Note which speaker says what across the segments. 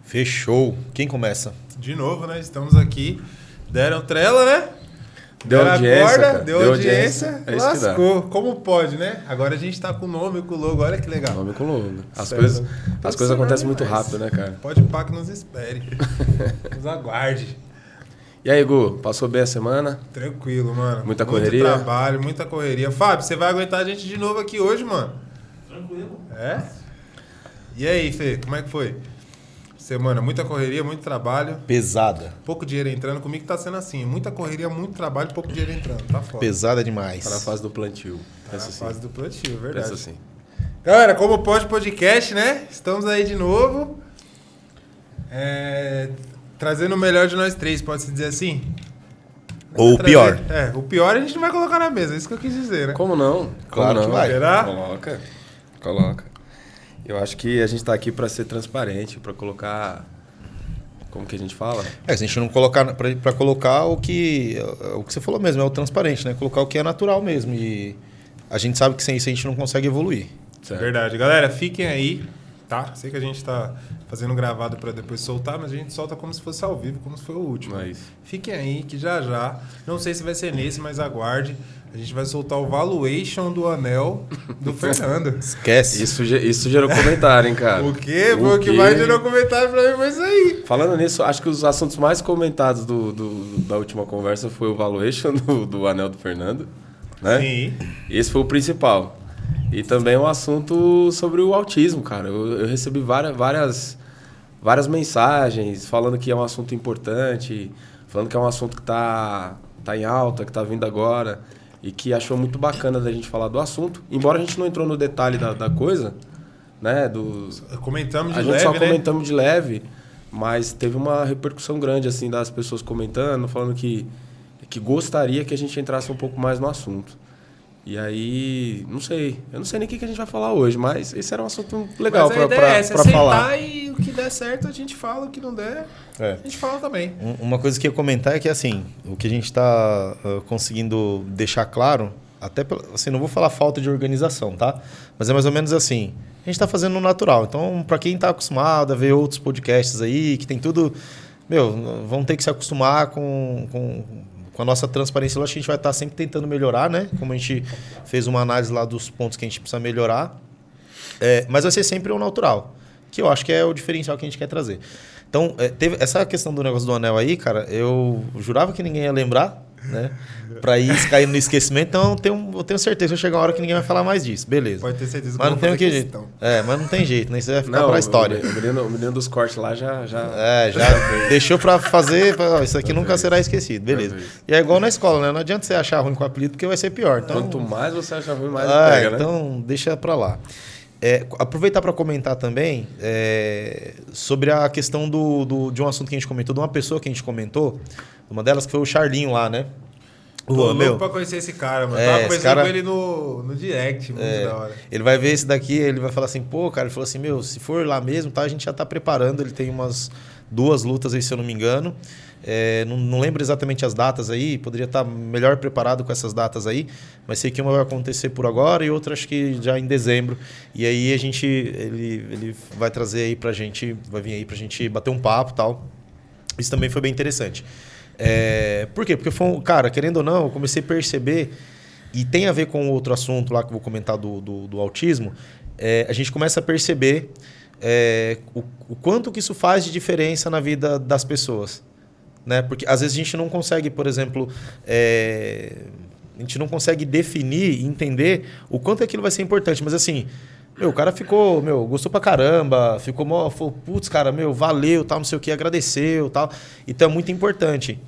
Speaker 1: Fechou. Quem começa?
Speaker 2: De novo, né? Estamos aqui. Deram trela, né?
Speaker 3: Deu audiência,
Speaker 2: corda,
Speaker 3: cara.
Speaker 2: deu audiência,
Speaker 3: É isso que dá.
Speaker 2: lascou. Como pode, né? Agora a gente tá com o nome e com o logo, olha que legal.
Speaker 3: Nome com logo. As
Speaker 2: Certo.
Speaker 3: coisas acontecem muito
Speaker 2: Demais.
Speaker 3: rápido, né, cara?
Speaker 2: Pode pá que nos espere. Nos aguarde.
Speaker 3: E aí, Gu, passou bem a semana?
Speaker 2: Tranquilo, mano.
Speaker 3: Muita correria?
Speaker 2: Muito trabalho, muita correria. Fábio, você vai aguentar a gente de novo aqui hoje, mano?
Speaker 4: Tranquilo.
Speaker 2: É? E aí, Fê, como é que foi? Semana, muita correria, muito trabalho.
Speaker 1: Pesada.
Speaker 2: Pouco dinheiro entrando. Comigo tá sendo assim. Muita correria, muito trabalho, pouco dinheiro entrando. Tá foda.
Speaker 1: Pesada demais.
Speaker 3: Tá na fase do plantio.
Speaker 2: Tá
Speaker 3: Pensa
Speaker 2: na
Speaker 3: assim.
Speaker 2: fase do plantio, verdade.
Speaker 3: Pensa assim.
Speaker 2: Galera, como pode podcast, né? Estamos aí de novo. Trazendo o melhor de nós três, pode-se dizer assim?
Speaker 1: Ou o pior.
Speaker 2: O pior a gente não vai colocar na mesa, é isso que eu quis dizer, né?
Speaker 3: Como não?
Speaker 1: Claro que vai.
Speaker 2: Será?
Speaker 3: Coloca. Eu acho que a gente tá aqui pra ser transparente, pra colocar... Como que a gente fala?
Speaker 1: Se a gente não colocar pra colocar o que você falou mesmo, é o transparente, né? Colocar o que é natural mesmo. E a gente sabe que sem isso a gente não consegue evoluir.
Speaker 3: Certo.
Speaker 2: Verdade. Galera, fiquem aí, tá? Sei que a gente tá fazendo gravado pra depois soltar, mas a gente solta como se fosse ao vivo, como se foi o último.
Speaker 3: É isso.
Speaker 2: Fiquem aí, que já, não sei se vai ser nesse, mas aguarde. A gente vai soltar o valuation do anel do Fernando.
Speaker 1: Esquece.
Speaker 3: Isso gerou comentário, hein, cara?
Speaker 2: O quê? Foi o que mais gerou comentário pra mim, foi isso aí.
Speaker 3: Falando nisso, acho que os assuntos mais comentados da última conversa foi o valuation do anel do Fernando, né?
Speaker 2: Sim.
Speaker 3: Esse foi o principal. E também um assunto sobre o autismo, cara. Eu recebi várias mensagens falando que é um assunto importante, falando que é um assunto que tá em alta, que tá vindo agora, e que achou muito bacana da gente falar do assunto. Embora a gente não entrou no detalhe da coisa, né?
Speaker 2: Comentamos de
Speaker 3: A gente
Speaker 2: leve,
Speaker 3: só
Speaker 2: né?
Speaker 3: comentamos de leve, mas teve uma repercussão grande, assim, das pessoas comentando, falando que gostaria que a gente entrasse um pouco mais no assunto. E aí, eu não sei nem o que a gente vai falar hoje, mas esse era um assunto legal
Speaker 2: Mas a ideia é essa,
Speaker 3: pra falar.
Speaker 2: e o que der certo a gente fala, o que não der, a gente fala também.
Speaker 1: Uma coisa que eu ia comentar é que, assim, o que a gente está conseguindo deixar claro, até, assim, não vou falar falta de organização, tá? Mas é mais ou menos assim, a gente está fazendo no natural. Então, para quem está acostumado a ver outros podcasts aí, que tem tudo... vão ter que se acostumar com a nossa transparência. Eu acho que a gente vai estar sempre tentando melhorar, né? Como a gente fez uma análise lá dos pontos que a gente precisa melhorar. Mas vai ser sempre o natural, que eu acho que é o diferencial que a gente quer trazer. Então, teve essa questão do negócio do anel aí, cara, eu jurava que ninguém ia lembrar, né? Pra ir cair no esquecimento. Então, eu tenho certeza que vai chegar uma hora que ninguém vai falar mais disso. Beleza.
Speaker 2: Pode ter certeza que
Speaker 1: Mas não tem o que jeito.
Speaker 2: questão.
Speaker 1: Mas não tem jeito, né? Isso vai ficar pra história.
Speaker 3: O menino dos cortes lá já
Speaker 1: Deixou pra fazer. Isso aqui nunca será esquecido. Beleza. E é igual na escola, né? Não adianta você achar ruim com o apelido, porque vai ser pior. Então,
Speaker 3: Quanto mais você acha ruim, mais pega, né?
Speaker 1: Então, deixa pra lá. Aproveitar para comentar também sobre a questão de um assunto que a gente comentou, de uma pessoa que a gente comentou, uma delas que foi o Charlinho lá, né?
Speaker 2: Tô louco pra conhecer esse cara, mano. Tava conversando com ele no direct, muito da hora.
Speaker 1: Ele vai ver esse daqui, ele vai falar assim, pô, cara, ele falou assim, se for lá mesmo, tá, a gente já tá preparando, ele tem umas 2 lutas aí, se eu não me engano. Não lembro exatamente as datas aí, poderia estar melhor preparado com essas datas aí, mas sei que uma vai acontecer por agora e outra acho que já em dezembro. E aí ele vai trazer aí pra gente, vai vir aí pra gente bater um papo e tal. Isso também foi bem interessante. Por quê? Porque cara, querendo ou não, eu comecei a perceber, e tem a ver com outro assunto lá que eu vou comentar do autismo, a gente começa a perceber o quanto que isso faz de diferença na vida das pessoas. Né? Porque às vezes a gente não consegue, por exemplo, a gente não consegue definir e entender o quanto aquilo vai ser importante. Mas assim, o cara ficou, gostou pra caramba, falou, putz, cara, valeu, tal, não sei o que, agradeceu, tal. Então é muito importante.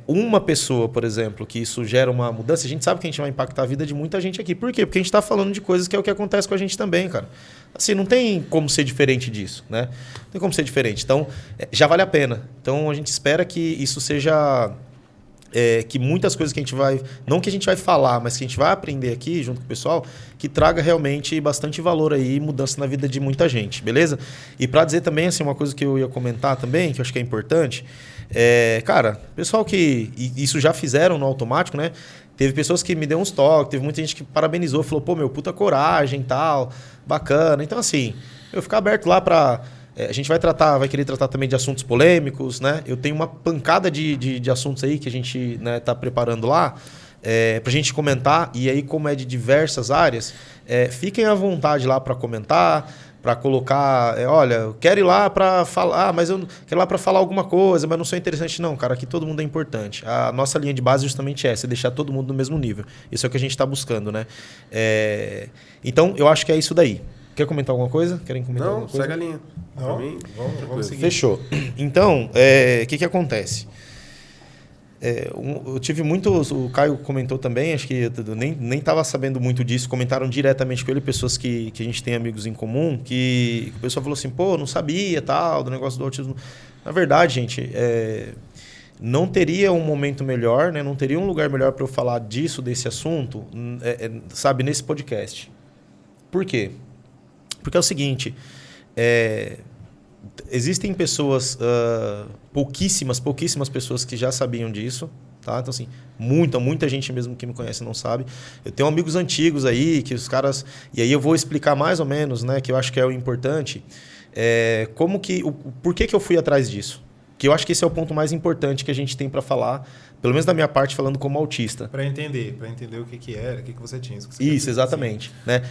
Speaker 1: Uma pessoa, por exemplo, que isso gera uma mudança, a gente sabe que a gente vai impactar a vida de muita gente aqui. Por quê? Porque a gente tá falando de coisas que é o que acontece com a gente também, cara. Assim, não tem como ser diferente disso, né? Não tem como ser diferente. Então, já vale a pena. Então, a gente espera que isso seja... que muitas coisas que a gente vai... Não que a gente vai falar, mas que a gente vai aprender aqui, junto com o pessoal, que traga realmente bastante valor aí, mudança na vida de muita gente, beleza? E para dizer também, assim, uma coisa que eu ia comentar também, que eu acho que é importante, cara, pessoal que... Isso já fizeram no automático, né? Teve pessoas que me deu uns toques, teve muita gente que parabenizou, falou, pô, puta coragem e tal, bacana. Então, assim, eu ficar aberto lá para A gente vai querer tratar também de assuntos polêmicos, né? Eu tenho uma pancada de assuntos aí que a gente, né, tá preparando lá pra gente comentar. E aí, como é de diversas áreas, fiquem à vontade lá para comentar, para colocar, olha, eu quero ir lá para falar, mas eu quero ir lá para falar alguma coisa, mas não sou interessante não, cara, aqui todo mundo é importante. A nossa linha de base justamente é essa, deixar todo mundo no mesmo nível. Isso é o que a gente está buscando, né? Então, eu acho que é isso daí. Quer comentar alguma coisa? Querem comentar alguma coisa?
Speaker 3: Segue a linha.
Speaker 2: Não, vamos seguir.
Speaker 1: Fechou. Então, o que acontece? Eu tive muitos... O Caio comentou também, acho que eu nem estava sabendo muito disso, comentaram diretamente com ele, pessoas que a gente tem amigos em comum, que o pessoal falou assim, pô, não sabia, tal, do negócio do autismo. Na verdade, gente, não teria um momento melhor, né? Não teria um lugar melhor para eu falar disso, desse assunto, sabe, nesse podcast. Por quê? Porque é o seguinte, existem pessoas, pouquíssimas pessoas que já sabiam disso, tá? Então, assim, muita gente mesmo que me conhece não sabe. Eu tenho amigos antigos aí, que os caras... E aí eu vou explicar mais ou menos, né, que eu acho que é o importante, por que eu fui atrás disso. Que eu acho que esse é o ponto mais importante que a gente tem para falar, pelo menos da minha parte, falando como autista.
Speaker 2: Para entender o que era, o que você tinha.
Speaker 1: Isso, exatamente. Né?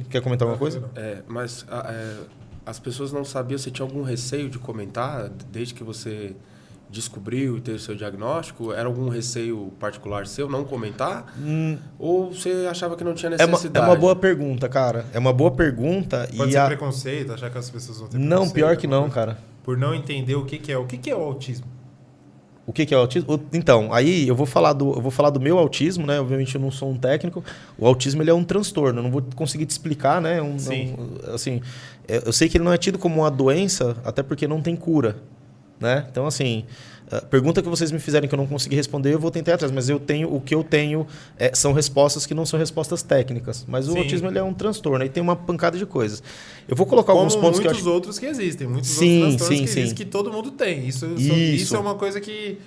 Speaker 1: Quer comentar alguma coisa?
Speaker 3: Mas as pessoas não sabiam, você tinha algum receio de comentar desde que você descobriu e teve o seu diagnóstico? Era algum receio particular seu não comentar? Ou você achava que não tinha necessidade?
Speaker 1: É uma boa pergunta, cara. É uma boa pergunta.
Speaker 2: Pode ser preconceito, achar que as pessoas vão ter preconceito?
Speaker 1: Não, pior que não, cara.
Speaker 2: Por não entender o que é. O que é o autismo?
Speaker 1: O que é o autismo? Então, aí eu vou falar do meu autismo, né? Obviamente eu não sou um técnico. O autismo ele é um transtorno. Eu não vou conseguir te explicar, né? Assim, eu sei que ele não é tido como uma doença, até porque não tem cura, né? Então, assim, a pergunta que vocês me fizerem que eu não consegui responder, eu vou tentar ir atrás. Mas o que eu tenho são respostas que não são respostas técnicas. Mas o autismo ele é um transtorno. Aí tem uma pancada de coisas. Eu vou colocar alguns pontos que eu acho...
Speaker 2: outros que existem. Muitos outros transtornos que existem que todo mundo tem. Isso é uma coisa que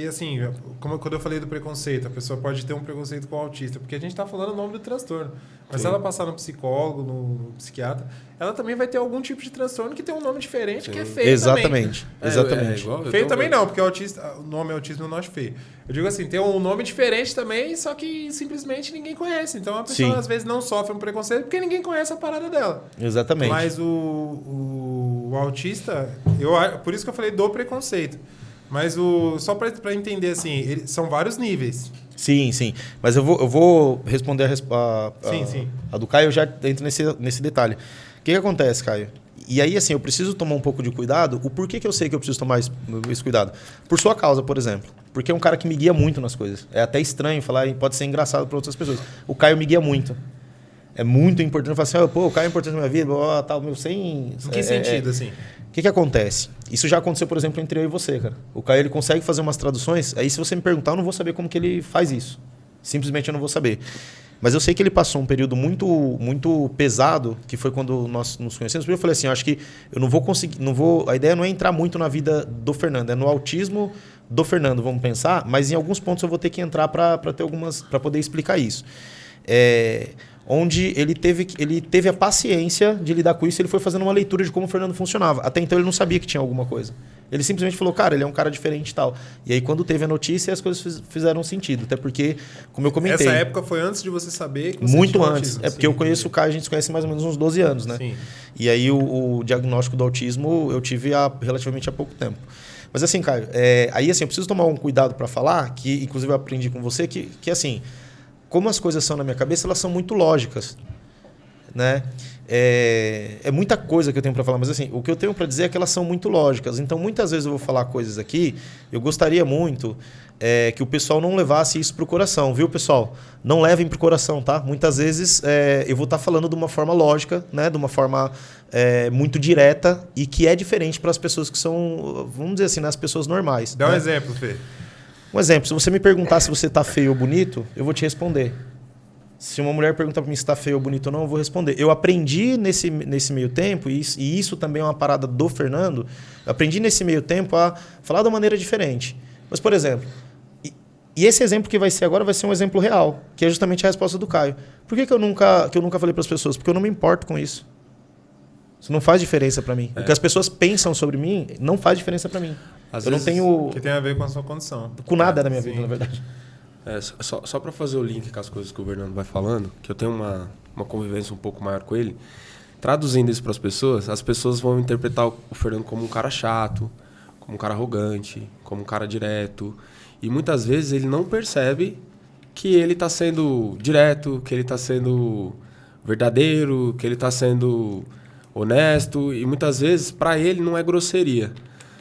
Speaker 2: assim, como quando eu falei do preconceito, a pessoa pode ter um preconceito com o autista, porque a gente está falando o nome do transtorno. Mas se ela passar no psicólogo, no psiquiatra, ela também vai ter algum tipo de transtorno que tem um nome diferente, que é feio
Speaker 1: Exatamente.
Speaker 2: também.
Speaker 1: Exatamente.
Speaker 2: Feio também não, porque o nome autismo eu não acho feio. Eu digo assim, tem um nome diferente também, só que simplesmente ninguém conhece. Então a pessoa às vezes não sofre um preconceito porque ninguém conhece a parada dela.
Speaker 1: Exatamente.
Speaker 2: Mas o autista, por isso que eu falei do preconceito. Mas só para entender, assim, são vários níveis.
Speaker 1: Sim. Mas eu vou responder a do Caio, eu já entro nesse detalhe. O que acontece, Caio? E aí, assim, eu preciso tomar um pouco de cuidado. O porquê que eu sei que eu preciso tomar esse cuidado? Por sua causa, por exemplo. Porque é um cara que me guia muito nas coisas. É até estranho falar, e pode ser engraçado para outras pessoas. O Caio me guia muito. É muito importante. Eu falo assim, o Caio é importante na minha vida, tal, sem...
Speaker 2: Em que sentido, assim?
Speaker 1: O que acontece? Isso já aconteceu, por exemplo, entre eu e você, cara. O Caio ele consegue fazer umas traduções, aí se você me perguntar, eu não vou saber como que ele faz isso. Simplesmente eu não vou saber. Mas eu sei que ele passou um período muito pesado, que foi quando nós nos conhecemos. Eu falei assim, eu acho que eu não vou conseguir... A ideia não é entrar muito na vida do Fernando, é no autismo do Fernando, vamos pensar, mas em alguns pontos eu vou ter que entrar para poder explicar isso. Onde ele teve a paciência de lidar com isso, ele foi fazendo uma leitura de como o Fernando funcionava. Até então ele não sabia que tinha alguma coisa. Ele simplesmente falou, cara, ele é um cara diferente e tal. E aí quando teve a notícia, as coisas fizeram sentido. Até porque, como eu comentei...
Speaker 2: Essa época foi antes de você saber que você
Speaker 1: muito
Speaker 2: tinha
Speaker 1: antes.
Speaker 2: autismo.
Speaker 1: Porque eu conheço o Caio, a gente se conhece mais ou menos uns 12 anos, né? Sim. E aí o diagnóstico do autismo eu tive relativamente há pouco tempo. Mas assim, Caio, aí assim, eu preciso tomar um cuidado para falar, que inclusive eu aprendi com você, que assim... Como as coisas são na minha cabeça, elas são muito lógicas, né? É muita coisa que eu tenho para falar, mas assim, o que eu tenho para dizer é que elas são muito lógicas. Então, muitas vezes eu vou falar coisas aqui, eu gostaria muito que o pessoal não levasse isso para o coração, viu, pessoal? Não levem para o coração, tá? Muitas vezes eu vou estar falando de uma forma lógica, né? De uma forma muito direta e que é diferente para as pessoas que são, vamos dizer assim, as pessoas normais.
Speaker 2: Dá um exemplo, Fê.
Speaker 1: Um exemplo, se você me perguntar se você está feio ou bonito, eu vou te responder. Se uma mulher perguntar para mim se está feio ou bonito ou não, eu vou responder. Eu aprendi nesse meio tempo, e isso também é uma parada do Fernando, eu aprendi nesse meio tempo a falar de uma maneira diferente. Mas, por exemplo, e esse exemplo que vai ser agora vai ser um exemplo real, que é justamente a resposta do Caio. Por que eu nunca falei para as pessoas? Porque eu não me importo com isso. Isso não faz diferença para mim. O que as pessoas pensam sobre mim não faz diferença para mim.
Speaker 2: Às vezes, não tenho... Que tem a ver com a sua condição.
Speaker 1: Com nada na minha vida, na verdade.
Speaker 3: Só para fazer o link com as coisas que o Fernando vai falando, que eu tenho uma convivência um pouco maior com ele, traduzindo isso para as pessoas vão interpretar o Fernando como um cara chato, como um cara arrogante, como um cara direto. E muitas vezes ele não percebe que ele está sendo direto, que ele está sendo verdadeiro, que ele está sendo honesto. E muitas vezes, para ele, não é grosseria.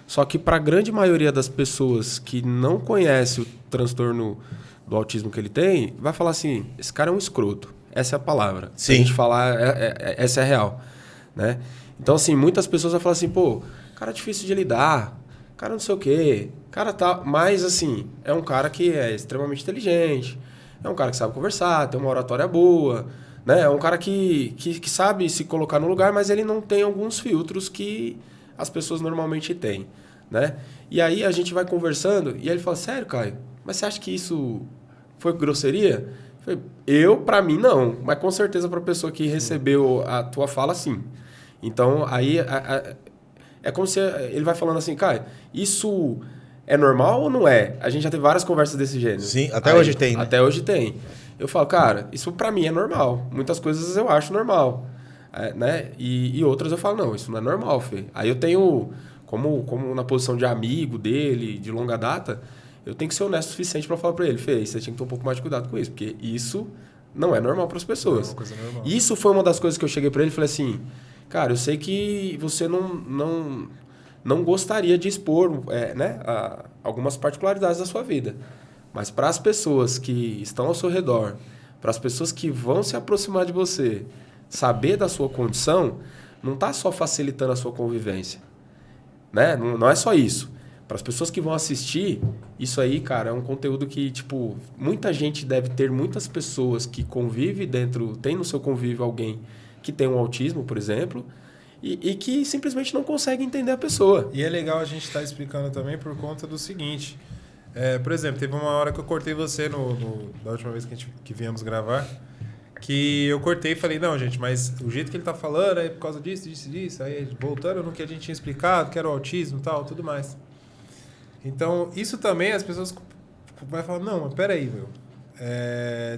Speaker 3: Só que para a grande maioria das pessoas que não conhece o transtorno do autismo que ele tem, vai falar assim, esse cara é um escroto. Essa é a palavra.
Speaker 1: Sim.
Speaker 3: Se a gente falar, essa é a real. Né? Então, assim, muitas pessoas vão falar assim, pô, cara é difícil de lidar, cara não sei o quê, cara tá... Mas, assim, é um cara que é extremamente inteligente, é um cara que sabe conversar, tem uma oratória boa, né? É um cara que sabe se colocar no lugar, mas ele não tem alguns filtros que as pessoas normalmente têm, né? E aí a gente vai conversando e ele fala, sério, Caio, mas você acha que isso foi grosseria? Pra mim, não. Mas com certeza para a pessoa que recebeu a tua fala, sim. Então, aí é como se ele vai falando assim, Caio, isso é normal ou não é? A gente já teve várias conversas desse gênero.
Speaker 1: Sim, até hoje tem, né?
Speaker 3: Até hoje tem. Eu falo, cara, isso para mim é normal. Muitas coisas eu acho normal. Né? E outras eu falo, não, isso não é normal, Fê. Aí eu tenho, como na posição de amigo dele, de longa data, eu tenho que ser honesto o suficiente para falar para ele, Fê, você tinha que ter um pouco mais de cuidado com isso, porque isso não é normal para as pessoas.
Speaker 2: É uma coisa normal.
Speaker 3: Isso foi uma das coisas que eu cheguei para ele e falei assim, cara, eu sei que você não gostaria de expor né, algumas particularidades da sua vida, mas para as pessoas que estão ao seu redor, para as pessoas que vão se aproximar de você, saber da sua condição, não está só facilitando a sua convivência. Né? Não é só isso. Para as pessoas que vão assistir, isso aí, cara, é um conteúdo que, tipo, muita gente deve ter, muitas pessoas que convivem tem no seu convívio alguém que tem um autismo, por exemplo, e que simplesmente não consegue entender a pessoa.
Speaker 2: E é legal a gente estar explicando também por conta do seguinte. Por exemplo, teve uma hora que eu cortei você da última vez que viemos gravar, que eu cortei e falei, não, gente, mas o jeito que ele tá falando é por causa disso. Aí, voltando no que a gente tinha explicado, que era o autismo e tal, tudo mais. Então, isso também as pessoas vão falar, não, mas peraí, meu.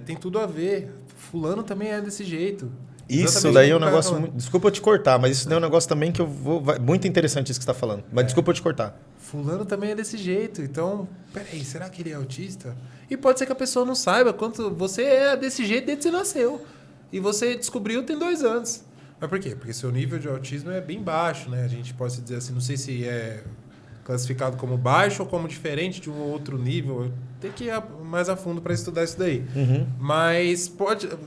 Speaker 2: Tem tudo a ver. Fulano também é desse jeito.
Speaker 1: Isso daí é um negócio... Desculpa eu te cortar, mas isso daí é um negócio também que muito interessante isso que você está falando. Mas desculpa eu te cortar.
Speaker 2: Fulano também é desse jeito. Então, peraí, será que ele é autista? E pode ser que a pessoa não saiba quanto você é desse jeito desde que você nasceu. E você descobriu tem 2 anos. Mas por quê? Porque seu nível de autismo é bem baixo, né? A gente pode dizer assim, não sei se é classificado como baixo ou como diferente de um outro nível. Tem que ir mais a fundo para estudar isso daí.
Speaker 1: Uhum.
Speaker 2: Mas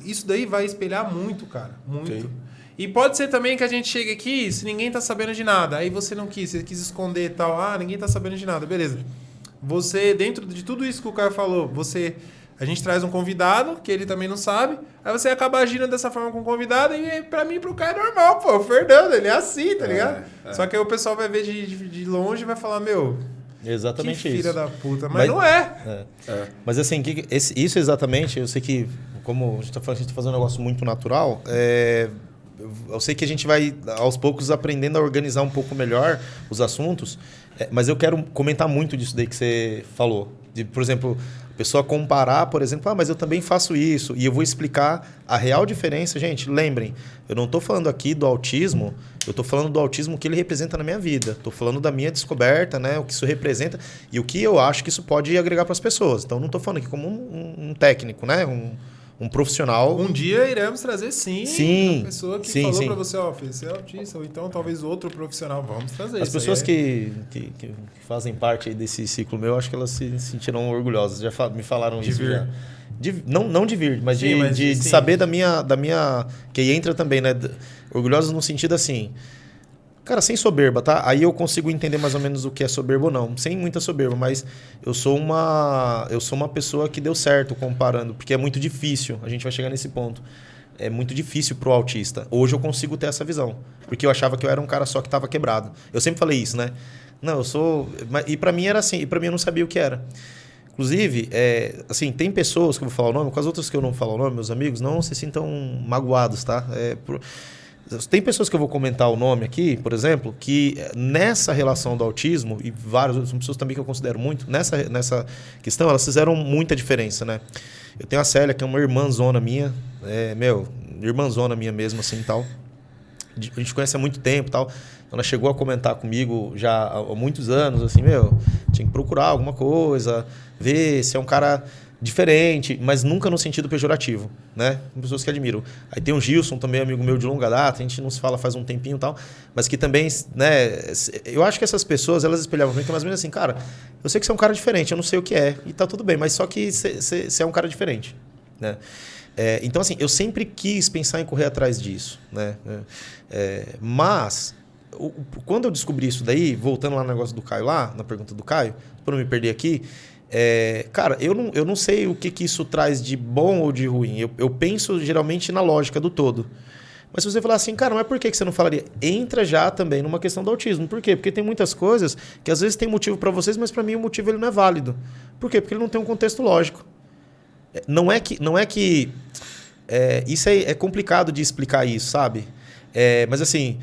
Speaker 2: isso daí vai espelhar muito, cara. Muito.
Speaker 3: Okay.
Speaker 2: E pode ser também que a gente chegue aqui, se ninguém tá sabendo de nada, aí você não quis, você quis esconder e tal, ninguém tá sabendo de nada, beleza. Você, dentro de tudo isso que o Caio falou, a gente traz um convidado, que ele também não sabe, aí você acaba agindo dessa forma com o convidado, e pra mim, pro Caio é normal, pô, o Fernando, ele é assim, tá ligado? Só que aí o pessoal vai ver de longe e vai falar, meu...
Speaker 1: Exatamente
Speaker 2: que
Speaker 1: isso.
Speaker 2: filha da puta, mas não é.
Speaker 1: Mas assim, isso exatamente, eu sei que, como a gente tá fazendo um negócio muito natural, eu sei que a gente vai, aos poucos, aprendendo a organizar um pouco melhor os assuntos, mas eu quero comentar muito disso daí que você falou. Por exemplo, a pessoa comparar, por exemplo, mas eu também faço isso, e eu vou explicar a real diferença. Gente, lembrem, eu não estou falando aqui do autismo, eu estou falando do autismo que ele representa na minha vida. Estou falando da minha descoberta, né, o que isso representa e o que eu acho que isso pode agregar para as pessoas. Então, não estou falando aqui como um técnico, né, um profissional.
Speaker 2: Um dia iremos trazer, sim uma pessoa que falou para você, você é autista, ou então talvez outro profissional. Vamos trazer.
Speaker 1: As pessoas que fazem parte aí desse ciclo meu, acho que elas se sentirão orgulhosas. Já me falaram
Speaker 2: de
Speaker 1: isso
Speaker 2: vir.
Speaker 1: já. Não de vir, mas de saber da minha... Que entra também, né? Orgulhosos no sentido assim... Cara, sem soberba, tá? Aí eu consigo entender mais ou menos o que é soberba ou não. Sem muita soberba, mas eu sou uma pessoa que deu certo comparando, porque é muito difícil, a gente vai chegar nesse ponto. É muito difícil pro autista. Hoje eu consigo ter essa visão, porque eu achava que eu era um cara só que estava quebrado. Eu sempre falei isso, né? Não, eu sou... E para mim era assim, e para mim eu não sabia o que era. Inclusive, assim, tem pessoas que eu vou falar o nome, com as outras que eu não falo o nome, meus amigos, não se sintam magoados, tá? Tem pessoas que eu vou comentar o nome aqui, por exemplo, que nessa relação do autismo, e várias outras pessoas também que eu considero muito, nessa questão, elas fizeram muita diferença, né? Eu tenho a Célia, que é uma irmãzona minha, irmãzona minha mesmo, assim, tal. A gente conhece há muito tempo, tal. Ela chegou a comentar comigo já há muitos anos, assim, tinha que procurar alguma coisa, ver se é um cara diferente, mas nunca no sentido pejorativo, né? Pessoas que admiram. Aí tem o Gilson, também amigo meu de longa data, a gente não se fala faz um tempinho e tal, mas que também, né? Eu acho que essas pessoas, elas espelhavam pra mim, que mais ou menos assim, cara, eu sei que você é um cara diferente, eu não sei o que é, e tá tudo bem, mas só que você é um cara diferente, né? Então, assim, eu sempre quis pensar em correr atrás disso, né? Mas, quando eu descobri isso daí, voltando lá no negócio do Caio lá, na pergunta do Caio, para não me perder aqui, cara, eu não sei o que isso traz de bom ou de ruim. Eu penso geralmente na lógica do todo. Mas se você falar assim, cara, mas por que você não falaria? Entra já também numa questão do autismo. Por quê? Porque tem muitas coisas que às vezes tem motivo para vocês, mas para mim o motivo ele não é válido. Por quê? Porque ele não tem um contexto lógico. Não é que isso é complicado de explicar isso, sabe? Mas assim,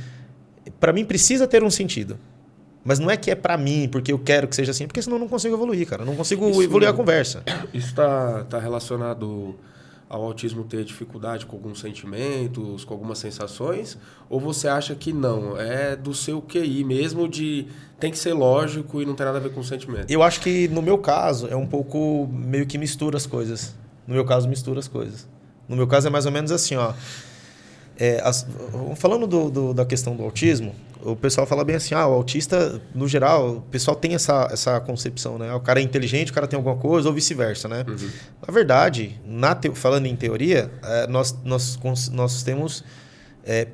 Speaker 1: para mim precisa ter um sentido. Mas não é que é para mim, porque eu quero que seja assim, porque senão eu não consigo evoluir, cara. Eu não consigo evoluir a conversa.
Speaker 3: Isso tá relacionado ao autismo ter dificuldade com alguns sentimentos, com algumas sensações? Ou você acha que não? É do seu QI mesmo, tem que ser lógico e não tem nada a ver com o sentimento?
Speaker 1: Eu acho que no meu caso é um pouco meio que mistura as coisas. No meu caso, mistura as coisas. No meu caso é mais ou menos assim, ó. Falando da questão do autismo, o pessoal fala bem assim, o autista, no geral, o pessoal tem essa concepção, né? O cara é inteligente, o cara tem alguma coisa, ou vice-versa, né? Uhum. Na verdade, falando em teoria, nós temos,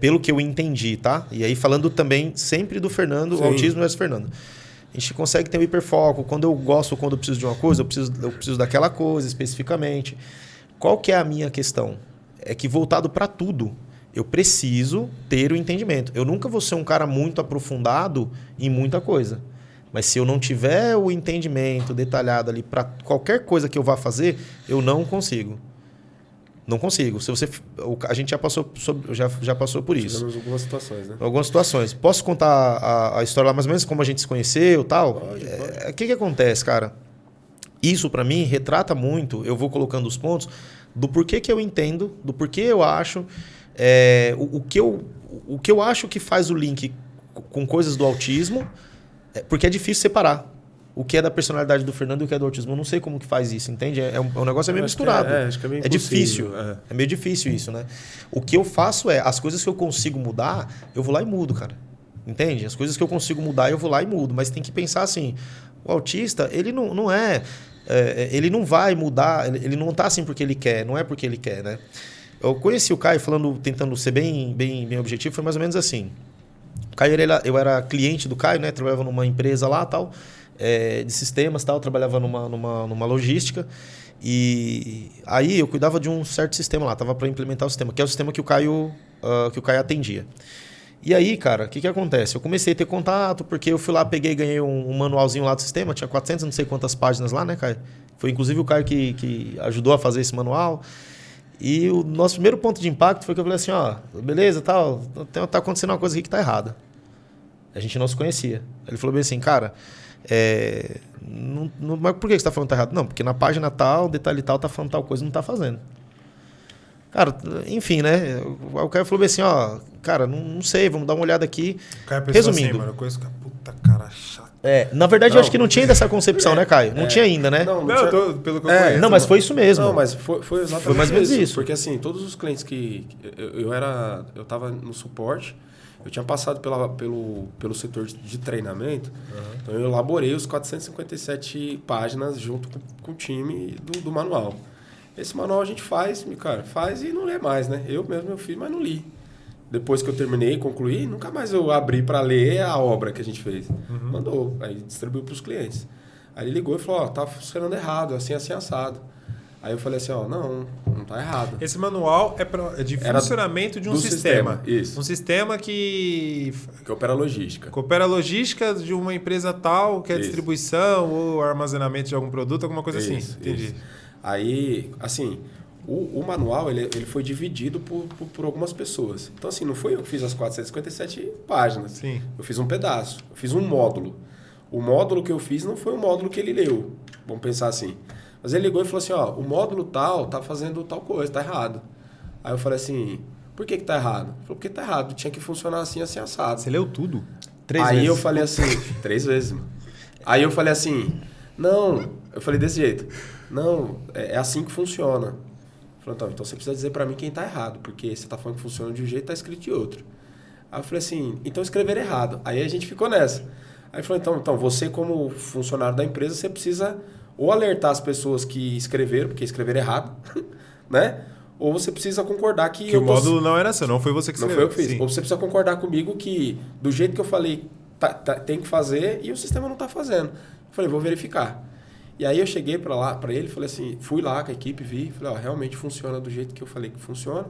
Speaker 1: pelo que eu entendi, tá? E aí falando também sempre do Fernando, o autismo versus Fernando. A gente consegue ter um hiperfoco. Quando eu gosto, quando eu preciso de uma coisa, eu preciso daquela coisa especificamente. Qual que é a minha questão? É que voltado para tudo, eu preciso ter o entendimento. Eu nunca vou ser um cara muito aprofundado em muita coisa. Mas se eu não tiver o entendimento detalhado ali para qualquer coisa que eu vá fazer, eu não consigo. Não consigo. A gente já passou por isso.
Speaker 3: Tivemos algumas situações, né?
Speaker 1: Algumas situações. Posso contar a história lá mais ou menos como a gente se conheceu e tal? Pode. O que acontece, cara? Isso, para mim, retrata muito, eu vou colocando os pontos, do porquê que eu entendo, do porquê eu acho... O que eu acho que faz o link com coisas do autismo, porque é difícil separar o que é da personalidade do Fernando e o que é do autismo. Eu não sei como que faz isso, entende? O negócio é meio misturado.
Speaker 3: Acho que é meio
Speaker 1: difícil. É meio difícil isso, né? O que eu faço as coisas que eu consigo mudar, eu vou lá e mudo, cara. Entende? As coisas que eu consigo mudar, eu vou lá e mudo. Mas tem que pensar assim, o autista, ele não é... ele não vai mudar, ele não tá assim porque ele quer, não é porque ele quer, né? Eu conheci o Caio tentando ser bem objetivo, foi mais ou menos assim. O Caio, eu era cliente do Caio, né? Trabalhava numa empresa lá, tal, de sistemas, tal, trabalhava numa logística. E aí eu cuidava de um certo sistema lá, tava para implementar o sistema, que é o sistema que o Caio atendia. E aí, cara, o que acontece? Eu comecei a ter contato, porque eu fui lá, peguei e ganhei um manualzinho lá do sistema, tinha 400, não sei quantas páginas lá, né, Caio? Foi inclusive o Caio que ajudou a fazer esse manual. E o nosso primeiro ponto de impacto foi que eu falei assim, beleza, tal, tá acontecendo uma coisa aqui que tá errada. A gente não se conhecia. Ele falou bem assim, cara, mas por que você tá falando que tá errado? Não, porque na página tal, detalhe tal, tá falando tal coisa e não tá fazendo. Cara, enfim, né? O Caio falou bem assim, cara, não sei, vamos dar uma olhada aqui.
Speaker 2: O Caio pensou
Speaker 1: resumindo.
Speaker 2: Assim, mano, coisa que puta cara chata.
Speaker 1: Na verdade, eu acho que não tinha ainda essa concepção, né, Caio? Não tinha ainda, né?
Speaker 2: Não, pelo que eu conheço.
Speaker 1: Não, mas foi isso mesmo.
Speaker 3: Não, mas foi exatamente
Speaker 1: foi mais ou menos isso.
Speaker 3: Porque assim, todos os clientes que... Eu tava no suporte, eu tinha passado pelo setor de treinamento, então eu elaborei os 457 páginas junto com o time do manual. Esse manual a gente faz e não lê mais, né? Eu mesmo fiz, mas não li. Depois que eu terminei, concluí, nunca mais eu abri para ler a obra que a gente fez. Mandou, aí distribuiu para os clientes. Aí ele ligou e falou, tá funcionando errado, assim, assado. Aí eu falei assim, não tá errado.
Speaker 2: Esse manual é de funcionamento de um sistema.
Speaker 3: Isso.
Speaker 2: Um sistema que
Speaker 3: opera logística.
Speaker 2: Coopera a logística de uma empresa tal, que é distribuição ou armazenamento de algum produto, alguma coisa assim. Entendi.
Speaker 3: Aí, assim, o manual ele foi dividido por algumas pessoas. Então, assim, não foi eu que fiz as 457 páginas.
Speaker 2: Sim.
Speaker 3: Eu fiz um pedaço. Eu fiz um módulo. O módulo que eu fiz não foi o módulo que ele leu. Vamos pensar assim. Mas ele ligou e falou assim, ó, o módulo tal tá fazendo tal coisa, tá errado. Aí eu falei assim, por que tá errado? Ele falou, porque tá errado. Tinha que funcionar assim, assim, assado.
Speaker 2: Você leu tudo?
Speaker 3: 3 vezes. Aí eu falei assim, 3 vezes, mano. Aí eu falei assim, não, eu falei desse jeito. Não, é assim que funciona. Falei, então você precisa dizer pra mim quem tá errado, porque você tá falando que funciona de um jeito, tá escrito de outro. Aí eu falei assim, então escrever errado. Aí a gente ficou nessa. Aí eu falei, então você como funcionário da empresa, você precisa ou alertar as pessoas que escreveram, porque escreveram errado, né? Ou você precisa concordar que...
Speaker 2: o módulo não era seu, não foi você que escreveu.
Speaker 3: Não foi eu que fiz. Sim. Ou você precisa concordar comigo que do jeito que eu falei, tem que fazer e o sistema não tá fazendo. Eu falei, vou verificar. E aí eu cheguei para ele, falei assim, fui lá com a equipe, vi, falei, realmente funciona do jeito que eu falei que funciona,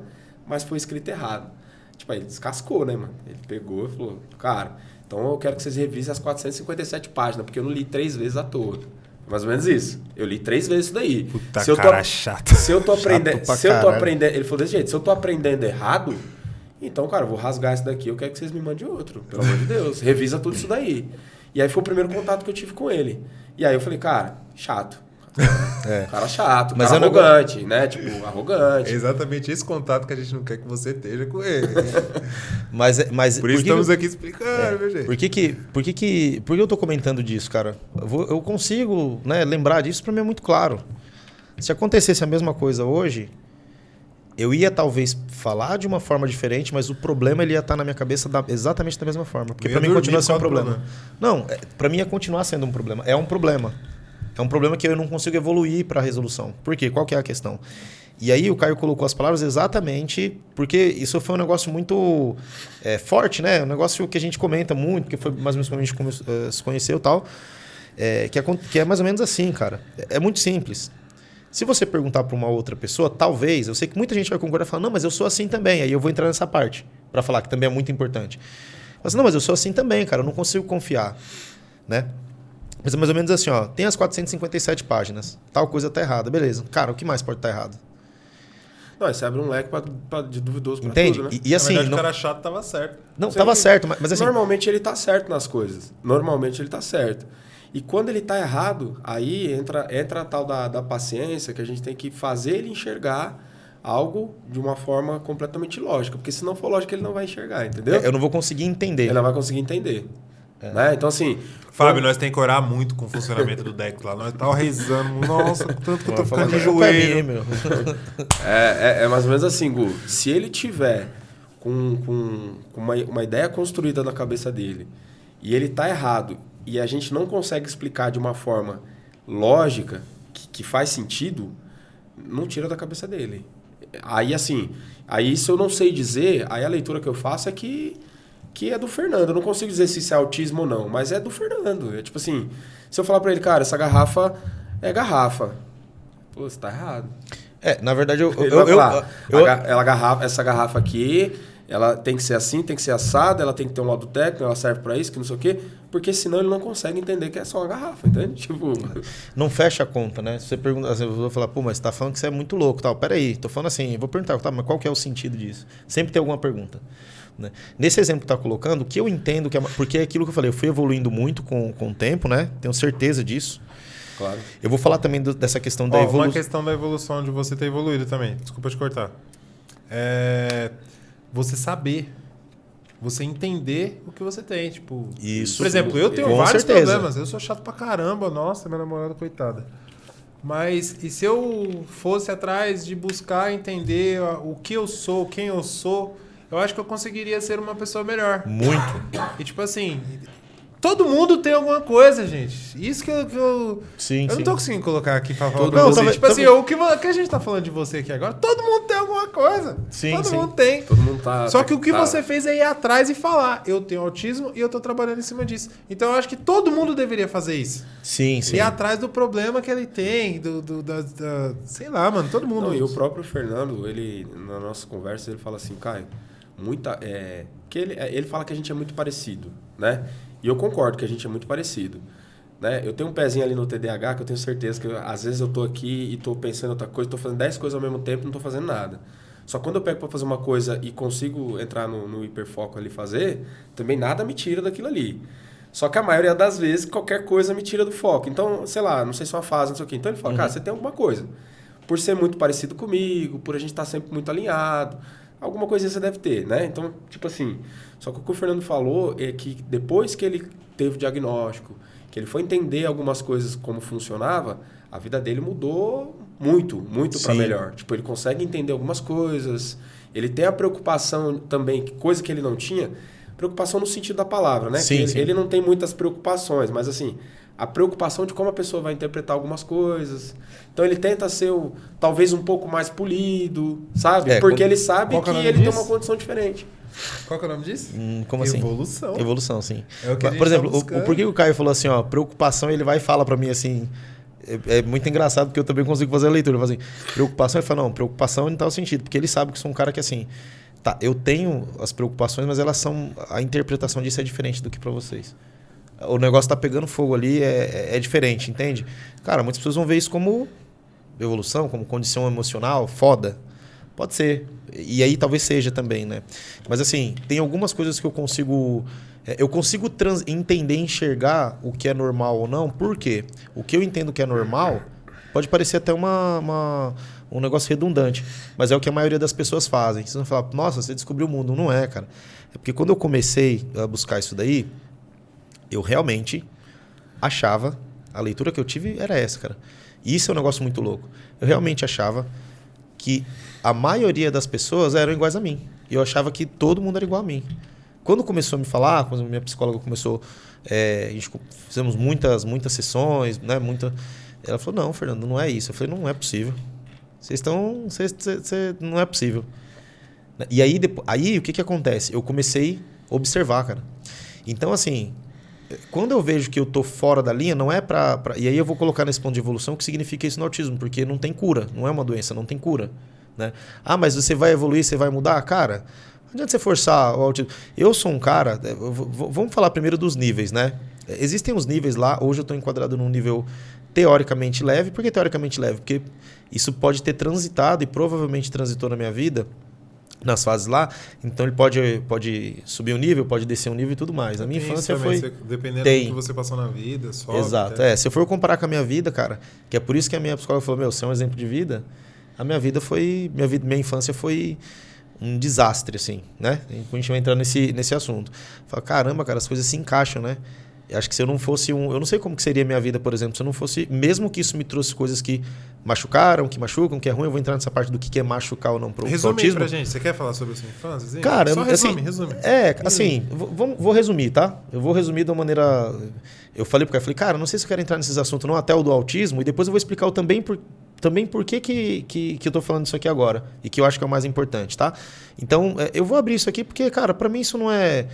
Speaker 3: mas foi escrito errado. Tipo, aí ele descascou, né, mano? Ele pegou e falou, cara, então eu quero que vocês revisem as 457 páginas, porque eu não li 3 vezes à toa. Mais ou menos isso. Eu li 3 vezes isso daí.
Speaker 2: Puta, cara chato.
Speaker 3: Se eu tô aprendendo, ele falou desse jeito, se eu tô aprendendo errado, então, cara, eu vou rasgar isso daqui, eu quero que vocês me mandem outro, pelo amor de Deus. Revisa tudo isso daí. E aí foi o primeiro contato que eu tive com ele. E aí eu falei, cara, chato. Cara chato, mas cara arrogante, né? Tipo, arrogante.
Speaker 2: É exatamente esse contato que a gente não quer que você esteja com ele.
Speaker 1: mas
Speaker 2: por isso estamos aqui explicando, meu gente.
Speaker 1: Por que eu tô comentando disso, cara? Eu consigo, né, lembrar disso, pra mim é muito claro. Se acontecesse a mesma coisa hoje, eu ia talvez falar de uma forma diferente, mas o problema ele ia estar na minha cabeça exatamente da mesma forma. Porque para mim continua sendo um problema. Não, para mim ia continuar sendo um problema. É um problema. É um problema que eu não consigo evoluir para a resolução. Por quê? Qual que é a questão? E aí o Caio colocou as palavras exatamente porque isso foi um negócio muito forte, né? Um negócio que a gente comenta muito, porque foi mais ou menos quando a gente se conheceu e tal. Que é mais ou menos assim, cara. É muito simples. Se você perguntar para uma outra pessoa, talvez, eu sei que muita gente vai concordar e falar, não, mas eu sou assim também. Aí eu vou entrar nessa parte para falar que também é muito importante. Mas não, mas eu sou assim também, cara, eu não consigo confiar, né? Mas é mais ou menos assim, ó, tem as 457 páginas, tal coisa tá errada, beleza. Cara, o que mais pode estar errado?
Speaker 3: Não, você abre um leque de duvidoso pra
Speaker 1: entende?
Speaker 3: tudo, né?
Speaker 1: E assim,
Speaker 2: na verdade, o cara chato tava certo.
Speaker 1: Não, tava certo, mas assim...
Speaker 3: Normalmente ele tá certo nas coisas. Normalmente ele tá certo. E quando ele está errado, aí entra a tal da paciência, que a gente tem que fazer ele enxergar algo de uma forma completamente lógica. Porque se não for lógica, ele não vai enxergar, entendeu?
Speaker 1: Eu não vou conseguir entender.
Speaker 3: Ele não vai conseguir entender. Né? Então, assim...
Speaker 2: Fábio, nós temos que orar muito com o funcionamento do deck lá. Nós estamos rezando. Nossa, tanto que eu tô ficando de joelho. Meu.
Speaker 3: É mais ou menos assim, Gu. Se ele tiver com uma ideia construída na cabeça dele e ele tá errado e a gente não consegue explicar de uma forma lógica, que faz sentido, não tira da cabeça dele. Aí, assim, isso eu não sei dizer, aí a leitura que eu faço é que é do Fernando. Eu não consigo dizer se isso é autismo ou não, mas é do Fernando. É tipo assim, se eu falar pra ele, cara, essa garrafa é garrafa. Pô, você tá errado.
Speaker 1: Na verdade,
Speaker 3: essa garrafa aqui, ela tem que ser assim, tem que ser assada, ela tem que ter um lado técnico, ela serve pra isso, que não sei o quê, porque senão ele não consegue entender que é só uma garrafa, entende? Tipo...
Speaker 1: Não fecha a conta, né? Se você pergunta, eu vou falar, pô, mas você tá falando que você é muito louco, tal. Peraí, tô falando assim, vou perguntar, tá, mas qual que é o sentido disso? Sempre tem alguma pergunta. Né? Nesse exemplo que está colocando, o que eu entendo que porque é aquilo que eu falei, eu fui evoluindo muito com o tempo, né? Tenho certeza disso.
Speaker 3: Claro.
Speaker 1: Eu vou falar também dessa questão da evolução.
Speaker 2: Uma questão da evolução de você ter evoluído também. Desculpa te cortar. Você saber, você entender o que você tem, tipo.
Speaker 1: Isso.
Speaker 2: Por exemplo, eu tenho vários problemas. Eu sou chato pra caramba. Nossa, minha namorada, coitada. Mas e se eu fosse atrás de buscar entender o que eu sou, quem eu sou, eu acho que eu conseguiria ser uma pessoa melhor.
Speaker 1: Muito.
Speaker 2: E tipo assim, todo mundo tem alguma coisa, gente. Isso que eu...
Speaker 1: Sim,
Speaker 2: eu não tô conseguindo colocar aqui pra falar
Speaker 1: pra você.
Speaker 2: Tipo assim, o que a gente tá falando de você aqui agora, todo mundo tem alguma coisa.
Speaker 1: Sim,
Speaker 2: todo mundo tem.
Speaker 3: Todo mundo tá...
Speaker 2: Só que o que você fez é ir atrás e falar, eu tenho autismo e eu tô trabalhando em cima disso. Então eu acho que todo mundo deveria fazer isso.
Speaker 1: Sim.
Speaker 2: Ir atrás do problema que ele tem, sei lá, mano, todo mundo.
Speaker 3: Não, e o próprio Fernando, ele, na nossa conversa, ele fala assim, Caio, que ele fala que a gente é muito parecido, né? E eu concordo que a gente é muito parecido. né? Eu tenho um pezinho ali no TDAH que eu tenho certeza que às vezes eu tô aqui e tô pensando em outra coisa, tô fazendo 10 coisas ao mesmo tempo e não tô fazendo nada. Só que quando eu pego para fazer uma coisa e consigo entrar no hiperfoco ali e fazer, também nada me tira daquilo ali. Só que a maioria das vezes, qualquer coisa me tira do foco. Então, sei lá, não sei se é uma fase, não sei o quê. Então ele fala, cara, você tem alguma coisa. Por ser muito parecido comigo, por a gente estar sempre muito alinhado, alguma coisa você deve ter, né? Então, tipo assim, só que o que o Fernando falou é que depois que ele teve o diagnóstico, que ele foi entender algumas coisas como funcionava, a vida dele mudou muito para melhor. Tipo, ele consegue entender algumas coisas, ele tem a preocupação também, coisa que ele não tinha, preocupação no sentido da palavra, né?
Speaker 1: Sim,
Speaker 3: ele não tem muitas preocupações, mas assim, a preocupação de como a pessoa vai interpretar algumas coisas. Então ele tenta ser talvez um pouco mais polido, sabe? Porque ele sabe que ele tem uma condição diferente.
Speaker 2: Qual que é o nome disso?
Speaker 1: Como assim?
Speaker 2: Evolução.
Speaker 1: Evolução, sim.
Speaker 2: É o que
Speaker 1: Por exemplo, o porquê o Caio falou assim, ó, preocupação, ele vai e fala pra mim assim, é muito engraçado porque eu também consigo fazer a leitura. Ele fala assim, preocupação, ele fala, não, preocupação em tal sentido, porque ele sabe que sou um cara que assim, tá, eu tenho as preocupações, mas elas são, a interpretação disso é diferente do que pra vocês. O negócio tá pegando fogo ali, é diferente, entende? Cara, muitas pessoas vão ver isso como evolução, como condição emocional, foda. Pode ser. E aí talvez seja também, né? Mas assim, tem algumas coisas que eu consigo entender, enxergar o que é normal ou não. Por quê? O que eu entendo que é normal pode parecer até um negócio redundante, mas é o que a maioria das pessoas fazem. Vocês vão falar, nossa, você descobriu o mundo. Não é, cara. É porque quando eu comecei a buscar isso daí, eu realmente achava, a leitura que eu tive era essa, cara. E isso é um negócio muito louco. Eu realmente achava que a maioria das pessoas eram iguais a mim. E eu achava que todo mundo era igual a mim. Quando começou a me falar, quando minha psicóloga começou, a gente fizemos muitas sessões, né? Ela falou, não, Fernando, não é isso. Eu falei, não é possível. Não é possível. E aí o que acontece? Eu comecei a observar, cara. Então, assim, quando eu vejo que eu tô fora da linha, não é e aí eu vou colocar nesse ponto de evolução o que significa isso no autismo, porque não tem cura, não é uma doença, não tem cura, né? Ah, mas você vai evoluir, você vai mudar? Cara, não adianta você forçar o autismo. Eu sou um cara, vamos falar primeiro dos níveis, né? Existem os níveis lá, hoje eu estou enquadrado num nível teoricamente leve. Por que teoricamente leve? Porque isso pode ter transitado e provavelmente transitou na minha vida, nas fases lá, então ele pode subir um nível, pode descer um nível e tudo mais. A minha infância foi...
Speaker 2: Dependendo do que você passou na vida, sobe.
Speaker 1: Exato. Se eu for comparar com a minha vida, cara, que é por isso que a minha psicóloga falou, você é um exemplo de vida, a minha vida foi... Minha infância foi um desastre, assim, né? A gente vai entrar nesse assunto. Fala, caramba, cara, as coisas se encaixam, né? Eu acho que se eu não fosse eu não sei como que seria a minha vida, por exemplo, se eu não fosse... Mesmo que isso me trouxe coisas que machucaram, que machucam, que é ruim, eu vou entrar nessa parte do que é machucar ou não pro autismo.
Speaker 2: Resume pra gente. Você quer falar sobre a sua infância?
Speaker 1: Cara,
Speaker 2: só resume.
Speaker 1: Assim, vou resumir, tá? Eu vou resumir de uma maneira... Eu falei pro cara, cara, não sei se eu quero entrar nesses assuntos não, até o do autismo, e depois eu vou explicar também por que eu tô falando isso aqui agora, e que eu acho que é o mais importante, tá? Então, eu vou abrir isso aqui porque, cara, pra mim isso não é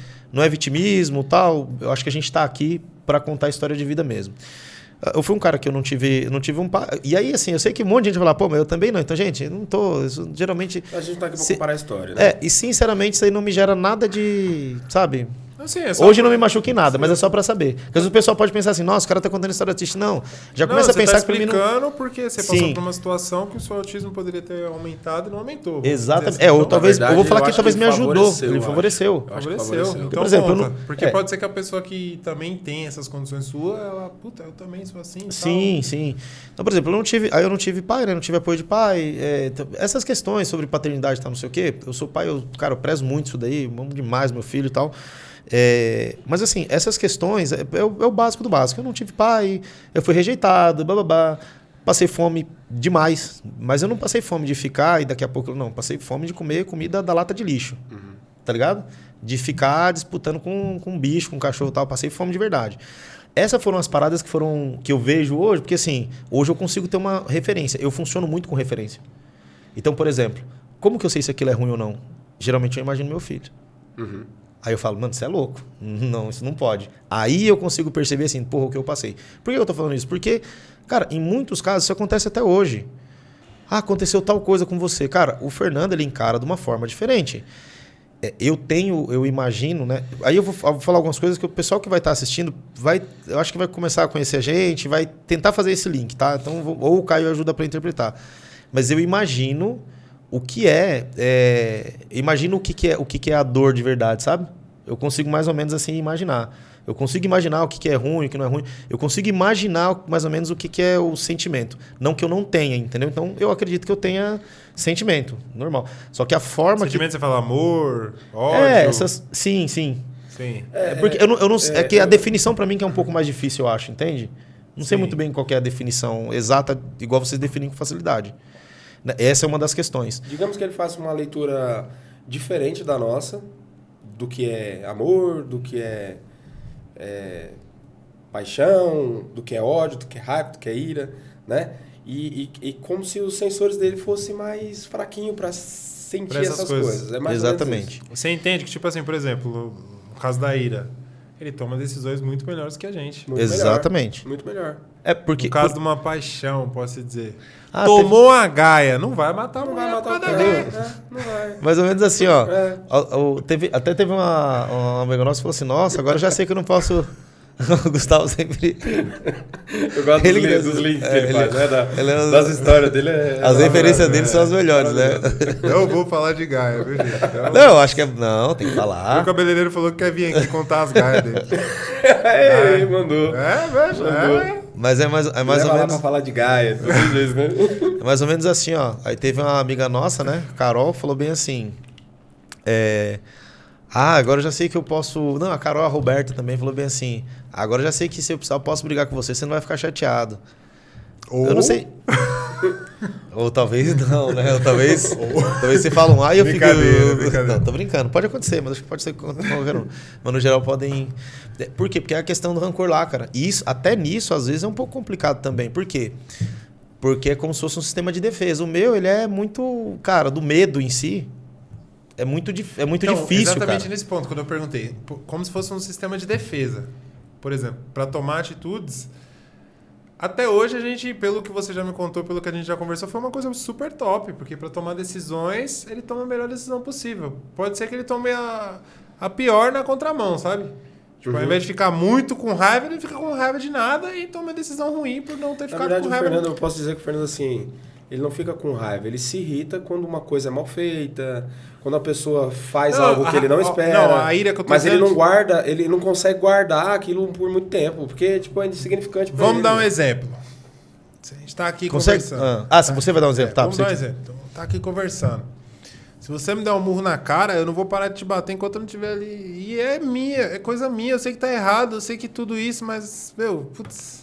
Speaker 1: vitimismo, tal. Eu acho que a gente tá aqui pra contar a história de vida mesmo. Eu fui um cara que eu não tive um pai. E aí, assim, eu sei que um monte de gente vai falar, pô, mas eu também não. Então, gente, eu não tô... Geralmente...
Speaker 3: A gente tá aqui pra comparar a história, né?
Speaker 1: E sinceramente isso aí não me gera nada de... Sabe...
Speaker 2: Assim,
Speaker 1: hoje não me machuca em nada, mas é só pra saber. Porque às vezes o pessoal pode pensar assim, nossa, o cara tá contando história autista. Não, já começa a pensar que pra mim não...
Speaker 2: Você tá explicando porque você passou por uma situação que o seu autismo poderia ter aumentado e não aumentou.
Speaker 1: Exatamente.
Speaker 2: Assim.
Speaker 1: Ou talvez, eu vou falar que talvez me ajudou. Ele favoreceu.
Speaker 2: Então, por exemplo, porque pode ser que a pessoa que também tem essas condições suas, ela, puta, eu também sou assim.
Speaker 1: Sim, sim. Então, por exemplo, eu não tive pai, né? Não tive apoio de pai. Essas questões sobre paternidade e tal, não sei o quê. Eu sou pai, eu prezo muito isso daí, amo demais meu filho e tal. Mas assim, essas questões é o básico do básico. Eu não tive pai, eu fui rejeitado, bababá. Passei fome demais, mas eu não passei fome de ficar e daqui a pouco não, passei fome de comer comida da lata de lixo, tá ligado? De ficar disputando com um bicho, com um cachorro e tal, passei fome de verdade. Essas foram as paradas que eu vejo hoje, porque assim, hoje eu consigo ter uma referência, eu funciono muito com referência. Então, por exemplo, como que eu sei se aquilo é ruim ou não? Geralmente eu imagino meu filho. Aí eu falo, mano, você é louco. Não, isso não pode. Aí eu consigo perceber assim, porra, o que eu passei. Por que eu tô falando isso? Porque, cara, em muitos casos isso acontece até hoje. Ah, aconteceu tal coisa com você. Cara, o Fernando, ele encara de uma forma diferente. eu imagino, né? Aí eu vou falar algumas coisas que o pessoal que vai estar assistindo eu acho que vai começar a conhecer a gente, vai tentar fazer esse link, tá? Então, ou o Caio ajuda para interpretar. Mas eu imagino o que imagino o que é a dor de verdade, sabe? Eu consigo mais ou menos assim imaginar. Eu consigo imaginar o que é ruim, o que não é ruim. Eu consigo imaginar mais ou menos o que é o sentimento. Não que eu não tenha, entendeu? Então, eu acredito que eu tenha sentimento, normal. Só que a forma
Speaker 2: sentimento, você fala amor, ódio...
Speaker 1: Sim.
Speaker 2: Sim.
Speaker 1: Porque eu não é que a definição para mim que é um pouco mais difícil, eu acho, entende? Não sei muito bem qual é a definição exata, igual vocês definem com facilidade. Essa é uma das questões.
Speaker 3: Digamos que ele faça uma leitura diferente da nossa, do que é amor, do que é paixão, do que é ódio, do que é raiva, do que é ira, né? E como se os sensores dele fossem mais fraquinhos para sentir essas coisas. É mais
Speaker 1: exatamente.
Speaker 2: Você entende que, tipo assim, por exemplo, no caso da ira, ele toma decisões muito melhores que a gente.
Speaker 1: Muito exatamente.
Speaker 3: Melhor, muito melhor.
Speaker 2: No caso de uma paixão, posso dizer. Tomou a gaia, não vai matar
Speaker 3: não vai matar o cara. Não vai.
Speaker 1: Mais ou menos assim, ó. Até teve uma amiga nossa que falou assim, nossa, agora eu já sei que eu não posso... O Gustavo sempre...
Speaker 3: Eu gosto dos links que ele faz, né? Das histórias dele.
Speaker 1: As referências dele são as melhores, né?
Speaker 2: Eu vou falar de gaia, viu, gente?
Speaker 1: Não, acho que não, tem que falar.
Speaker 2: O cabeleireiro falou que quer vir aqui contar as gaias dele.
Speaker 3: Mandou.
Speaker 1: Mas é mais ou menos...
Speaker 3: lá pra falar de gaia, todas as vezes, né?
Speaker 1: É mais ou menos assim, ó. Aí teve uma amiga nossa, né? Carol, falou bem assim... agora eu já sei que eu posso... Não, a Carol, a Roberta também falou bem assim... Agora eu já sei que se eu precisar eu posso brigar com você não vai ficar chateado. Eu não sei... Ou talvez não, né? Ou talvez você fala e eu fico...
Speaker 2: Brincadeira.
Speaker 1: Não, tô brincando. Pode acontecer, mas acho que pode ser qualquer um. Mas no geral podem... Por quê? Porque é a questão do rancor lá, cara. E isso, até nisso, às vezes, é um pouco complicado também. Por quê? Porque é como se fosse um sistema de defesa. O meu, ele é muito... Cara, do medo em si... É muito difícil,
Speaker 2: exatamente
Speaker 1: cara.
Speaker 2: Nesse ponto, quando eu perguntei, como se fosse um sistema de defesa. Por exemplo, para tomar atitudes, até hoje a gente, pelo que você já me contou, pelo que a gente já conversou, foi uma coisa super top, porque para tomar decisões, ele toma a melhor decisão possível. Pode ser que ele tome a pior na contramão, sabe? Tipo, ao invés de ficar muito com raiva, ele fica com raiva de nada e toma a decisão ruim por não ter ficado com raiva.
Speaker 3: Eu posso dizer que o Fernando, assim, ele não fica com raiva, ele se irrita quando uma coisa é mal feita, quando a pessoa faz algo que ele não espera.
Speaker 2: Não, a ira que eu tô
Speaker 3: mas ele não guarda, ele não consegue guardar aquilo por muito tempo, porque tipo, é insignificante pra
Speaker 2: Vamos dar um exemplo. A gente tá aqui conversando.
Speaker 1: Se você vai dar um exemplo, tá?
Speaker 2: Vamos dar um exemplo. Então, tá aqui conversando. Se você me der um murro na cara, eu não vou parar de te bater enquanto eu não estiver ali. E é coisa minha, eu sei que tá errado, eu sei que tudo isso, mas,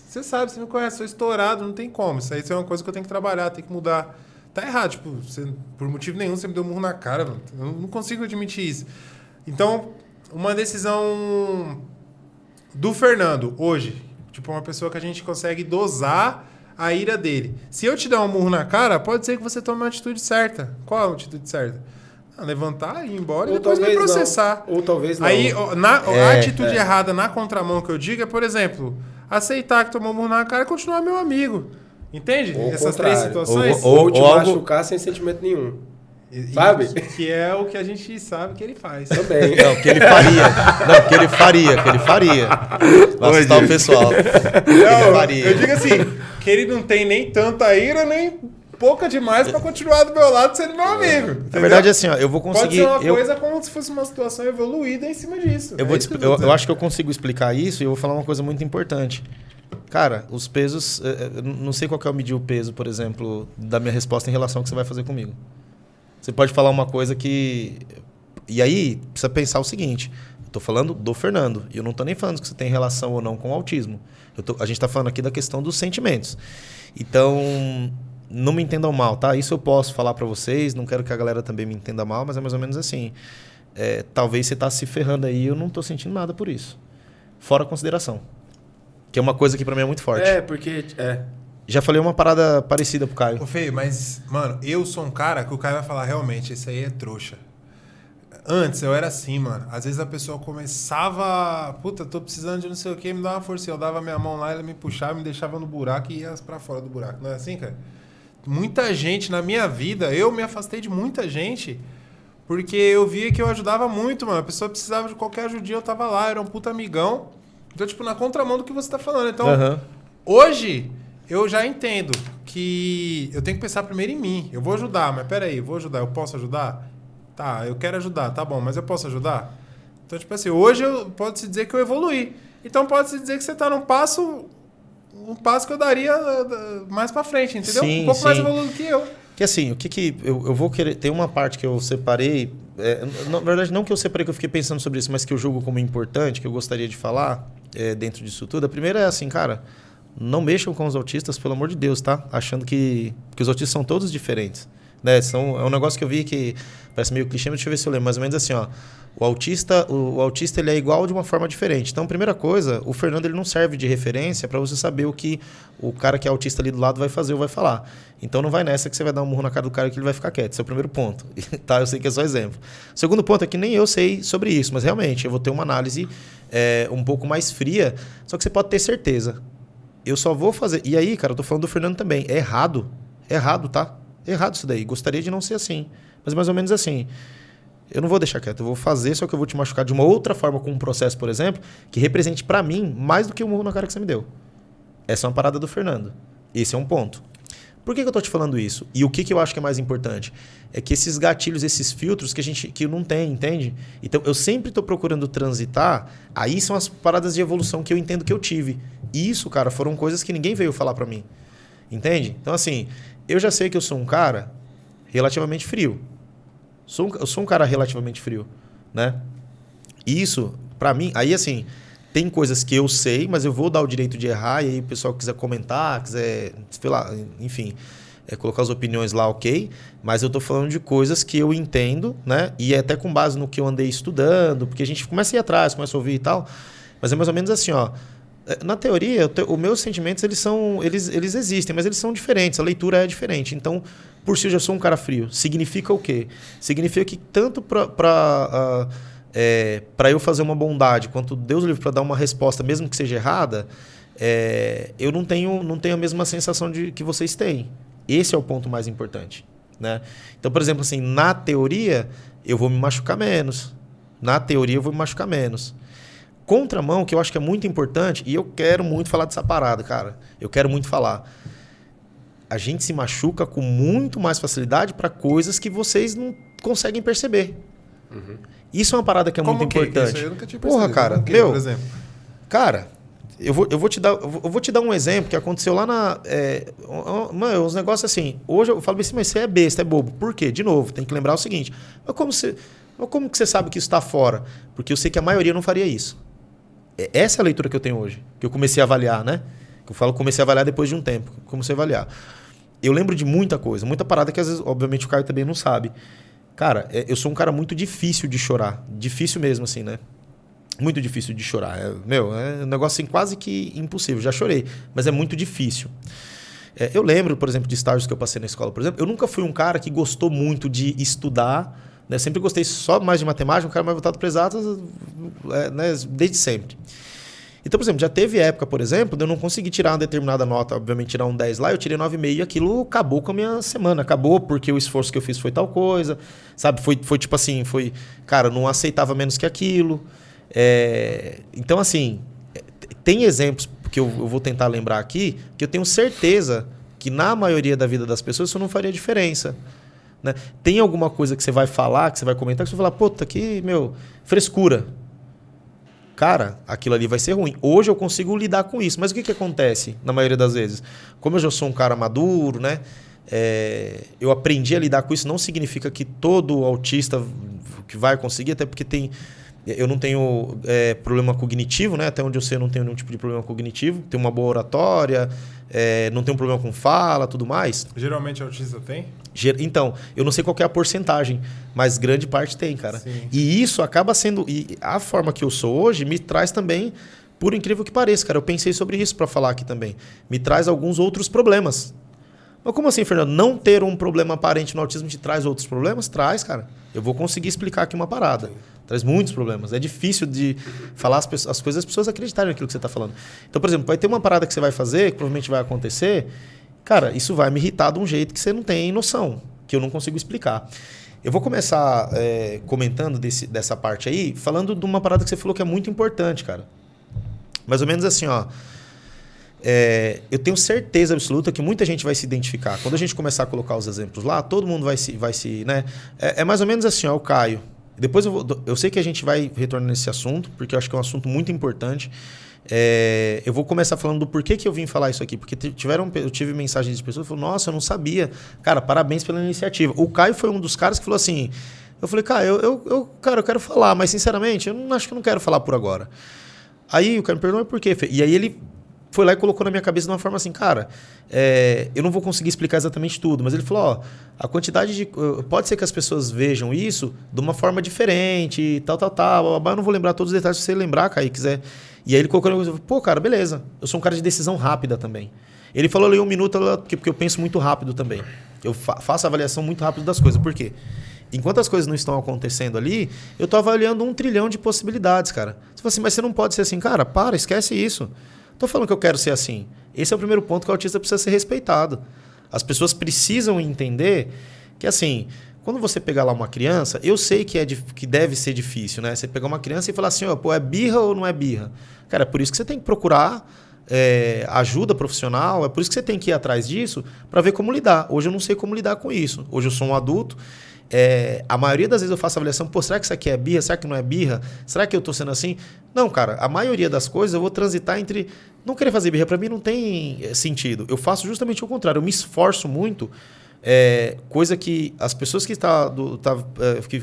Speaker 2: você sabe, você me conhece, sou estourado, não tem como. Isso aí é uma coisa que eu tenho que trabalhar, tenho que mudar. Tá errado, tipo, por motivo nenhum você me deu um murro na cara, mano. Eu não consigo admitir isso. Então, uma decisão do Fernando, hoje, tipo, uma pessoa que a gente consegue dosar a ira dele. Se eu te der um murro na cara, pode ser que você tome uma atitude certa. Qual é a atitude certa? Levantar, ir embora e depois me processar.
Speaker 3: Ou talvez não.
Speaker 2: Aí, a atitude errada na contramão que eu digo é, por exemplo, aceitar que tomou um murro na cara e continuar meu amigo. Entende? Essas três situações.
Speaker 3: Ou te machucar sem sentimento nenhum. Sabe?
Speaker 2: Que é o que a gente sabe que ele faz.
Speaker 3: Também.
Speaker 1: Não, que ele faria. Não, que ele faria. Vai assustar o pessoal.
Speaker 2: Eu digo assim, que ele não tem nem tanta ira, nem pouca demais pra continuar do meu lado sendo meu amigo. Entendeu?
Speaker 1: Na verdade, assim, ó, eu vou conseguir...
Speaker 2: Pode ser uma coisa como se fosse uma situação evoluída em cima disso.
Speaker 1: Eu acho que eu consigo explicar isso e eu vou falar uma coisa muito importante. Cara, os pesos... não sei qual que é o medir o peso, por exemplo, da minha resposta em relação ao que você vai fazer comigo. Você pode falar uma coisa que... E aí, precisa pensar o seguinte. Eu tô falando do Fernando. E eu não tô nem falando que você tem relação ou não com o autismo. A gente tá falando aqui da questão dos sentimentos. Então, não me entendam mal, tá? Isso eu posso falar para vocês. Não quero que a galera também me entenda mal, mas é mais ou menos assim. Talvez você tá se ferrando aí e eu não tô sentindo nada por isso. Fora a consideração. Que é uma coisa que para mim é muito forte. Já falei uma parada parecida pro Caio.
Speaker 2: Ô, Fê, mas, mano, eu sou um cara que o Caio vai falar, realmente, esse aí é trouxa. Antes eu era assim, mano. Às vezes a pessoa começava... Puta, tô precisando de não sei o quê, me dá uma força. Eu dava minha mão lá, ela me puxava, me deixava no buraco e ia pra fora do buraco. Não é assim, cara? Muita gente na minha vida, eu me afastei de muita gente Porque eu via que eu ajudava muito, mano. A pessoa precisava de qualquer ajudinha, eu tava lá, era um puta amigão. Então, tipo, na contramão do que você tá falando. Então, hoje, eu já entendo que eu tenho que pensar primeiro em mim. Eu vou ajudar, mas peraí, eu vou ajudar, eu posso ajudar? Tá, eu quero ajudar, tá bom, mas eu posso ajudar? Então, tipo assim, hoje pode-se dizer que eu evoluí. Então, pode-se dizer que você tá num passo que eu daria mais pra frente, entendeu?
Speaker 1: Sim,
Speaker 2: um pouco mais evoluído que eu.
Speaker 1: Que assim, o que eu vou querer... Tem uma parte que eu separei... na verdade, não que eu separei, que eu fiquei pensando sobre isso, mas que eu julgo como importante, que eu gostaria de falar dentro disso tudo. A primeira é assim, cara, não mexam com os autistas, pelo amor de Deus, tá? Achando que os autistas são todos diferentes. Né? É um negócio que eu vi que parece meio clichê, mas deixa eu ver se eu lembro. Mais ou menos assim, ó. O autista ele é igual de uma forma diferente. Então, primeira coisa, o Fernando ele não serve de referência para você saber o que o cara que é autista ali do lado vai fazer ou vai falar. Então, não vai nessa que você vai dar um murro na cara do cara que ele vai ficar quieto. Esse é o primeiro ponto. Tá? Eu sei que é só exemplo. O segundo ponto é que nem eu sei sobre isso, mas realmente eu vou ter uma análise um pouco mais fria, só que você pode ter certeza. Eu só vou fazer... E aí, cara, eu tô falando do Fernando também. É errado. É errado, tá? É errado isso daí. Gostaria de não ser assim. Mas mais ou menos assim. Eu não vou deixar quieto, eu vou fazer, só que eu vou te machucar de uma outra forma com um processo, por exemplo, que represente pra mim mais do que o murro na cara que você me deu. Essa é uma parada do Fernando. Esse é um ponto. Por que eu tô te falando isso? E o que eu acho que é mais importante? É que esses gatilhos, esses filtros que não tem, entende? Então, eu sempre tô procurando transitar, aí são as paradas de evolução que eu entendo que eu tive. E isso, cara, foram coisas que ninguém veio falar pra mim. Entende? Então, assim, eu já sei que eu sou um cara relativamente frio. Eu sou um cara relativamente frio, né? Isso, pra mim... Aí, assim, tem coisas que eu sei, mas eu vou dar o direito de errar, e aí o pessoal quiser comentar, quiser, sei lá, enfim, colocar as opiniões lá, ok. Mas eu tô falando de coisas que eu entendo, né? E é até com base no que eu andei estudando, porque a gente começa a ir atrás, começa a ouvir e tal. Mas é mais ou menos assim, ó. Na teoria, os meus sentimentos, eles existem, mas eles são diferentes, a leitura é diferente. Então, por si eu já sou um cara frio. Significa o quê? Significa que tanto para eu fazer uma bondade, quanto Deus livre para dar uma resposta, mesmo que seja errada, eu não tenho a mesma sensação de que vocês têm. Esse é o ponto mais importante. Né? Então, por exemplo, assim, na teoria, eu vou me machucar menos. Contramão, que eu acho que é muito importante, e eu quero muito falar dessa parada, cara. Eu quero muito falar. A gente se machuca com muito mais facilidade para coisas que vocês não conseguem perceber. Uhum. Isso é uma parada que é muito importante. Isso eu nunca tinha percebido. Porra, cara, por exemplo? Cara, eu vou te dar um exemplo que aconteceu lá na... mano, uns negócios assim... Hoje eu falo assim, mas você é besta, é bobo. Por quê? De novo, tem que lembrar o seguinte. Mas como que você sabe que isso está fora? Porque eu sei que a maioria não faria isso. Essa é a leitura que eu tenho hoje, que eu comecei a avaliar, né? Que eu falo comecei a avaliar depois de um tempo. Comecei a avaliar. Eu lembro de muita coisa, muita parada que às vezes, obviamente, o Caio também não sabe. Cara, eu sou um cara muito difícil de chorar. Difícil mesmo, assim, né? Muito difícil de chorar. É um negócio assim, quase que impossível. Já chorei, mas é muito difícil. Eu lembro, por exemplo, de estágios que eu passei na escola, por exemplo. Eu nunca fui um cara que gostou muito de estudar, né? Sempre gostei só mais de matemática, um cara mais voltado para exatas, né? Desde sempre. Então, por exemplo, já teve época, por exemplo, de eu não conseguir tirar uma determinada nota, obviamente tirar um 10 lá, eu tirei 9,5 e aquilo acabou com a minha semana. Acabou porque o esforço que eu fiz foi tal coisa, sabe? Foi tipo assim, cara, eu não aceitava menos que aquilo. Então, assim, tem exemplos que eu vou tentar lembrar aqui, que eu tenho certeza que na maioria da vida das pessoas isso não faria diferença. Né? Tem alguma coisa que você vai falar, que você vai comentar, que você vai falar, puta, que, frescura. Cara, aquilo ali vai ser ruim. Hoje eu consigo lidar com isso. Mas o que acontece na maioria das vezes? Como eu já sou um cara maduro, né? Eu aprendi a lidar com isso. Não significa que todo autista que vai conseguir, até porque eu não tenho problema cognitivo, né? Até onde eu sei, eu não tenho nenhum tipo de problema cognitivo. Tenho uma boa oratória, não tenho problema com fala, tudo mais.
Speaker 2: Geralmente autista tem?
Speaker 1: Então, eu não sei qual que é a porcentagem, mas grande parte tem, cara. Sim. E isso acaba sendo... E a forma que eu sou hoje me traz também, por incrível que pareça, cara. Eu pensei sobre isso para falar aqui também. Me traz alguns outros problemas. Mas como assim, Fernando? Não ter um problema aparente no autismo te traz outros problemas? Traz, cara. Eu vou conseguir explicar aqui uma parada. Traz muitos problemas. É difícil de falar as coisas, as pessoas acreditarem naquilo que você está falando. Então, por exemplo, vai ter uma parada que você vai fazer, que provavelmente vai acontecer. Cara, isso vai me irritar de um jeito que você não tem noção, que eu não consigo explicar. Eu vou começar comentando dessa parte aí, falando de uma parada que você falou que é muito importante, cara. Mais ou menos assim, ó. Eu tenho certeza absoluta que muita gente vai se identificar. Quando a gente começar a colocar os exemplos lá, todo mundo vai se né? É mais ou menos assim, ó, o Caio. Depois eu sei que a gente vai retornar nesse assunto, porque eu acho que é um assunto muito importante. Eu vou começar falando do porquê que eu vim falar isso aqui. Porque eu tive mensagens de pessoas que falaram, nossa, eu não sabia. Cara, parabéns pela iniciativa. O Caio foi um dos caras que falou assim... Eu falei, cara, eu quero falar, mas sinceramente, acho que eu não quero falar por agora. Aí o cara me perguntou, mas por quê? E aí ele foi lá e colocou na minha cabeça de uma forma assim, cara, eu não vou conseguir explicar exatamente tudo, mas ele falou, ó, a quantidade de... Pode ser que as pessoas vejam isso de uma forma diferente, tal, eu não vou lembrar todos os detalhes, se você lembrar, Caio, quiser... E aí ele colocou, pô, cara, beleza. Eu sou um cara de decisão rápida também. Ele falou ali 1 minuto, porque eu penso muito rápido também. Eu faço avaliação muito rápido das coisas. Por quê? Enquanto as coisas não estão acontecendo ali, eu tô avaliando 1 trilhão de possibilidades, cara. Você fala assim, mas você não pode ser assim. Cara, esquece isso. Tô falando que eu quero ser assim. Esse é o primeiro ponto que o autista precisa ser respeitado. As pessoas precisam entender que, assim... Quando você pegar lá uma criança, eu sei que deve ser difícil, né? Você pegar uma criança e falar assim, ó, pô, é birra ou não é birra? Cara, é por isso que você tem que procurar ajuda profissional, é por isso que você tem que ir atrás disso para ver como lidar. Hoje eu não sei como lidar com isso. Hoje eu sou um adulto, a maioria das vezes eu faço avaliação, pô, será que isso aqui é birra? Será que não é birra? Será que eu tô sendo assim? Não, cara, a maioria das coisas eu vou transitar entre... Não querer fazer birra para mim não tem sentido. Eu faço justamente o contrário, eu me esforço muito. Coisa que as pessoas que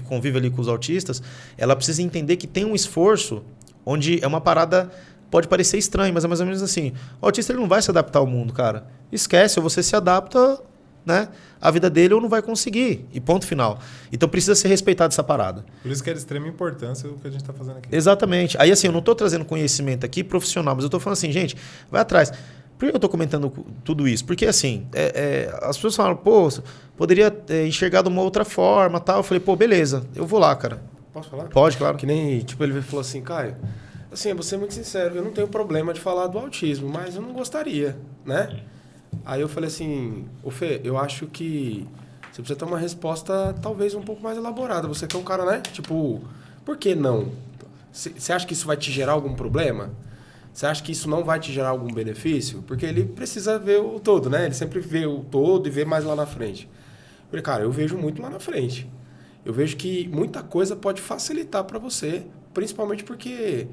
Speaker 1: convivem ali com os autistas, ela precisa entender que tem um esforço onde é uma parada, pode parecer estranha, mas é mais ou menos assim. O autista ele não vai se adaptar ao mundo, cara. Esquece, ou você se adapta, né, à vida dele ou não vai conseguir. E ponto final. Então precisa ser respeitado essa parada.
Speaker 2: Por isso que é de extrema importância o que a gente está fazendo aqui.
Speaker 1: Exatamente. Aí assim, eu não estou trazendo conhecimento aqui profissional, mas eu estou falando assim, gente, vai atrás. Por que eu estou comentando tudo isso? Porque, assim, as pessoas falam, pô, poderia enxergar de uma outra forma, tal. Eu falei, pô, beleza, eu vou lá, cara.
Speaker 3: Posso falar?
Speaker 1: Pode, claro.
Speaker 3: Que nem, tipo, ele falou assim, Caio, assim, eu vou ser muito sincero, eu não tenho problema de falar do autismo, mas eu não gostaria, né? Aí eu falei assim, ô Fê, eu acho que você precisa ter uma resposta talvez um pouco mais elaborada. Você que é um cara, né? Tipo, por que não? Você acha que isso vai te gerar algum problema? Você acha que isso não vai te gerar algum benefício? Porque ele precisa ver o todo, né? Ele sempre vê o todo e vê mais lá na frente. Eu falei, cara, eu vejo muito lá na frente. Eu vejo que muita coisa pode facilitar para você, principalmente porque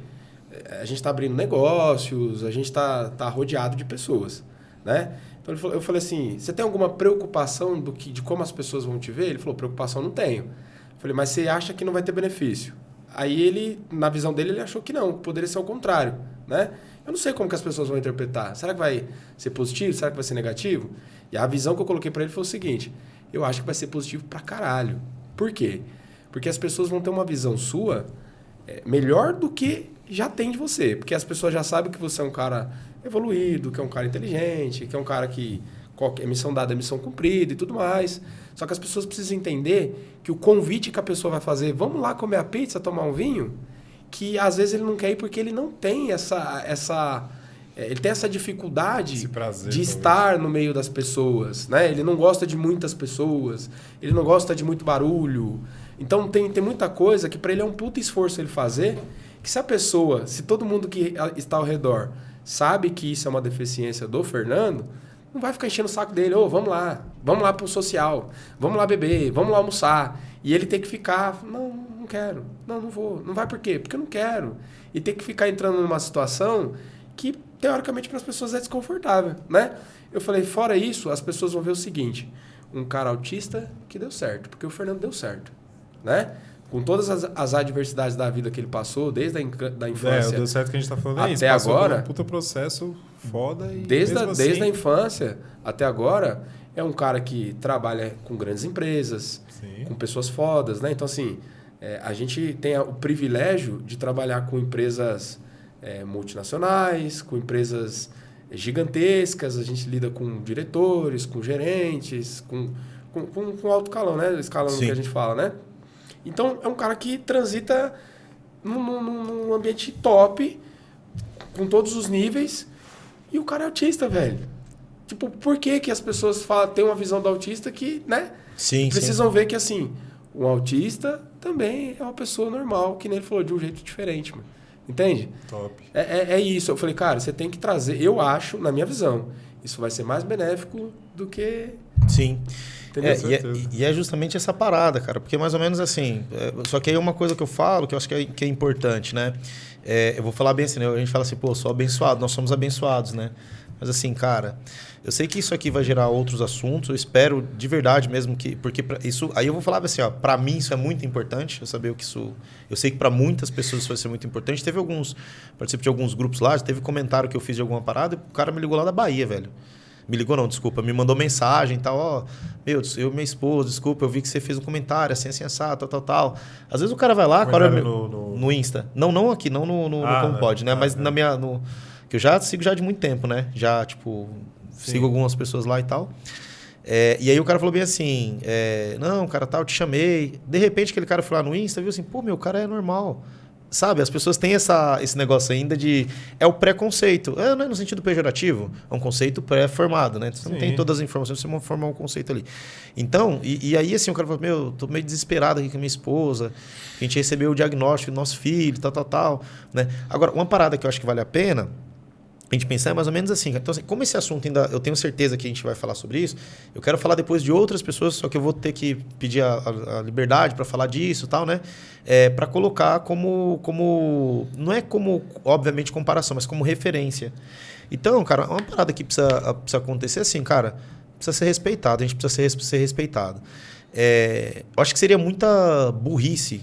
Speaker 3: a gente está abrindo negócios, a gente está rodeado de pessoas, né? Então eu falei assim, você tem alguma preocupação de como as pessoas vão te ver? Ele falou, preocupação não tenho. Eu falei, mas você acha que não vai ter benefício? Aí ele, na visão dele, ele achou que não, que poderia ser o contrário, né? Eu não sei como que as pessoas vão interpretar. Será que vai ser positivo? Será que vai ser negativo? E a visão que eu coloquei para ele foi o seguinte, eu acho que vai ser positivo pra caralho. Por quê? Porque as pessoas vão ter uma visão sua melhor do que já tem de você. Porque as pessoas já sabem que você é um cara evoluído, que é um cara inteligente, que é um cara que qualquer missão dada é missão cumprida e tudo mais. Só que as pessoas precisam entender que o convite que a pessoa vai fazer, vamos lá comer a pizza, tomar um vinho, que às vezes ele não quer ir porque ele não tem ele tem essa dificuldade de estar no meio das pessoas, né? Ele não gosta de muitas pessoas, ele não gosta de muito barulho. Então tem muita coisa que para ele é um puta esforço ele fazer, que se todo mundo que está ao redor sabe que isso é uma deficiência do Fernando, não vai ficar enchendo o saco dele, vamos lá pro social, vamos lá beber, vamos lá almoçar. E ele tem que ficar, não quero, não vou, não vai por quê? Porque eu não quero. E tem que ficar entrando numa situação que, teoricamente, para as pessoas é desconfortável, né? Eu falei, fora isso, as pessoas vão ver o seguinte, um cara autista que deu certo, porque o Fernando deu certo, né? Com todas as adversidades da vida que ele passou, desde da infância...
Speaker 2: deu certo que a gente tá falando
Speaker 3: até
Speaker 2: isso.
Speaker 3: Agora...
Speaker 2: Um puta processo foda e
Speaker 3: desde a infância até agora, é um cara que trabalha com grandes empresas, sim, com pessoas fodas, né? Então, assim, a gente tem o privilégio de trabalhar com empresas multinacionais, com empresas gigantescas, a gente lida com diretores, com gerentes, com alto calão, né? Escalão que a gente fala, né? Então, é um cara que transita num ambiente top, com todos os níveis, e o cara é autista, velho. Tipo, por que as pessoas têm uma visão do autista que, né?
Speaker 1: Sim,
Speaker 3: precisam ver que, assim, um autista também é uma pessoa normal, que nem ele falou, de um jeito diferente, mano. Entende?
Speaker 2: Top.
Speaker 3: É isso. Eu falei, cara, você tem que trazer... Eu acho, na minha visão, isso vai ser mais benéfico do que...
Speaker 1: Sim. E é justamente essa parada, cara. Porque mais ou menos assim... só que aí é uma coisa que eu falo, que eu acho que é importante, né? Eu vou falar bem assim, né? A gente fala assim, pô, sou abençoado. Nós somos abençoados, né? Mas assim, cara... Eu sei que isso aqui vai gerar outros assuntos. Eu espero de verdade mesmo que... Porque isso... Aí eu vou falar assim, ó. Pra mim isso é muito importante. Eu saber o que isso... Eu sei que pra muitas pessoas isso vai ser muito importante. Teve alguns... Participei de alguns grupos lá. Teve comentário que eu fiz de alguma parada. E o cara me ligou lá da Bahia, velho. Me ligou não, desculpa. Me mandou mensagem e tal. Ó, eu e minha esposa, desculpa. Eu vi que você fez um comentário assim, assado, tal. Às vezes o cara vai lá... Cara, no Insta. Não aqui. Não no Como Pode, né? Mas na minha... Que eu já sigo já de muito tempo, né? Já, tipo... Sim. Sigo algumas pessoas lá e tal. E aí o cara falou bem assim... não, cara, tal, eu te chamei. De repente, aquele cara foi lá no Insta e viu assim... Pô, meu, cara é normal. Sabe? As pessoas têm esse negócio ainda de... É o preconceito. Não é no sentido pejorativo. É um conceito pré-formado, né? Você não tem todas as informações, você vai formar um conceito ali. Então, e aí assim, o cara falou... Meu, tô meio desesperado aqui com a minha esposa. A gente recebeu o diagnóstico do nosso filho, tal. Né? Agora, uma parada que eu acho que vale a pena... A gente pensar é mais ou menos assim. Então, assim, como esse assunto ainda... Eu tenho certeza que a gente vai falar sobre isso. Eu quero falar depois de outras pessoas, só que eu vou ter que pedir a liberdade para falar disso e tal, né? Para colocar como... Não é como, obviamente, comparação, mas como referência. Então, cara, uma parada que precisa acontecer assim, cara, precisa ser respeitado. A gente precisa ser respeitado. Eu acho que seria muita burrice.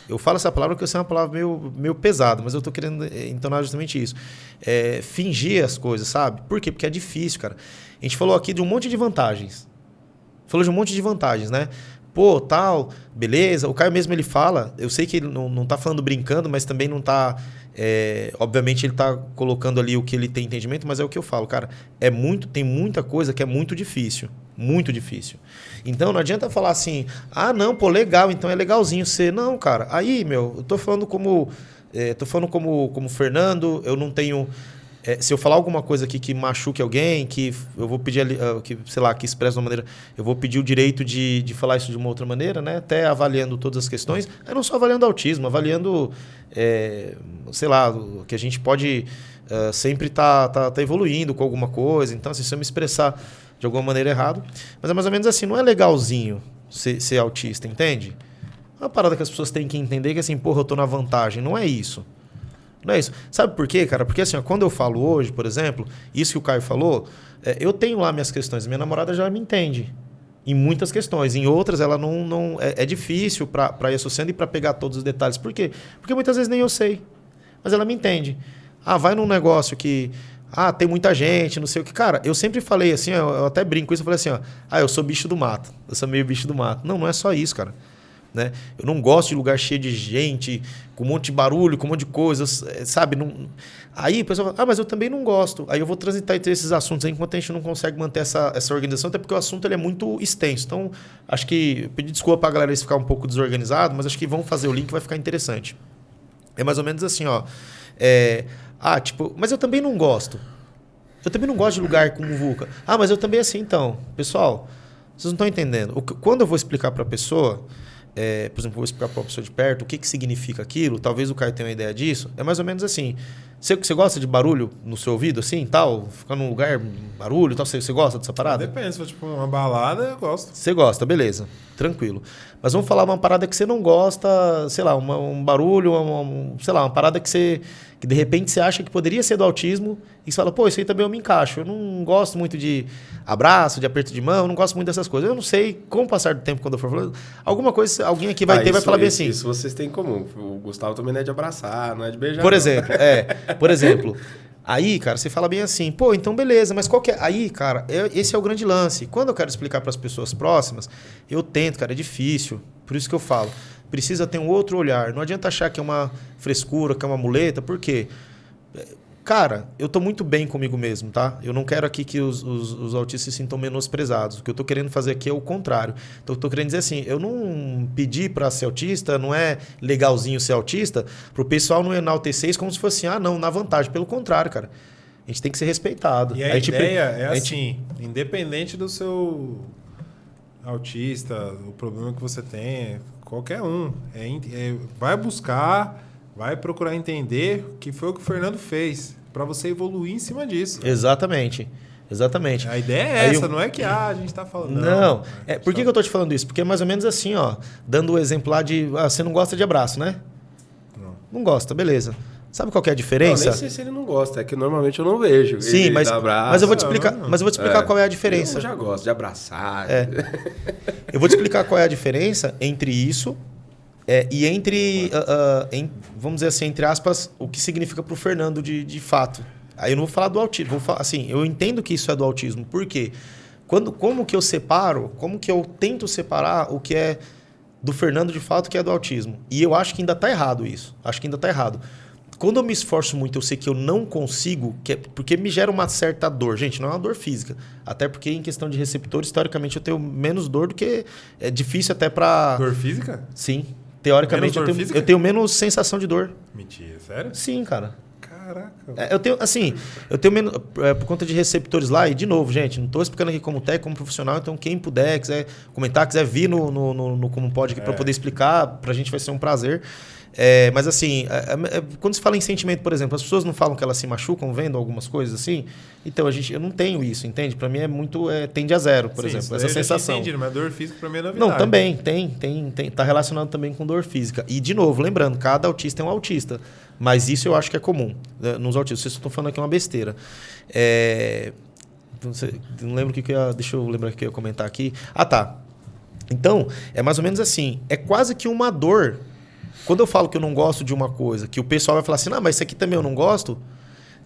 Speaker 1: Eu falo essa palavra porque é uma palavra meio pesada, mas eu estou querendo entonar justamente isso. Fingir as coisas, sabe? Por quê? Porque é difícil, cara. A gente falou aqui de um monte de vantagens. Né? Pô, tal, beleza. O Caio mesmo, ele fala... Eu sei que ele não está falando brincando, mas também não está... obviamente, ele está colocando ali o que ele tem entendimento, mas é o que eu falo, cara. Tem muita coisa que é muito difícil. Muito difícil. Então, não adianta falar assim... não, pô, legal, então é legalzinho ser... Não, cara. Aí, meu, eu tô falando como... como Fernando, eu não tenho... se eu falar alguma coisa aqui que machuque alguém, que eu vou pedir... que, sei lá, que expressa de uma maneira... Eu vou pedir o direito de falar isso de uma outra maneira, né? Até avaliando todas as questões. Eu não só avaliando autismo, avaliando... sei lá, que a gente pode sempre tá evoluindo com alguma coisa. Então, assim, se eu me expressar de alguma maneira errado... Mas é mais ou menos assim, não é legalzinho ser autista, entende? É uma parada que as pessoas têm que entender que assim, porra, eu tô na vantagem. Não é isso. Não é isso. Sabe por quê, cara? Porque assim, ó, quando eu falo hoje, por exemplo, isso que o Caio falou, eu tenho lá minhas questões. Minha namorada já me entende. Em muitas questões. Em outras, ela não é difícil para ir associando e para pegar todos os detalhes. Por quê? Porque muitas vezes nem eu sei. Mas ela me entende. Vai num negócio que... tem muita gente, não sei o que. Cara, eu sempre falei assim, eu até brinco com isso, eu falei assim, eu sou bicho do mato. Eu sou meio bicho do mato. Não é só isso, cara. Né? Eu não gosto de lugar cheio de gente, com um monte de barulho, com um monte de coisas, sabe? Aí o pessoal fala, mas eu também não gosto. Aí eu vou transitar entre esses assuntos aí, enquanto a gente não consegue manter essa organização, até porque o assunto ele é muito extenso. Então, acho que... Pedir desculpa para a galera ficar um pouco desorganizado, mas acho que vamos fazer o link, vai ficar interessante. É mais ou menos assim, ó. Mas eu também não gosto. Eu também não gosto de lugar com muvuca. Mas eu também assim, então. Pessoal, vocês não estão entendendo. Quando eu vou explicar para a pessoa... por exemplo, vou explicar para uma pessoa de perto o que significa aquilo, talvez o Caio tenha uma ideia disso, é mais ou menos assim. Você gosta de barulho no seu ouvido, assim, tal? Ficar num lugar, barulho, tal? Você gosta dessa parada?
Speaker 2: Depende, se for tipo uma balada, eu gosto.
Speaker 1: Você gosta, beleza, tranquilo. Mas vamos falar uma parada que você não gosta, sei lá, um barulho, sei lá, uma parada que de repente você acha que poderia ser do autismo e você fala, pô, isso aí também eu me encaixo. Eu não gosto muito de abraço, de aperto de mão, eu não gosto muito dessas coisas. Eu não sei, com o passar do tempo, quando eu for falando, alguma coisa, alguém aqui vai falar bem assim.
Speaker 3: Isso vocês têm em comum. O Gustavo também não é de abraçar, não é de beijar.
Speaker 1: Por exemplo, aí, cara, você fala bem assim, pô, então beleza, mas qual que é? Aí, cara, esse é o grande lance. Quando eu quero explicar para as pessoas próximas, eu tento, cara, é difícil. Por isso que eu falo, precisa ter um outro olhar. Não adianta achar que é uma frescura, que é uma muleta, por quê? Cara, eu tô muito bem comigo mesmo, tá? Eu não quero aqui que os autistas se sintam menosprezados. O que eu tô querendo fazer aqui é o contrário. Então, eu tô querendo dizer assim, eu não pedi para ser autista, não é legalzinho ser autista, pro pessoal não enaltecer isso como se fosse, não, na vantagem. Pelo contrário, cara. A gente tem que ser respeitado.
Speaker 2: E a ideia é assim, independente do seu... autista, o problema que você tem, qualquer um, vai buscar, vai procurar entender o que foi o que o Fernando fez, para você evoluir em cima disso.
Speaker 1: Exatamente. A ideia
Speaker 2: é essa, não é que a gente está falando.
Speaker 1: Não. Por que eu estou te falando isso? Porque é mais ou menos assim, ó, dando o exemplo lá de você não gosta de abraço, né? Não gosta, beleza. Sabe qual que é a diferença?
Speaker 3: Não, nem sei se ele não gosta, é que normalmente eu não vejo.
Speaker 1: Sim, mas eu vou te explicar, qual é a diferença.
Speaker 3: Eu já gosto de abraçar.
Speaker 1: Eu vou te explicar qual é a diferença entre isso e entre, vamos dizer assim, entre aspas, o que significa para o Fernando de fato. Aí eu não vou falar do autismo, vou falar, assim, eu entendo que isso é do autismo. Por quê? Como que eu separo, como que eu tento separar o que é do Fernando de fato, que é do autismo? E eu acho que ainda está errado isso. Acho que ainda está errado. Quando eu me esforço muito, eu sei que eu não consigo, porque me gera uma certa dor. Gente, não é uma dor física. Até porque em questão de receptores, teoricamente, eu tenho menos dor do que... É difícil até para...
Speaker 2: Dor física?
Speaker 1: Sim. Teoricamente, eu tenho menos sensação de dor.
Speaker 2: Mentira, sério?
Speaker 1: Sim, cara.
Speaker 2: Caraca.
Speaker 1: Eu tenho menos... por conta de receptores lá, e de novo, gente, não estou explicando aqui como técnico, como profissional, então quem puder, quiser comentar, quiser vir no Como Pode aqui para poder explicar, para a gente vai ser um prazer. Mas assim, quando se fala em sentimento, por exemplo, as pessoas não falam que elas se machucam vendo algumas coisas assim? Então, eu não tenho isso, entende? Para mim é muito... tende a zero, por exemplo, essa sensação.
Speaker 2: Entendi, mas dor física para mim é novidade.
Speaker 1: Não, também, tem. Tá relacionado também com dor física. E, de novo, lembrando, cada autista é um autista. Mas isso eu acho que é comum, né, nos autistas. Vocês estão falando aqui uma besteira. Não lembro o que eu ia... Deixa eu lembrar o que eu ia comentar aqui. Ah, tá. Então, é mais ou menos assim. É quase que uma dor... Quando eu falo que eu não gosto de uma coisa, que o pessoal vai falar assim, não, mas isso aqui também eu não gosto,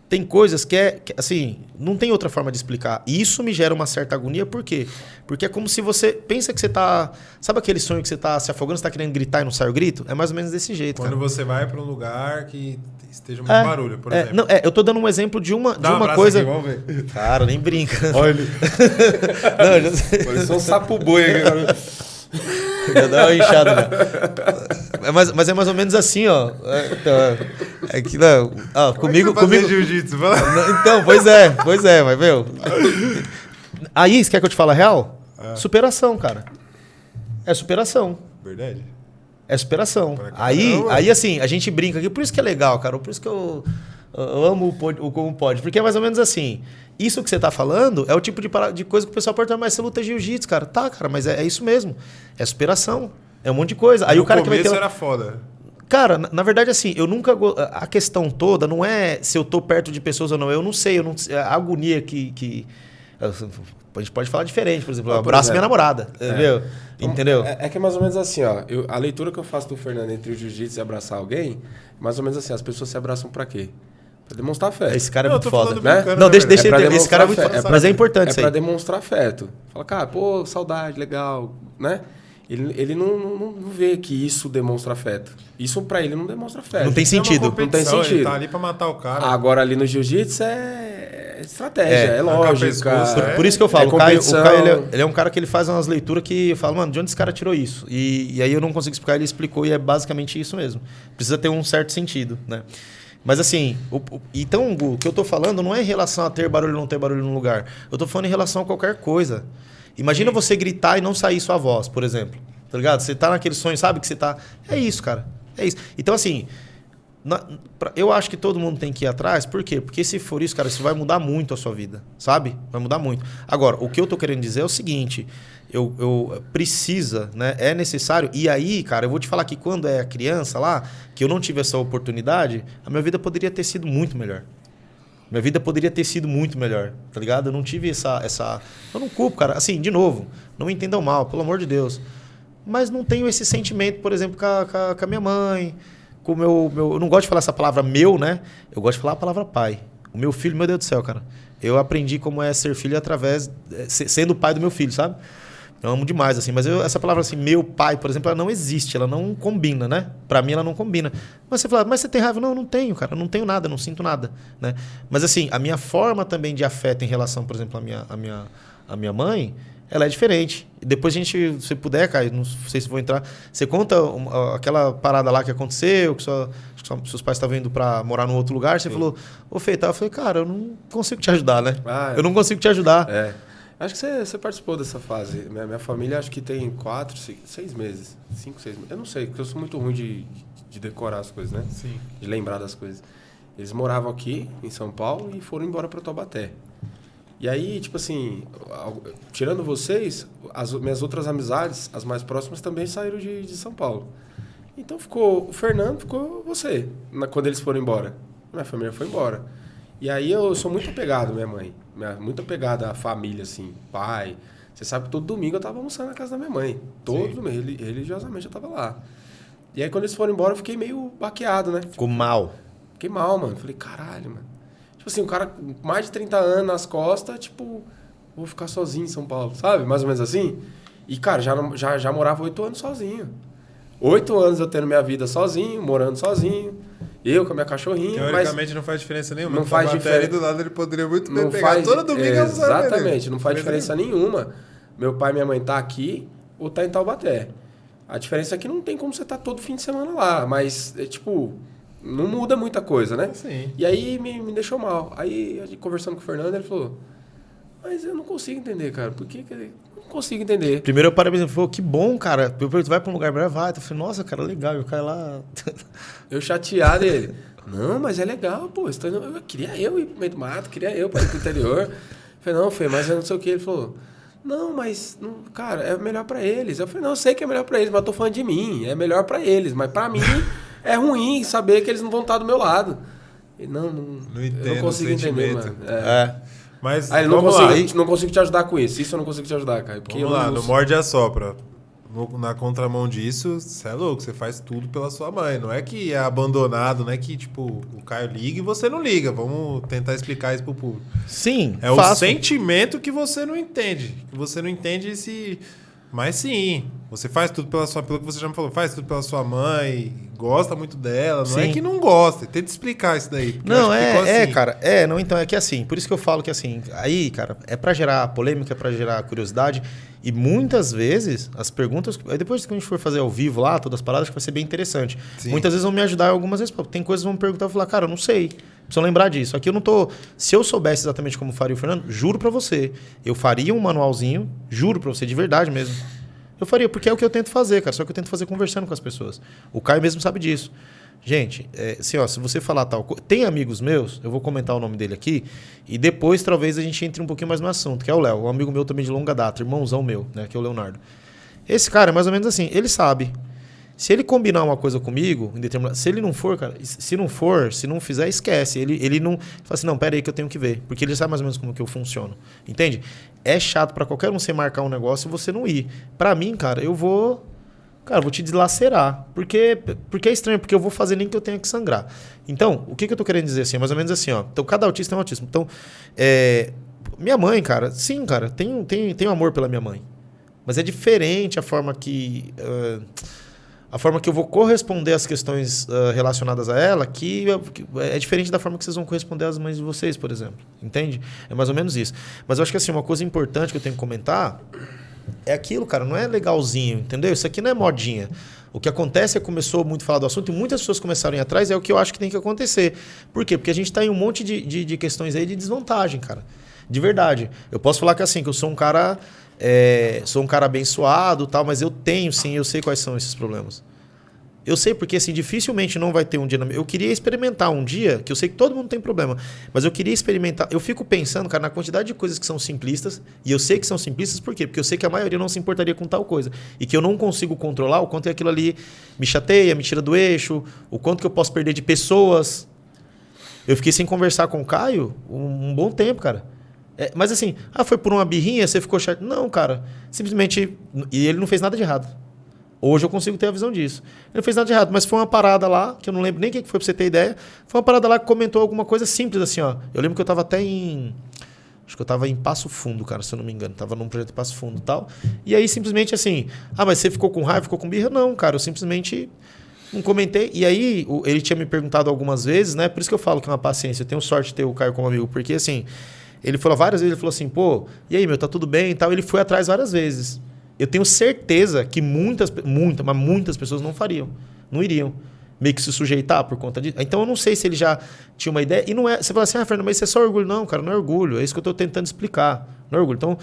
Speaker 1: tem coisas que assim, não tem outra forma de explicar. E isso me gera uma certa agonia, por quê? Porque é como se você pensa que você tá... Sabe aquele sonho que você tá se afogando, você tá querendo gritar e não sai o grito? É mais ou menos desse jeito,
Speaker 2: Quando você vai para um lugar que esteja muito barulho, por exemplo.
Speaker 1: Não, eu tô dando um exemplo de uma coisa... Aqui, vamos ver. Cara, nem brinca.
Speaker 3: Olha ele. Parece um sapo boi aqui, cara.
Speaker 1: Já dá uma inchada, né? Mas é mais ou menos assim, ó. Que, não, comigo.
Speaker 2: Jiu-jitsu,
Speaker 1: então, pois é, mas meu. Aí, você quer que eu te fale a real? Superação, cara. É superação.
Speaker 2: Verdade.
Speaker 1: É superação. Aí, assim, a gente brinca aqui. Por isso que é legal, cara. Por isso que eu amo o Como Pode. Porque é mais ou menos assim. Isso que você tá falando é o tipo de coisa que o pessoal pode falar, mas você luta jiu-jitsu, cara. Tá, cara, mas é isso mesmo. É superação. É um monte de coisa. Aí o cara que vai ter...
Speaker 2: era foda.
Speaker 1: Cara, na verdade, assim, eu nunca... A questão toda não é se eu tô perto de pessoas ou não. Eu não sei. A agonia que... A gente pode falar diferente, por exemplo. Eu abraço minha namorada. Entendeu?
Speaker 3: É que é mais ou menos assim, ó. A leitura que eu faço do Fernando entre o jiu-jitsu e abraçar alguém, mais ou menos assim, as pessoas se abraçam pra quê? Pra demonstrar afeto.
Speaker 1: Esse cara é muito foda, né? Não, deixa ele. Esse cara é muito foda. Mas é importante isso aí.
Speaker 3: É pra demonstrar afeto. Fala, cara, pô, saudade, legal, né? Ele não vê que isso demonstra afeto. Isso pra ele não demonstra afeto.
Speaker 1: Não tem sentido.
Speaker 3: Não tem sentido.
Speaker 2: Ele tá ali pra matar o cara.
Speaker 3: Agora ali no jiu-jitsu é estratégia, é lógica.
Speaker 1: Por isso que eu falo, o Caio ele é um cara que ele faz umas leituras que eu falo, mano, de onde esse cara tirou isso? E aí eu não consigo explicar, ele explicou e é basicamente isso mesmo. Precisa ter um certo sentido, né? Mas assim, então, Gu, o que eu tô falando não é em relação a ter barulho ou não ter barulho no lugar. Eu tô falando em relação a qualquer coisa. Imagina você gritar e não sair sua voz, por exemplo. Tá ligado? Você tá naquele sonho, sabe que você tá... É isso, cara. É isso. Então, assim, eu acho que todo mundo tem que ir atrás. Por quê? Porque se for isso, cara, isso vai mudar muito a sua vida. Sabe? Vai mudar muito. Agora, o que eu tô querendo dizer é o seguinte... Precisa, né? É necessário. E aí, cara, eu vou te falar que quando é criança lá, que eu não tive essa oportunidade, a minha vida poderia ter sido muito melhor. Minha vida poderia ter sido muito melhor, tá ligado? Eu não tive essa... Eu não culpo, cara. Assim, de novo, não me entendam mal, pelo amor de Deus. Mas não tenho esse sentimento, por exemplo, com a minha mãe, com o meu... Eu não gosto de falar essa palavra meu, né? Eu gosto de falar a palavra pai. O meu filho, meu Deus do céu, cara. Eu aprendi como é ser filho através... Sendo o pai do meu filho, sabe? Eu amo demais, assim. Mas essa palavra assim, meu pai, por exemplo, ela não existe. Ela não combina, né? Pra mim, ela não combina. Mas você fala, mas você tem raiva? Não, eu não tenho, cara. Eu não tenho nada, eu não sinto nada, né? Mas assim, a minha forma também de afeto em relação, por exemplo, à minha mãe, ela é diferente. E depois a gente, se puder, Caio, não sei se vou entrar, você conta aquela parada lá que aconteceu, que seus pais estavam indo pra morar num outro lugar, você falou, ô Fê, eu falei, cara, eu não consigo te ajudar, né? Eu não consigo te ajudar.
Speaker 3: Acho que você participou dessa fase. Minha família acho que tem 4, 6 meses. 5, 6 meses. Eu não sei, porque eu sou muito ruim de decorar as coisas, né?
Speaker 2: Sim.
Speaker 3: De lembrar das coisas. Eles moravam aqui, em São Paulo, e foram embora para Taubaté. E aí, tipo assim, tirando vocês, as minhas outras amizades, as mais próximas, também saíram de São Paulo. Então ficou o Fernando, ficou você, quando eles foram embora. Minha família foi embora. E aí eu sou muito apegado à minha mãe. Muito apegado à família, assim, pai. Você sabe que todo domingo eu tava almoçando na casa da minha mãe. Todo domingo, religiosamente eu tava lá. E aí quando eles foram embora eu fiquei meio baqueado, né?
Speaker 1: Ficou mal.
Speaker 3: Fiquei mal, mano. Falei, caralho, mano. Tipo assim, um cara com mais de 30 anos nas costas, tipo, vou ficar sozinho em São Paulo, sabe? Mais ou menos assim. E, cara, já morava 8 anos sozinho. 8 anos eu tendo minha vida sozinho, morando sozinho. Eu com a minha cachorrinha.
Speaker 2: Teoricamente não faz diferença nenhuma.
Speaker 3: Não faz diferença.
Speaker 2: Do lado ele poderia muito bem pegar todo domingo.
Speaker 3: Exatamente, não faz diferença nenhuma. Meu pai e minha mãe tá aqui ou tá em Taubaté. A diferença é que não tem como você estar todo fim de semana lá. Mas, tipo... Não muda muita coisa, né?
Speaker 2: Sim.
Speaker 3: E aí me deixou mal. Aí, a gente conversando com o Fernando, ele falou... Mas eu não consigo entender, cara. Por que eu não consigo entender?
Speaker 1: Primeiro eu parei e falei, que bom, cara. Tu vai pra um lugar melhor? Vai. Eu falei, nossa, cara, legal. Eu caio lá...
Speaker 3: Eu chateado ele. Não, mas é legal, pô. Eu queria eu ir pro meio do mato, queria eu para ir pro interior. Eu falei, não, Fê, mas eu não sei o que. Ele falou... Não, mas, cara, é melhor pra eles. Eu falei, não, eu sei que é melhor pra eles, mas eu tô falando de mim. É melhor pra eles, mas pra mim... É ruim saber que eles não vão estar do meu lado. E não entendo, eu não consigo entender, mano. Mas aí, não consigo te ajudar com isso. Isso eu não consigo te ajudar, cara.
Speaker 2: Porque vamos lá, no morde e assopra. Na contramão disso, você é louco, você faz tudo pela sua mãe. Não é que é abandonado, não é que, tipo, o Caio liga e você não liga. Vamos tentar explicar isso pro público.
Speaker 1: Sim,
Speaker 2: é o sentimento que você não entende. Que você não entende se... Mas sim, você faz tudo pelo que você já me falou, faz tudo pela sua mãe, gosta muito dela, não é que não gosta, tenta explicar isso daí.
Speaker 1: Não, cara, não, então é que assim, por isso que eu falo que assim, aí, cara, é pra gerar polêmica, é pra gerar curiosidade, e muitas vezes as perguntas, aí depois que a gente for fazer ao vivo lá, todas as paradas, que vai ser bem interessante. Sim. Muitas vezes vão me ajudar, algumas vezes, tem coisas que vão me perguntar, eu vou falar, cara, eu não sei. Preciso lembrar disso. Aqui eu não tô... Se eu soubesse exatamente como faria o Fernando, juro pra você, eu faria um manualzinho, juro pra você, de verdade mesmo. Eu faria, porque é o que eu tento fazer, cara. Só que eu tento fazer conversando com as pessoas. O Caio mesmo sabe disso. Gente, assim, ó, se você falar tal coisa... Tem amigos meus, eu vou comentar o nome dele aqui, e depois talvez a gente entre um pouquinho mais no assunto, que é o Léo, um amigo meu também de longa data, irmãozão meu, né, que é o Leonardo. Esse cara é mais ou menos assim, ele sabe... Se ele combinar uma coisa comigo, em determinado, se ele não for, cara, se não fizer, esquece. Ele não fala assim, não, pera aí que eu tenho que ver. Porque ele sabe mais ou menos como que eu funciono. Entende? É chato pra qualquer um você marcar um negócio e você não ir. Pra mim, cara, eu vou te dilacerar. Porque é estranho, porque eu vou fazer nem que eu tenha que sangrar. Então, o que eu tô querendo dizer assim? É mais ou menos assim, ó. Então, cada autista é um autismo. Então, minha mãe, cara, sim, cara, tenho amor pela minha mãe. Mas é diferente a forma que... A forma que eu vou corresponder às questões relacionadas a ela, que é diferente da forma que vocês vão corresponder às mães de vocês, por exemplo. Entende? É mais ou menos isso. Mas eu acho que assim, uma coisa importante que eu tenho que comentar é aquilo, cara, não é legalzinho, entendeu? Isso aqui não é modinha. O que acontece é que começou muito a falar do assunto e muitas pessoas começaram a ir atrás, é o que eu acho que tem que acontecer. Por quê? Porque a gente está em um monte de questões aí de desvantagem, cara. De verdade. Eu posso falar que assim, que eu sou um cara... sou um cara abençoado, tal, mas eu sei quais são esses problemas. Eu sei porque assim, dificilmente não vai ter um dia... Eu queria experimentar um dia, que eu sei que todo mundo tem problema, mas eu queria experimentar... Eu fico pensando, cara, na quantidade de coisas que são simplistas, e eu sei que são simplistas por quê? Porque eu sei que a maioria não se importaria com tal coisa, e que eu não consigo controlar o quanto aquilo ali me chateia, me tira do eixo, o quanto que eu posso perder de pessoas. Eu fiquei sem conversar com o Caio um bom tempo, cara. Mas assim, foi por uma birrinha, você ficou chateado? Não, cara. Simplesmente... E ele não fez nada de errado. Hoje eu consigo ter a visão disso. Ele não fez nada de errado, mas foi uma parada lá, que eu não lembro nem o que foi pra você ter ideia. Foi uma parada lá que comentou alguma coisa simples assim, ó. Eu lembro que eu tava até em... Acho que eu tava em Passo Fundo, cara, se eu não me engano. Tava num projeto de Passo Fundo e tal. E aí simplesmente assim... mas você ficou com raiva, ficou com birra? Não, cara. Eu simplesmente não comentei. E aí ele tinha me perguntado algumas vezes, né? Por isso que eu falo que é uma paciência. Eu tenho sorte de ter o Caio como amigo. Porque assim... Ele falou várias vezes, ele falou assim, pô, e aí, meu, tá tudo bem e tal. Ele foi atrás várias vezes. Eu tenho certeza que muitas pessoas não fariam, não iriam meio que se sujeitar por conta disso. Então eu não sei se ele já tinha uma ideia. E não é. Você fala assim, Fernando, mas isso é só orgulho. Não, cara, não é orgulho. É isso que eu estou tentando explicar. Não é orgulho. Então,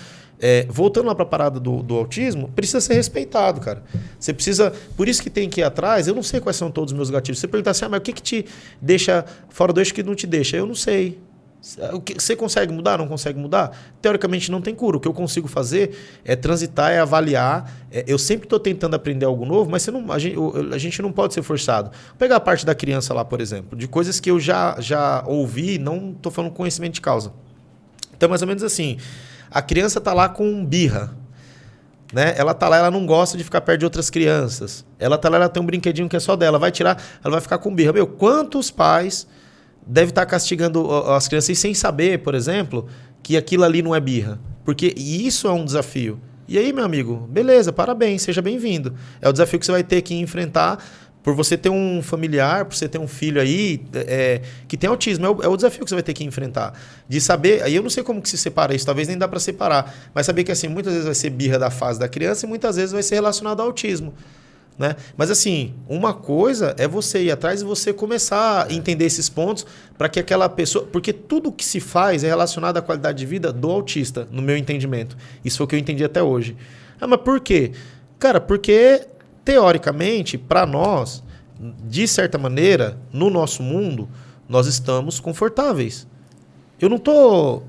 Speaker 1: voltando lá para a parada do autismo, precisa ser respeitado, cara. Você precisa... Por isso que tem que ir atrás, eu não sei quais são todos os meus gatilhos. Você perguntar assim, mas o que te deixa fora do eixo que não te deixa? Eu não sei. Você consegue mudar? Não consegue mudar? Teoricamente não tem cura. O que eu consigo fazer é transitar, é avaliar. Eu sempre estou tentando aprender algo novo, mas a gente não pode ser forçado. Vou pegar a parte da criança lá, por exemplo, de coisas que eu já ouvi, não estou falando conhecimento de causa. Então, mais ou menos assim, a criança está lá com birra. Né? Ela está lá, ela não gosta de ficar perto de outras crianças. Ela está lá, ela tem um brinquedinho que é só dela. Vai tirar, ela vai ficar com birra. Meu, quantos pais... deve estar castigando as crianças sem saber, por exemplo, que aquilo ali não é birra. Porque isso é um desafio. E aí, meu amigo, beleza, parabéns, seja bem-vindo. É o desafio que você vai ter que enfrentar por você ter um familiar, por você ter um filho aí que tem autismo. É o desafio que você vai ter que enfrentar. De saber, aí eu não sei como que se separa isso, talvez nem dá para separar, mas saber que assim, muitas vezes vai ser birra da fase da criança e muitas vezes vai ser relacionado ao autismo. Né? Mas assim, uma coisa é você ir atrás e você começar a entender esses pontos para que aquela pessoa... Porque tudo que se faz é relacionado à qualidade de vida do autista, no meu entendimento. Isso foi o que eu entendi até hoje. Ah, mas por quê? Cara, porque teoricamente, para nós, de certa maneira, no nosso mundo, nós estamos confortáveis. Eu não tô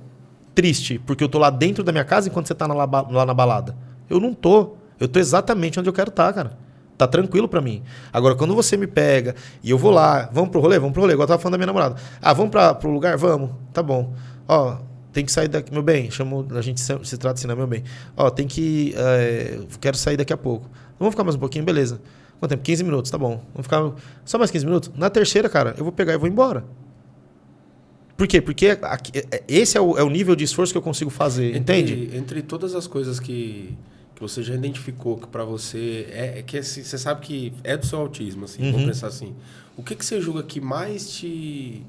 Speaker 1: triste porque eu tô lá dentro da minha casa enquanto você tá lá na balada. Eu não tô. Eu tô exatamente onde eu quero estar, cara. Tá tranquilo pra mim. Agora, quando você me pega e eu vou lá, vamos pro rolê? Igual eu tava falando da minha namorada. Ah, vamos pro lugar? Vamos. Tá bom. Ó, tem que sair daqui, meu bem. A gente se trata assim, né, meu bem? Ó, tem que... quero sair daqui a pouco. Vamos ficar mais um pouquinho? Beleza. Quanto tempo? 15 minutos, tá bom. Vamos ficar só mais 15 minutos? Na terceira, cara, eu vou pegar e vou embora. Por quê? Porque esse é o nível de esforço que eu consigo fazer, entende?
Speaker 3: Entre todas as coisas que você já identificou que para você que assim, você sabe que é do seu autismo, assim, vamos pensar assim. O que você julga que mais te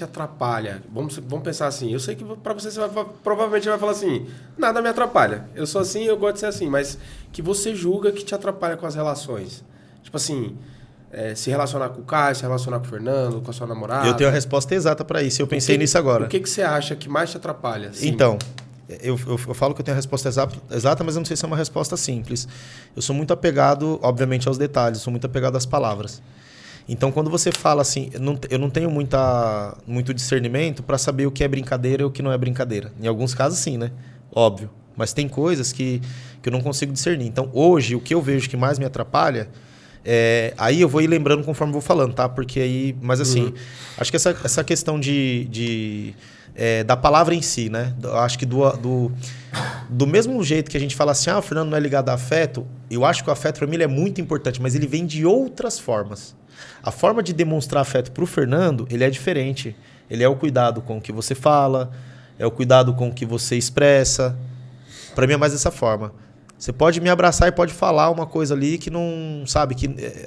Speaker 3: atrapalha? Vamos pensar assim. Eu sei que para você provavelmente vai falar assim, nada me atrapalha. Eu sou assim, eu gosto de ser assim, mas que você julga que te atrapalha com as relações. Tipo assim, se relacionar com o Caio, se relacionar com o Fernando, com a sua namorada.
Speaker 1: Eu tenho a resposta exata para isso. Eu pensei nisso agora.
Speaker 3: O que você acha que mais te atrapalha? Assim?
Speaker 1: Então, eu falo que eu tenho a resposta exata, mas eu não sei se é uma resposta simples. Eu sou muito apegado, obviamente, aos detalhes. Sou muito apegado às palavras. Então, quando você fala assim, eu não tenho muito discernimento para saber o que é brincadeira e o que não é brincadeira. Em alguns casos, sim, né? Óbvio. Mas tem coisas que eu não consigo discernir. Então, hoje, o que eu vejo que mais me atrapalha... aí eu vou ir lembrando conforme eu vou falando, tá? Porque aí... Mas assim, acho que essa questão da palavra em si, né? Acho que do mesmo jeito que a gente fala assim, o Fernando não é ligado a afeto, eu acho que o afeto para mim ele é muito importante, mas ele vem de outras formas. A forma de demonstrar afeto para o Fernando, ele é diferente. Ele é o cuidado com o que você fala, é o cuidado com o que você expressa. Para mim é mais dessa forma. Você pode me abraçar e pode falar uma coisa ali que não... Sabe?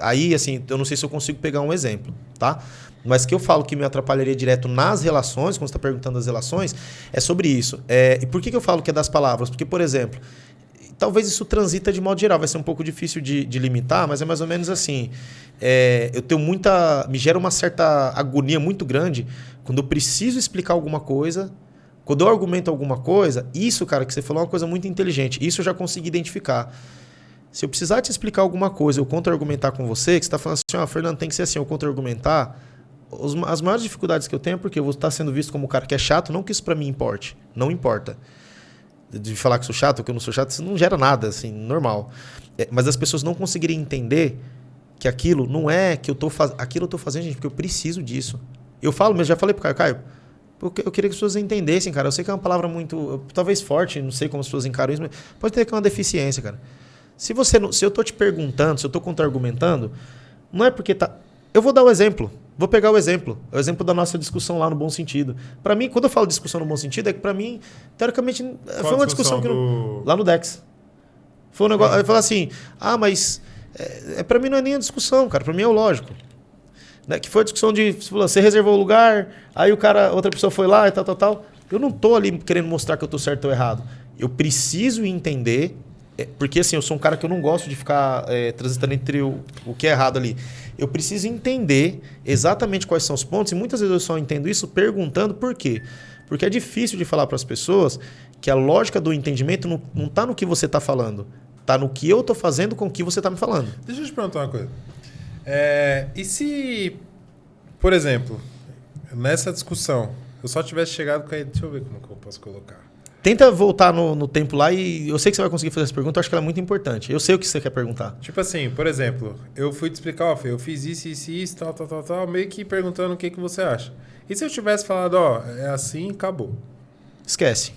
Speaker 1: Aí, assim, eu não sei se eu consigo pegar um exemplo, tá? Mas que eu falo que me atrapalharia direto nas relações, quando você está perguntando das relações, é sobre isso. E por que eu falo que é das palavras? Porque, por exemplo, talvez isso transita de modo geral. Vai ser um pouco difícil de limitar, mas é mais ou menos assim. Eu tenho me gera uma certa agonia muito grande quando eu preciso explicar alguma coisa. Quando eu argumento alguma coisa, isso, cara, que você falou é uma coisa muito inteligente. Isso eu já consegui identificar. Se eu precisar te explicar alguma coisa, eu contra-argumentar com você, que você está falando assim, Fernando, tem que ser assim, eu contra-argumentar, as maiores dificuldades que eu tenho é porque eu vou estar sendo visto como um cara que é chato, não que isso para mim importe. Não importa. De falar que sou chato ou que eu não sou chato, isso não gera nada, assim, normal. Mas as pessoas não conseguirem entender que aquilo não é que eu estou fazendo. Aquilo eu estou fazendo, gente, porque eu preciso disso. Eu falo, mas já falei pro Caio, eu queria que as pessoas entendessem, cara. Eu sei que é uma palavra muito, talvez forte, não sei como as pessoas encaram isso, mas pode ter que é uma deficiência, cara. Se eu tô te perguntando, se eu tô contra-argumentando, não é porque tá... Eu vou dar o exemplo. Vou pegar o exemplo da nossa discussão lá no Bom Sentido. Para mim, quando eu falo discussão no Bom Sentido, é que para mim, teoricamente, foi uma discussão que lá no Dex. Foi um negócio, eu falo assim, mas para mim não é nem a discussão, cara, para mim é o lógico. Né? Que foi a discussão de, você reservou o lugar, aí outra pessoa foi lá e tal. Eu não tô ali querendo mostrar que eu tô certo ou errado. Eu preciso entender Porque assim, eu sou um cara que eu não gosto de ficar transitando entre o que é errado ali. Eu preciso entender exatamente quais são os pontos, e muitas vezes eu só entendo isso perguntando por quê. Porque é difícil de falar para as pessoas que a lógica do entendimento não está no que você está falando, está no que eu estou fazendo com o que você está me falando.
Speaker 2: Deixa eu te perguntar uma coisa. E se, por exemplo, nessa discussão, eu só tivesse chegado com a... Deixa eu ver como que eu posso colocar.
Speaker 1: Tenta voltar no tempo lá e eu sei que você vai conseguir fazer essa pergunta, eu acho que ela é muito importante. Eu sei o que você quer perguntar.
Speaker 2: Tipo assim, por exemplo, eu fui te explicar, Fê, eu fiz isso, tal, meio que perguntando o que você acha. E se eu tivesse falado, é assim, acabou?
Speaker 1: Esquece.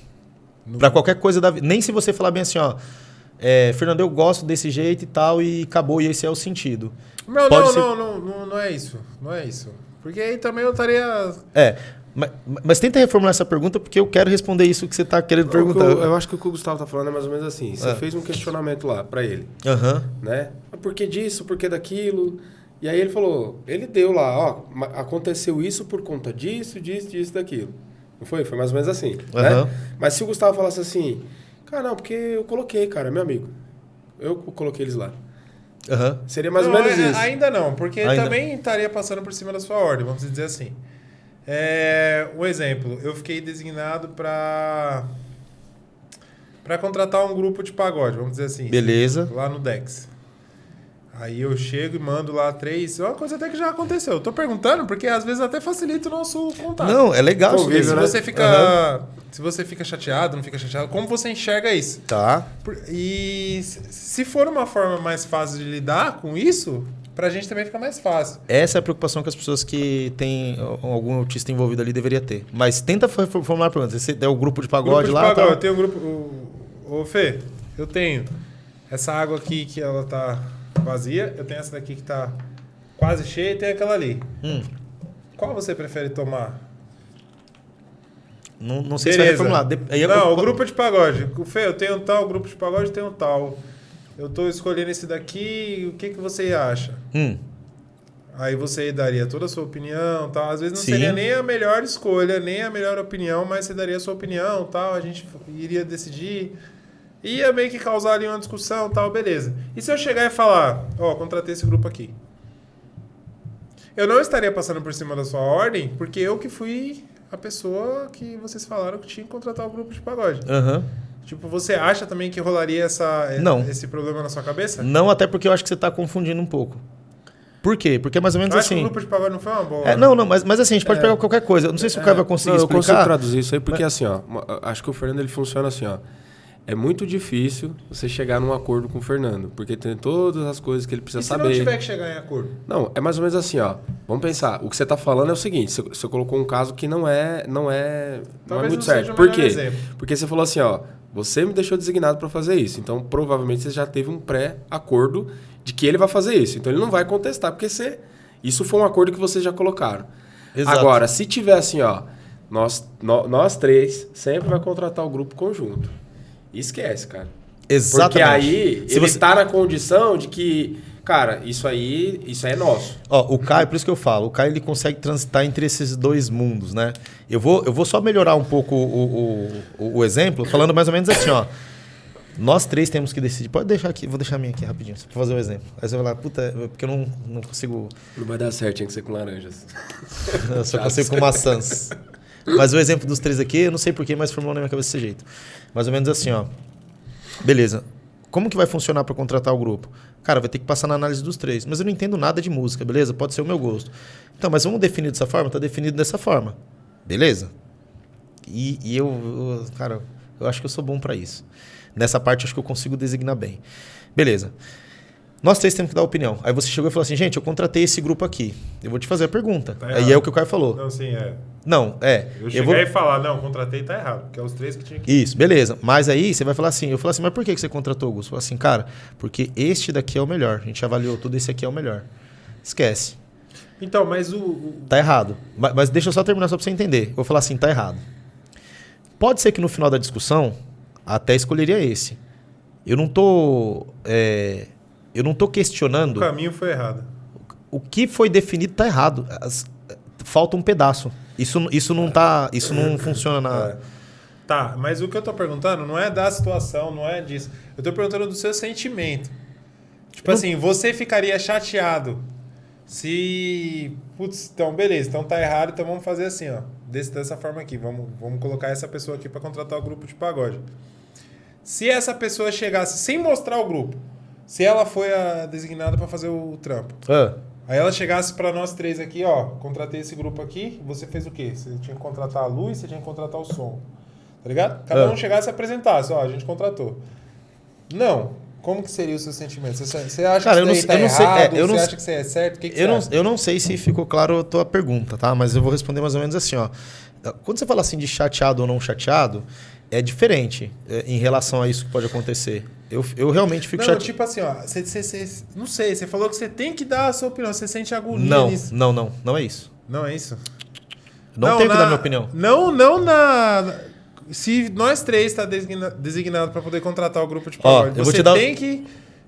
Speaker 1: Pra qualquer coisa da vida. Nem se você falar bem assim, Fernando, eu gosto desse jeito e tal, e acabou, e esse é o sentido.
Speaker 2: Não é isso. Não é isso. Porque aí também eu estaria...
Speaker 1: Mas tenta reformular essa pergunta, porque eu quero responder isso que você está querendo perguntar.
Speaker 3: Eu acho que o que o Gustavo está falando é mais ou menos assim. Você fez um questionamento lá para ele. Né? Por que disso? Por que daquilo? E aí ele falou, ele deu lá, aconteceu isso por conta disso, daquilo. Não foi? Foi mais ou menos assim. Né? Mas se o Gustavo falasse assim, cara, não, porque eu coloquei, cara, meu amigo. Eu coloquei eles lá. Seria mais ou menos isso.
Speaker 2: Ainda não, porque ele também estaria passando por cima da sua ordem, vamos dizer assim. Um exemplo, eu fiquei designado para contratar um grupo de pagode, vamos dizer assim.
Speaker 1: Beleza.
Speaker 2: Lá no Dex. Aí eu chego e mando lá 3. É uma coisa até que já aconteceu. Eu tô perguntando porque às vezes até facilita o nosso contato.
Speaker 1: Não, é legal isso
Speaker 2: mesmo. Se você fica chateado, não fica chateado, como você enxerga isso?
Speaker 1: Tá.
Speaker 2: E se for uma forma mais fácil de lidar com isso, pra gente também fica mais fácil.
Speaker 1: Essa é a preocupação que as pessoas que têm algum autista envolvido ali deveria ter. Mas tenta formular a pergunta. Você tem o grupo de pagode lá?
Speaker 2: Eu tenho um grupo... Ô, Fê, eu tenho essa água aqui que ela tá vazia, eu tenho essa daqui que tá quase cheia e tem aquela ali. Qual você prefere tomar?
Speaker 1: Não sei se vai reformular.
Speaker 2: O grupo de pagode. Fê, eu tenho um tal, o grupo de pagode tem um tal. Eu tô escolhendo esse daqui, o que você acha? Aí você daria toda a sua opinião, tal. Às vezes não seria nem a melhor escolha, nem a melhor opinião, mas você daria a sua opinião, tal. A gente iria decidir. Ia meio que causar ali uma discussão, tal, beleza. E se eu chegar e falar, contratei esse grupo aqui? Eu não estaria passando por cima da sua ordem, porque eu que fui a pessoa que vocês falaram que tinha que contratar o grupo de pagode. Tipo, você acha também que rolaria esse problema na sua cabeça?
Speaker 1: Não, até porque eu acho que você está confundindo um pouco. Por quê? Porque é mais ou menos assim...
Speaker 2: Acho que o grupo de pagode não foi uma boa...
Speaker 1: Mas assim, a gente pode pegar qualquer coisa. Eu não sei se o cara vai conseguir explicar.
Speaker 3: Eu consigo traduzir isso aí, porque assim, acho que o Fernando ele funciona assim, É muito difícil você chegar num acordo com o Fernando, porque tem todas as coisas que ele precisa saber.
Speaker 2: E se não tiver que chegar em acordo?
Speaker 3: Não, é mais ou menos assim, Vamos pensar. O que você está falando é o seguinte, você colocou um caso que não é muito certo. Por quê? Exemplo. Porque você falou assim, você me deixou designado para fazer isso. Então, provavelmente, você já teve um pré-acordo de que ele vai fazer isso. Então, ele não vai contestar, porque isso foi um acordo que vocês já colocaram. Exato. Agora, se tiver assim, nós três sempre vai contratar o grupo conjunto. Esquece, cara.
Speaker 1: Exatamente.
Speaker 3: Porque aí ele está na condição de que, cara, isso aí é nosso.
Speaker 1: O Caio, por isso que eu falo, o Caio ele consegue transitar entre esses dois mundos, né? Eu vou só melhorar um pouco o exemplo, falando mais ou menos assim, nós três temos que decidir. Pode deixar aqui, vou deixar a minha aqui rapidinho, só pra fazer o exemplo. Aí você vai lá, porque eu não consigo...
Speaker 3: Não vai dar certo, tinha que ser com laranjas.
Speaker 1: Eu só consigo com maçãs. Mas o exemplo dos três aqui, eu não sei porquê, mas formou na minha cabeça desse jeito. Mais ou menos assim, Beleza. Como que vai funcionar para contratar o grupo? Cara, vai ter que passar na análise dos três. Mas eu não entendo nada de música, beleza? Pode ser o meu gosto. Então, mas vamos definir dessa forma? Tá definido dessa forma. Beleza? E eu acho que eu sou bom para isso. Nessa parte, acho que eu consigo designar bem. Beleza. Nós três temos que dar opinião. Aí você chegou e falou assim, gente, eu contratei esse grupo aqui. Eu vou te fazer a pergunta.
Speaker 2: Tá
Speaker 1: aí é o que o Caio falou.
Speaker 2: Não, sim, é.
Speaker 1: Não,
Speaker 2: Eu chegar e falar, não, contratei, tá errado. Porque é os três que tinham que...
Speaker 1: Isso, beleza. Mas aí você vai falar assim, eu falo assim, mas por que você contratou o Augusto? Eu falo assim, cara, porque este daqui é o melhor. A gente avaliou tudo, esse aqui é o melhor. Esquece.
Speaker 2: Então, mas
Speaker 1: Tá errado. Mas deixa eu só terminar só pra você entender. Eu vou falar assim, tá errado. Pode ser que no final da discussão, até escolheria esse. Eu não tô questionando...
Speaker 2: O caminho foi errado.
Speaker 1: O que foi definido tá errado. Falta um pedaço. Isso não funciona na...
Speaker 2: Tá, mas o que eu tô perguntando não é da situação, não é disso. Eu tô perguntando do seu sentimento. Tipo assim, você ficaria chateado se... Putz, então beleza, então tá errado, então vamos fazer assim, ó. Dessa forma aqui, vamos colocar essa pessoa aqui pra contratar o grupo de pagode. Se essa pessoa chegasse sem mostrar o grupo, se ela foi a designada pra fazer o trampo, aí ela chegasse pra nós 3 aqui, ó, contratei esse grupo aqui, você fez o quê? Você tinha que contratar a luz, você tinha que contratar o som. Tá ligado? Cada um chegasse e apresentasse, ó, a gente contratou. Não. Como que seria o seu sentimento? Você acha que isso tá errado? Você acha que isso é certo? O que você acha?
Speaker 1: Eu não sei se ficou claro a tua pergunta, tá? Mas eu vou responder mais ou menos assim, ó. Quando você fala assim de chateado ou não chateado, é diferente em relação a isso que pode acontecer. Eu realmente fico chateado.
Speaker 2: Tipo assim, ó, não sei, você falou que você tem que dar a sua opinião, você sente agonia nisso.
Speaker 1: Não é isso.
Speaker 2: Não é isso?
Speaker 1: Não tenho que dar minha opinião.
Speaker 2: Se nós 3 tá designado para poder contratar o grupo de pagode, você tem que...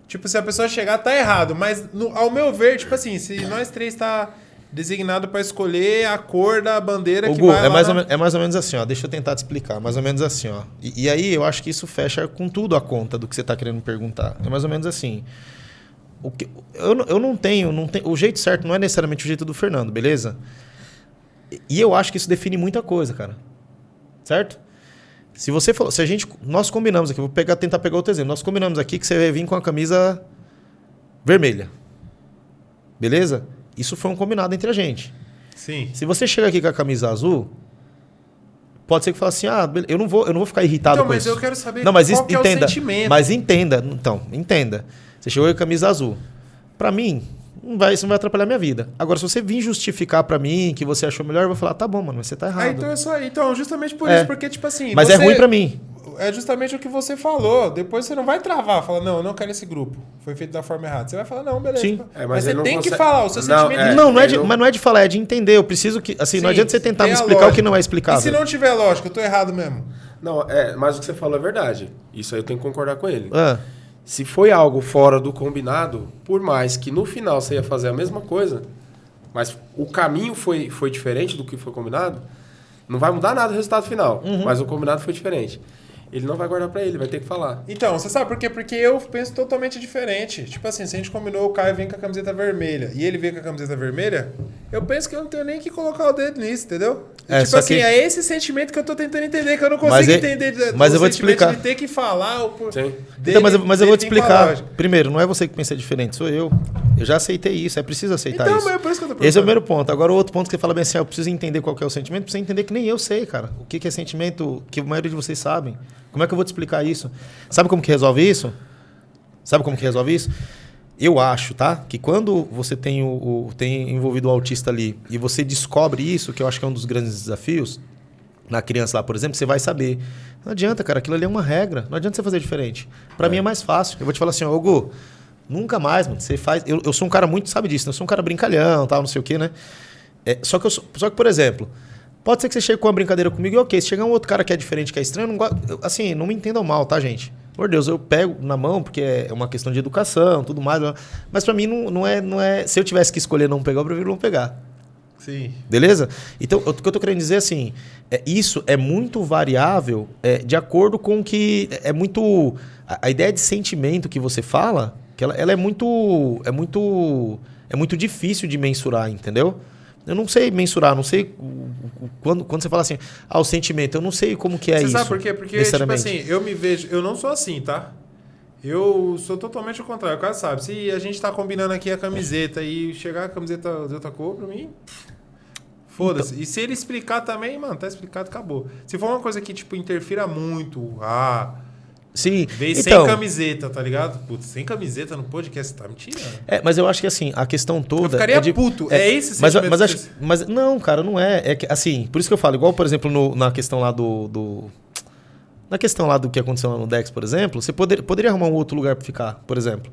Speaker 2: Tipo, se a pessoa chegar, tá errado. Mas, ao meu ver, tipo assim, se nós 3 tá designado para escolher a cor da bandeira que vai lá...
Speaker 1: É mais ou menos assim, ó. Deixa eu tentar te explicar. Mais ou menos assim, ó. E aí, eu acho que isso fecha com tudo a conta do que você tá querendo me perguntar. É mais ou menos assim. Eu não tenho... O jeito certo não é necessariamente o jeito do Fernando, beleza? E eu acho que isso define muita coisa, cara. Certo? Se você falou, nós combinamos aqui, vou tentar pegar outro exemplo. Nós combinamos aqui que você vai vir com a camisa vermelha. Beleza? Isso foi um combinado entre a gente.
Speaker 2: Sim.
Speaker 1: Se você chega aqui com a camisa azul, pode ser que fale assim: eu não vou ficar irritado com isso.
Speaker 2: Então, mas eu quero saber
Speaker 1: qual
Speaker 2: que é o sentimento.
Speaker 1: Mas entenda. Você chegou com a camisa azul. Pra mim, isso não vai atrapalhar a minha vida. Agora, se você vir justificar pra mim que você achou melhor, eu vou falar, tá bom, mano, mas você tá errado.
Speaker 2: Então é isso aí. Então, justamente por isso, porque, tipo assim...
Speaker 1: Mas é ruim pra mim.
Speaker 2: É justamente o que você falou. Depois você não vai travar, falar, não, eu não quero esse grupo. Foi feito da forma errada. Você vai falar, não, beleza.
Speaker 1: Sim.
Speaker 2: Mas você tem que falar o seu sentimento.
Speaker 1: Mas não é de falar, é de entender. Eu preciso que... Assim, não adianta você tentar me explicar o que não é explicável.
Speaker 2: E se não tiver lógica, eu tô errado mesmo?
Speaker 3: Não, mas o que você falou é verdade. Isso aí eu tenho que concordar com ele. Se foi algo fora do combinado, por mais que no final você ia fazer a mesma coisa, mas o caminho foi diferente do que foi combinado, não vai mudar nada o resultado final. Mas o combinado foi diferente. Ele não vai guardar pra ele, vai ter que falar.
Speaker 2: Então, você sabe por quê? Porque eu penso totalmente diferente. Tipo assim, se a gente combinou o Caio vir com a camiseta vermelha e ele vir com a camiseta vermelha, eu penso que eu não tenho nem que colocar o dedo nisso, entendeu? Tipo assim, é esse sentimento que eu tô tentando entender, que eu não consigo entender.
Speaker 1: Mas eu vou te explicar.
Speaker 2: De ter que falar.
Speaker 1: Então, mas eu vou te explicar. Primeiro, não é você que pensa diferente, sou eu. Eu já aceitei isso, é preciso aceitar isso.
Speaker 2: Então, mas é por isso que eu tô perguntando.
Speaker 1: Esse é o primeiro ponto. Agora, o outro ponto que você fala bem assim, eu preciso entender qual que é o sentimento, precisa entender que nem eu sei, cara. O que é sentimento que a maioria de vocês sabem. Como é que eu vou te explicar isso? Sabe como que resolve isso? Eu acho, tá? Que quando você tem envolvido o autista ali e você descobre isso, que eu acho que é um dos grandes desafios, na criança lá, por exemplo, você vai saber. Não adianta, cara, aquilo ali é uma regra. Não adianta você fazer diferente. Pra mim é mais fácil. Eu vou te falar assim, Gu, nunca mais, mano, você faz... Eu sou um cara muito, sabe disso, né? Eu sou um cara brincalhão, tal, não sei o quê, né? Só que, por exemplo... Pode ser que você chegue com uma brincadeira comigo e ok, se chegar um outro cara que é diferente, que é estranho, assim, não me entendam mal, tá, gente? Por Deus, eu pego na mão porque é uma questão de educação, tudo mais, mas pra mim não é... Se eu tivesse que escolher não pegar, eu prefiro não pegar.
Speaker 2: Sim.
Speaker 1: Beleza? Então, o que eu tô querendo dizer assim, isso é muito variável de acordo com que... É muito... A ideia de sentimento que você fala, que ela é muito difícil de mensurar, entendeu? Eu não sei mensurar, não sei quando você fala assim, o sentimento, eu não sei como que é isso.
Speaker 2: Você sabe por quê? Porque, tipo assim, eu me vejo, eu não sou assim, tá? Eu sou totalmente o contrário, o cara sabe. Se a gente tá combinando aqui a camiseta e chegar a camiseta de outra cor, pra mim, foda-se. E se ele explicar também, mano, tá explicado, acabou. Se for uma coisa que, tipo, interfira muito,
Speaker 1: sim.
Speaker 2: Veio sem camiseta, tá ligado? Putz, sem camiseta no podcast, tá mentira?
Speaker 1: Mas eu acho que assim, a questão toda...
Speaker 2: Eu ficaria puto, esse sentimento.
Speaker 1: Mas não, cara, não é. É que, assim, por isso que eu falo, igual, por exemplo, na questão lá na questão lá do que aconteceu lá no Dex, por exemplo, você poderia arrumar um outro lugar pra ficar, por exemplo.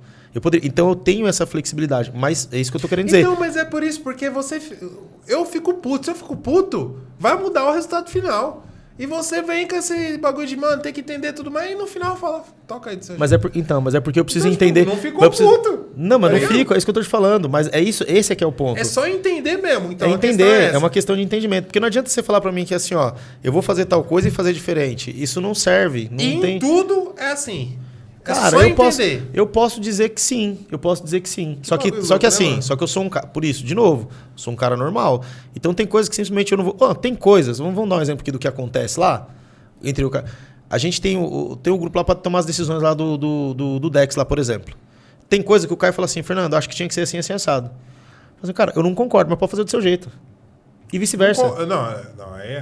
Speaker 1: Então eu tenho essa flexibilidade, mas é isso que eu tô querendo dizer.
Speaker 2: Então, mas é por isso, porque eu fico puto. Se eu fico puto, vai mudar o resultado final. E você vem com esse bagulho de, mano, tem que entender tudo mais, e no final fala, toca aí do seu
Speaker 1: jeito. Mas é porque eu preciso
Speaker 2: então,
Speaker 1: entender...
Speaker 2: Não ficou puto.
Speaker 1: Não, mas não fico, é isso que eu tô te falando. Mas é isso, esse é que é o ponto.
Speaker 2: É só entender mesmo. Então,
Speaker 1: é entender, é uma questão de entendimento. Porque não adianta você falar pra mim que assim, ó, eu vou fazer tal coisa e fazer diferente. Isso não serve. Não
Speaker 2: em
Speaker 1: tem...
Speaker 2: tudo é assim.
Speaker 1: Cara, eu posso dizer que sim. Eu posso dizer que sim. Só que assim, só que eu sou um cara... Por isso, de novo, sou um cara normal. Então tem coisas que simplesmente eu não vou... tem coisas, vamos dar um exemplo aqui do que acontece lá. Entre o cara... A gente tem o grupo lá para tomar as decisões lá do Dex lá, por exemplo. Tem coisa que o Caio fala assim, Fernando, acho que tinha que ser assim, assim, assado. Mas, cara, eu não concordo, mas pode fazer do seu jeito. E vice-versa.
Speaker 2: Não,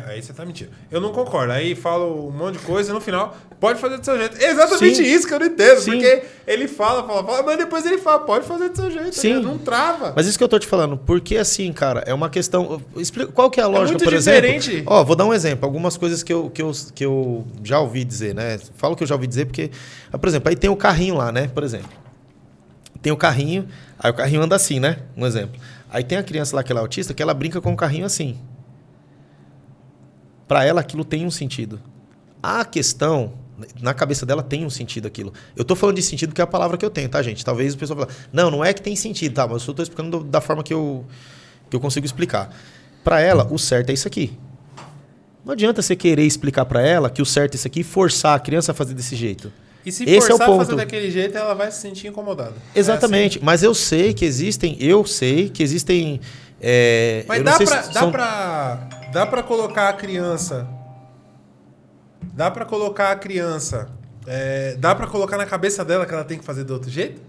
Speaker 2: aí você tá mentindo. Eu não concordo. Aí fala um monte de coisa e no final pode fazer do seu jeito. É exatamente isso que eu não entendo. Sim. Porque ele fala, mas depois ele fala, pode fazer do seu jeito.
Speaker 1: Sim.
Speaker 2: Não trava.
Speaker 1: Mas isso que eu tô te falando, porque assim, cara, é uma questão... Qual que é a lógica,
Speaker 2: muito
Speaker 1: por
Speaker 2: diferente.
Speaker 1: Exemplo? Vou dar um exemplo. Algumas coisas que eu já ouvi dizer, né? Falo que eu já ouvi dizer porque... Por exemplo, aí tem o carrinho lá, né? Por exemplo. Tem o carrinho, aí o carrinho anda assim, né? Um exemplo. Aí tem a criança lá que ela é autista, que ela brinca com o carrinho assim. Para ela, aquilo tem um sentido. A questão, na cabeça dela, tem um sentido aquilo. Eu tô falando de sentido porque é a palavra que eu tenho, tá, gente? Talvez o pessoal fale, não é que tem sentido, tá? Mas eu só tô explicando da forma que eu consigo explicar. Para ela, o certo é isso aqui. Não adianta você querer explicar para ela que o certo é isso aqui e forçar a criança a fazer desse jeito.
Speaker 2: E se forçar a fazer daquele jeito, ela vai se sentir incomodada.
Speaker 1: Exatamente. É assim. Mas eu sei que existem...
Speaker 2: Mas dá pra colocar a criança... Dá pra colocar na cabeça dela que ela tem que fazer do outro jeito?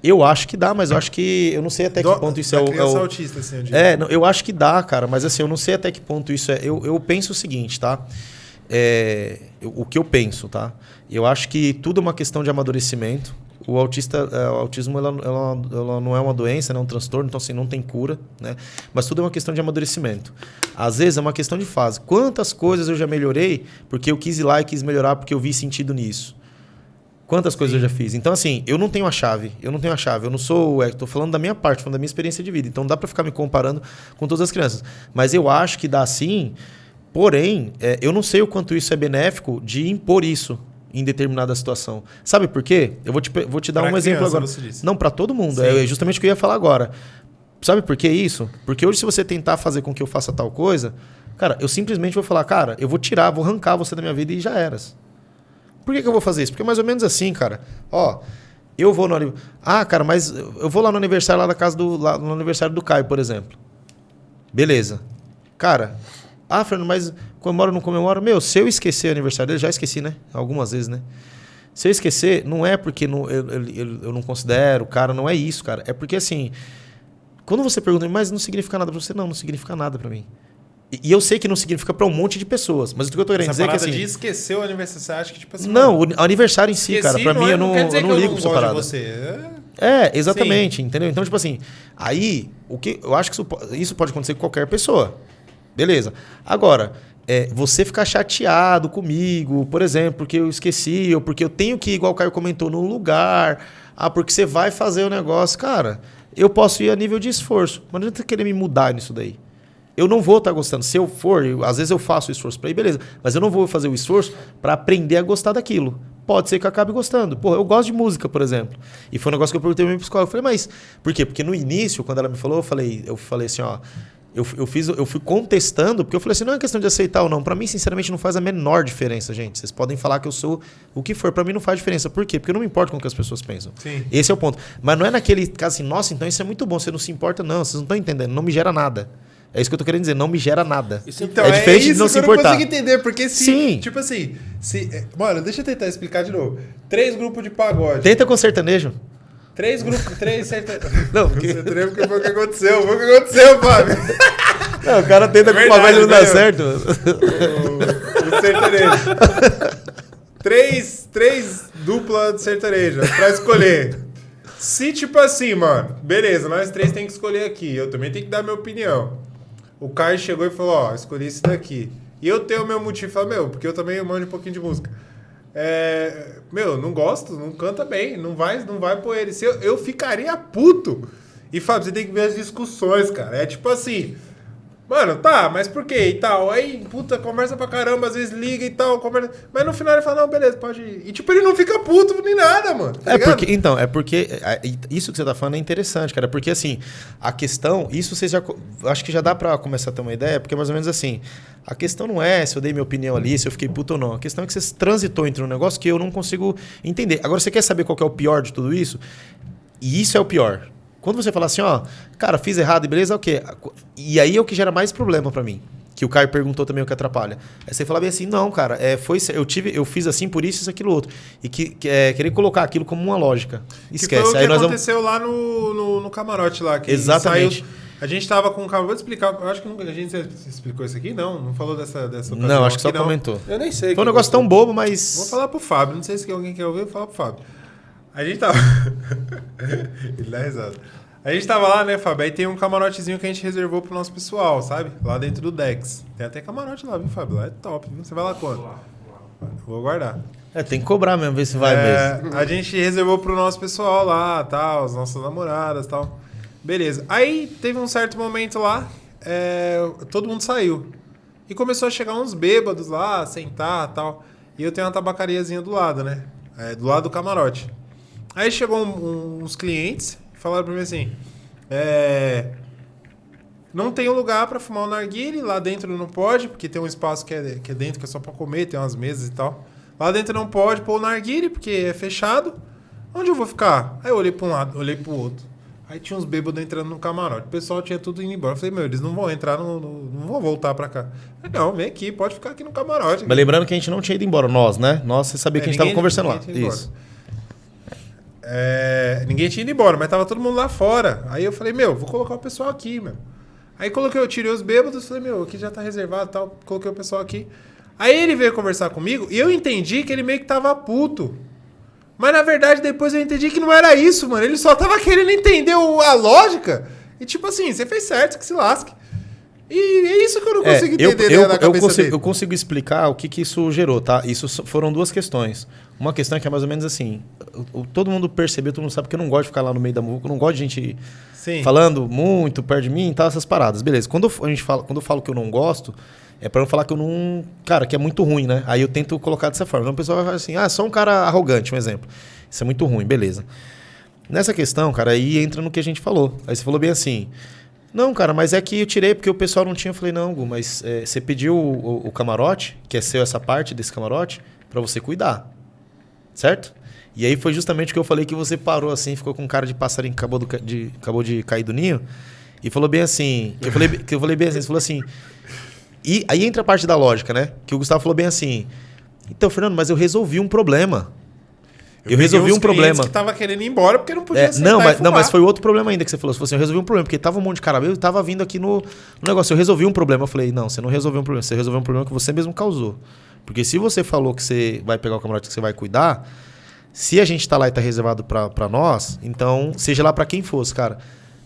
Speaker 1: Eu acho que dá, mas eu acho que... Eu não sei até que ponto isso é o...
Speaker 2: criança autista, assim, eu digo.
Speaker 1: Eu acho que dá, cara. Mas assim, eu não sei até que ponto isso é... Eu penso o seguinte, tá? O que eu penso, tá? Eu acho que tudo é uma questão de amadurecimento. O autismo ela não é uma doença, não é um transtorno, então assim, não tem cura, né? Mas tudo é uma questão de amadurecimento. Às vezes é uma questão de fase. Quantas coisas eu já melhorei porque eu quis ir lá e quis melhorar porque eu vi sentido nisso? Quantas coisas eu já fiz? Então assim, eu não tenho a chave. Eu não sou... Estou falando da minha parte, falando da minha experiência de vida. Então não dá para ficar me comparando com todas as crianças. Mas eu acho que dá sim. Porém, eu não sei o quanto isso é benéfico de impor isso em determinada situação. Sabe por quê? Eu vou te dar um exemplo agora. Não, para todo mundo. Sim. É justamente o que eu ia falar agora. Sabe por que isso? Porque hoje, se você tentar fazer com que eu faça tal coisa, cara, eu simplesmente vou falar, cara, eu vou arrancar você da minha vida e já eras. Por que eu vou fazer isso? Porque é mais ou menos assim, cara. Eu vou no... cara, mas eu vou lá no aniversário, lá na casa no aniversário do Caio, por exemplo. Beleza. Cara... Fernando, mas comemora ou não comemora? Se eu esquecer o aniversário dele, já esqueci, né? Algumas vezes, né? Se eu esquecer, não é porque eu não considero o cara, não é isso, cara. É porque, assim, quando você pergunta, mas não significa nada pra você? Não significa nada pra mim. E eu sei que não significa pra um monte de pessoas, mas o que eu tô querendo dizer é que, assim...
Speaker 2: de esquecer o aniversário, você acha que, tipo assim...
Speaker 1: Não, o aniversário em si, cara, pra mim, eu não ligo pra essa parada.
Speaker 2: Você.
Speaker 1: Exatamente, sim. Entendeu? Então, tipo assim, aí, eu acho que isso pode acontecer com qualquer pessoa. Beleza. Agora, você ficar chateado comigo, por exemplo, porque eu esqueci, ou porque eu tenho que ir, igual o Caio comentou, num lugar, porque você vai fazer o negócio. Cara, eu posso ir a nível de esforço, mas não adianta querer me mudar nisso daí. Eu não vou estar gostando. Se eu for, às vezes eu faço o esforço para ir, beleza, mas eu não vou fazer o esforço para aprender a gostar daquilo. Pode ser que eu acabe gostando. Eu gosto de música, por exemplo. E foi um negócio que eu perguntei ao meu psicólogo. Eu falei, mas por quê? Porque no início, quando ela me falou, eu falei assim, eu fui contestando, porque eu falei assim, não é questão de aceitar ou não. Para mim, sinceramente, não faz a menor diferença, gente. Vocês podem falar que eu sou o que for, para mim não faz diferença. Por quê? Porque eu não me importo com o que as pessoas pensam.
Speaker 2: Sim.
Speaker 1: Esse é o ponto. Mas não é naquele caso assim, nossa, então isso é muito bom, você não se importa, não. Vocês não estão entendendo, não me gera nada. É isso que eu tô querendo dizer, não me gera nada.
Speaker 2: Então,
Speaker 1: é diferente de não se importar.
Speaker 2: Eu não consigo entender, porque
Speaker 1: Sim.
Speaker 2: Tipo assim, mano, deixa eu tentar explicar de novo. 3 grupos de pagode.
Speaker 1: Tenta com sertanejo.
Speaker 2: 3 sertanejos.
Speaker 1: Não,
Speaker 2: sertanejo porque foi o que aconteceu. Foi o que aconteceu, Fábio.
Speaker 1: Não, o cara tenta com o pagode e não dá certo.
Speaker 2: O sertanejo. 3 duplas de sertanejo pra escolher. Se tipo assim, mano, beleza, nós 3 tem que escolher aqui. Eu também tenho que dar minha opinião. O Caio chegou e falou, escolhi esse daqui. E eu tenho o meu motivo, falei, porque eu também manjo um pouquinho de música. Não gosto, não canta bem, não vai pôr ele. Eu ficaria puto. E, Fábio, você tem que ver as discussões, cara. É tipo assim, Mano, tá, mas por quê e tal? Aí, puta, conversa pra caramba, às vezes liga e tal, conversa. Mas no final ele fala, não, beleza, pode ir. E tipo, ele não fica puto nem nada, mano. Tá
Speaker 1: porque isso que você tá falando é interessante, cara. Porque assim, a questão, isso vocês já. Acho que já dá pra começar a ter uma ideia, porque mais ou menos assim. A questão não é se eu dei minha opinião ali, se eu fiquei puto ou não. A questão é que você transitou entre um negócio que eu não consigo entender. Agora, você quer saber qual que é o pior de tudo isso? E isso é o pior. Quando você fala assim, ó, cara, fiz errado e beleza, o quê? E aí é o que gera mais problema pra mim. Que o Caio perguntou também o que atrapalha. É você falar bem assim, não, cara, eu fiz assim por isso, aquilo, outro. E querer colocar aquilo como uma lógica. Esquece.
Speaker 2: Que foi o que
Speaker 1: aí
Speaker 2: aconteceu lá no camarote lá. Que
Speaker 1: exatamente.
Speaker 2: Saiu, a gente tava com o camarote, vou te explicar, eu acho que a gente explicou isso aqui, não falou dessa ocasião.
Speaker 1: Não, acho que só
Speaker 2: aqui,
Speaker 1: comentou.
Speaker 3: Eu nem sei.
Speaker 1: Foi um negócio tão bobo, mas...
Speaker 2: Vou falar pro Fábio, não sei se alguém quer ouvir, vou falar pro Fábio. A gente tava... Ele dá risada. A gente tava lá, né, Fábio? Aí tem um camarotezinho que a gente reservou pro nosso pessoal, sabe? Lá dentro do Dex. Tem até camarote lá, viu, Fábio? Lá é top, viu? Você vai lá quando? Vou guardar.
Speaker 1: Tem que cobrar mesmo, ver se vai mesmo.
Speaker 2: A gente reservou pro nosso pessoal lá, tal, as nossas namoradas, tal. Beleza. Aí teve um certo momento lá, todo mundo saiu. E começou a chegar uns bêbados lá, sentar, tal. E eu tenho uma tabacariazinha do lado, né? Do lado do camarote. Aí chegou uns clientes... Falaram pra mim assim, não tem lugar pra fumar o narguile, lá dentro não pode, porque tem um espaço que é dentro, que é só pra comer, tem umas mesas e tal. Lá dentro não pode pôr o narguile, porque é fechado. Onde eu vou ficar? Aí eu olhei pra um lado, olhei pro outro. Aí tinha uns bêbados entrando no camarote. O pessoal tinha tudo indo embora. Eu falei, eles não vão entrar, não vão voltar pra cá. Eu falei, não, vem aqui, pode ficar aqui no camarote.
Speaker 1: Mas lembrando que a gente não tinha ido embora, nós, né? Você sabia que a gente tava conversando lá. Isso.
Speaker 2: Ninguém tinha ido embora, mas tava todo mundo lá fora. Aí eu falei, vou colocar o pessoal aqui, meu. Aí eu tirei os bêbados, falei, aqui já tá reservado e tal. Coloquei o pessoal aqui. Aí ele veio conversar comigo e eu entendi que ele meio que tava puto. Mas na verdade depois eu entendi que não era isso, mano. Ele só tava querendo entender a lógica. E tipo assim, você fez certo, que se lasque. E é isso que eu não consigo entender na cabeça dele.
Speaker 1: Eu consigo explicar o que isso gerou, tá? Isso foram duas questões. Uma questão que é mais ou menos assim, todo mundo percebeu, todo mundo sabe que eu não gosto de ficar lá no meio da muvuca, eu não gosto de gente falando muito perto de mim e tal, essas paradas. Beleza, quando eu falo que eu não gosto, é pra não falar que eu não... Cara, que é muito ruim, né? Aí eu tento colocar dessa forma. Então o pessoal vai falar assim, só um cara arrogante, um exemplo. Isso é muito ruim, beleza. Nessa questão, cara, aí entra no que a gente falou. Aí você falou bem assim... Não, cara, mas é que eu tirei porque o pessoal não tinha. Eu falei, não, Gu, mas você pediu o camarote, que é seu essa parte desse camarote, pra você cuidar. Certo? E aí foi justamente o que eu falei que você parou assim, ficou com cara de passarinho que acabou de cair do ninho, e falou bem assim. Eu falei bem assim, você falou assim. E aí entra a parte da lógica, né? Que o Gustavo falou bem assim. Então, Fernando, mas eu resolvi um problema. Eu resolvi um problema.
Speaker 2: Que tava querendo ir embora porque não podia sentar
Speaker 1: não, mas foi outro problema ainda que você falou. Você falou assim, eu resolvi um problema, porque tava um monte de cara mesmo e tava vindo aqui no negócio. Eu resolvi um problema. Eu falei, não, você não resolveu um problema. Você resolveu um problema que você mesmo causou. Porque se você falou que você vai pegar o camarote que você vai cuidar, se a gente tá lá e tá reservado pra nós, então, seja lá pra quem fosse, cara,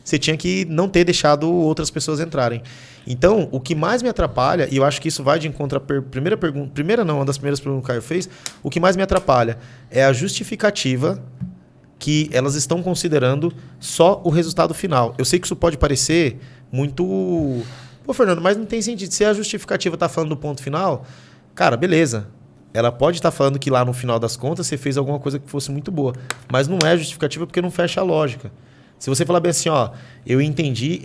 Speaker 1: você tinha que não ter deixado outras pessoas entrarem. Então, o que mais me atrapalha, e eu acho que isso vai de encontro à primeira pergunta... Uma das primeiras perguntas que o Caio fez. O que mais me atrapalha é a justificativa que elas estão considerando só o resultado final. Eu sei que isso pode parecer muito... Pô, Fernando, mas não tem sentido. Se a justificativa está falando do ponto final, cara, beleza. Ela pode estar falando que lá no final das contas você fez alguma coisa que fosse muito boa. Mas não é justificativa porque não fecha a lógica. Se você falar bem assim, eu entendi...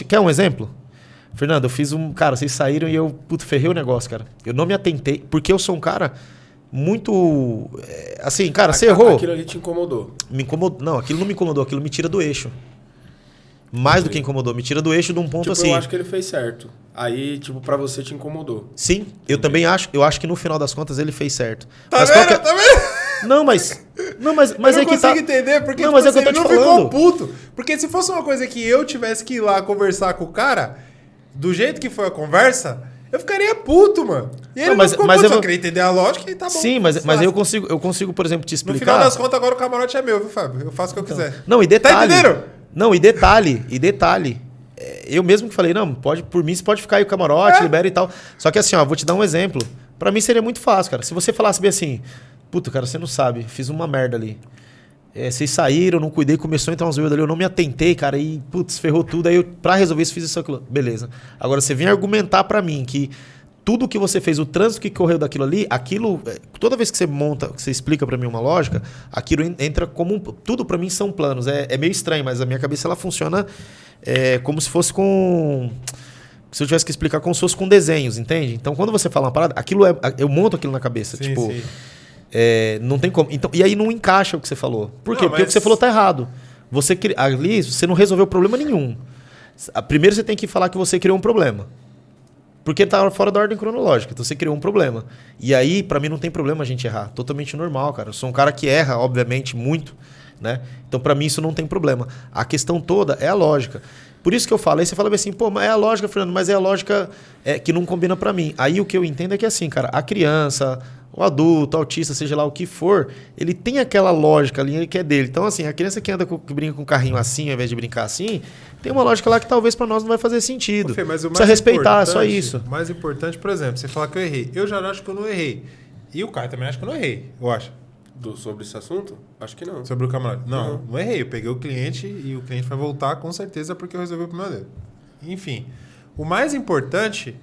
Speaker 1: Quer um exemplo? Fernando, eu fiz Cara, vocês saíram e eu ferrei o negócio, cara. Eu não me atentei, porque eu sou um cara muito... assim, cara, você errou.
Speaker 3: Aquilo ali te incomodou.
Speaker 1: Me incomodou. Não, aquilo não me incomodou, aquilo me tira do eixo. Mais do que incomodou, me tira do eixo de um ponto assim.
Speaker 3: Eu acho que ele fez certo. Aí, pra você te incomodou.
Speaker 1: Sim, eu também acho. Eu acho que no final das contas ele fez certo.
Speaker 2: Tá vendo? Tá vendo?
Speaker 1: Não, mas
Speaker 2: eu
Speaker 1: é que tá...
Speaker 2: Eu não consigo entender, porque
Speaker 1: não, mas é que eu tô
Speaker 2: ele
Speaker 1: te
Speaker 2: não
Speaker 1: falando.
Speaker 2: ficou puto. Porque se fosse uma coisa que eu tivesse que ir lá conversar com o cara, do jeito que foi a conversa, eu ficaria puto, mano. E ele não ficou puto, eu queria entender a lógica e tá bom.
Speaker 1: Sim, mas eu consigo, por exemplo, te explicar...
Speaker 2: No final das contas, agora o camarote é meu, viu, Fábio? Eu faço o que eu quiser.
Speaker 1: Não, e detalhe...
Speaker 2: Tá entendendo?
Speaker 1: Não, e detalhe... Eu mesmo que falei, não, por mim você pode ficar aí o camarote, libera e tal. Só que assim, vou te dar um exemplo. Pra mim seria muito fácil, cara. Se você falasse bem assim, puta, cara, você não sabe, fiz uma merda ali. vocês saíram, eu não cuidei, começou a entrar uns zoeiros ali, eu não me atentei, cara, e putz, ferrou tudo. Aí pra resolver isso, fiz isso aquilo. Beleza. Agora você vem argumentar pra mim que tudo que você fez, o trânsito que correu daquilo ali, aquilo, toda vez que você monta, que você explica pra mim uma lógica, aquilo entra como tudo pra mim são planos. É meio estranho, mas a minha cabeça ela funciona como se fosse com... Se eu tivesse que explicar como se fosse com desenhos, entende? Então quando você fala uma parada, aquilo eu monto aquilo na cabeça,
Speaker 2: sim,
Speaker 1: tipo...
Speaker 2: Sim.
Speaker 1: Não tem como. Então, e aí não encaixa o que você falou. Por quê? Porque o que você falou tá errado. Ali você não resolveu problema nenhum. Primeiro você tem que falar que você criou um problema. Porque tá fora da ordem cronológica. Então você criou um problema. E aí, pra mim, não tem problema a gente errar. Totalmente normal, cara. Eu sou um cara que erra, obviamente, muito. Né? Então, pra mim, isso não tem problema. A questão toda é a lógica. Por isso que eu falo. Aí você fala assim, pô, mas é a lógica, Fernando, mas é a lógica que não combina pra mim. Aí o que eu entendo é que assim, cara, a criança... O adulto, o autista, seja lá o que for, ele tem aquela lógica ali que é dele. Então, assim, a criança que brinca com o carrinho assim, ao invés de brincar assim, tem uma lógica lá que talvez para nós não vai fazer sentido.
Speaker 2: Fê, mas o
Speaker 1: precisa respeitar, só isso.
Speaker 2: O mais importante, por exemplo, você falar que eu errei. Eu já acho que eu não errei. E o Caio também acha que eu não errei, eu acho.
Speaker 3: Sobre esse assunto? Acho que não.
Speaker 2: Sobre o camarada? Não, não errei. Eu peguei o cliente e o cliente vai voltar com certeza porque eu resolvi o problema dele. Enfim, o mais importante...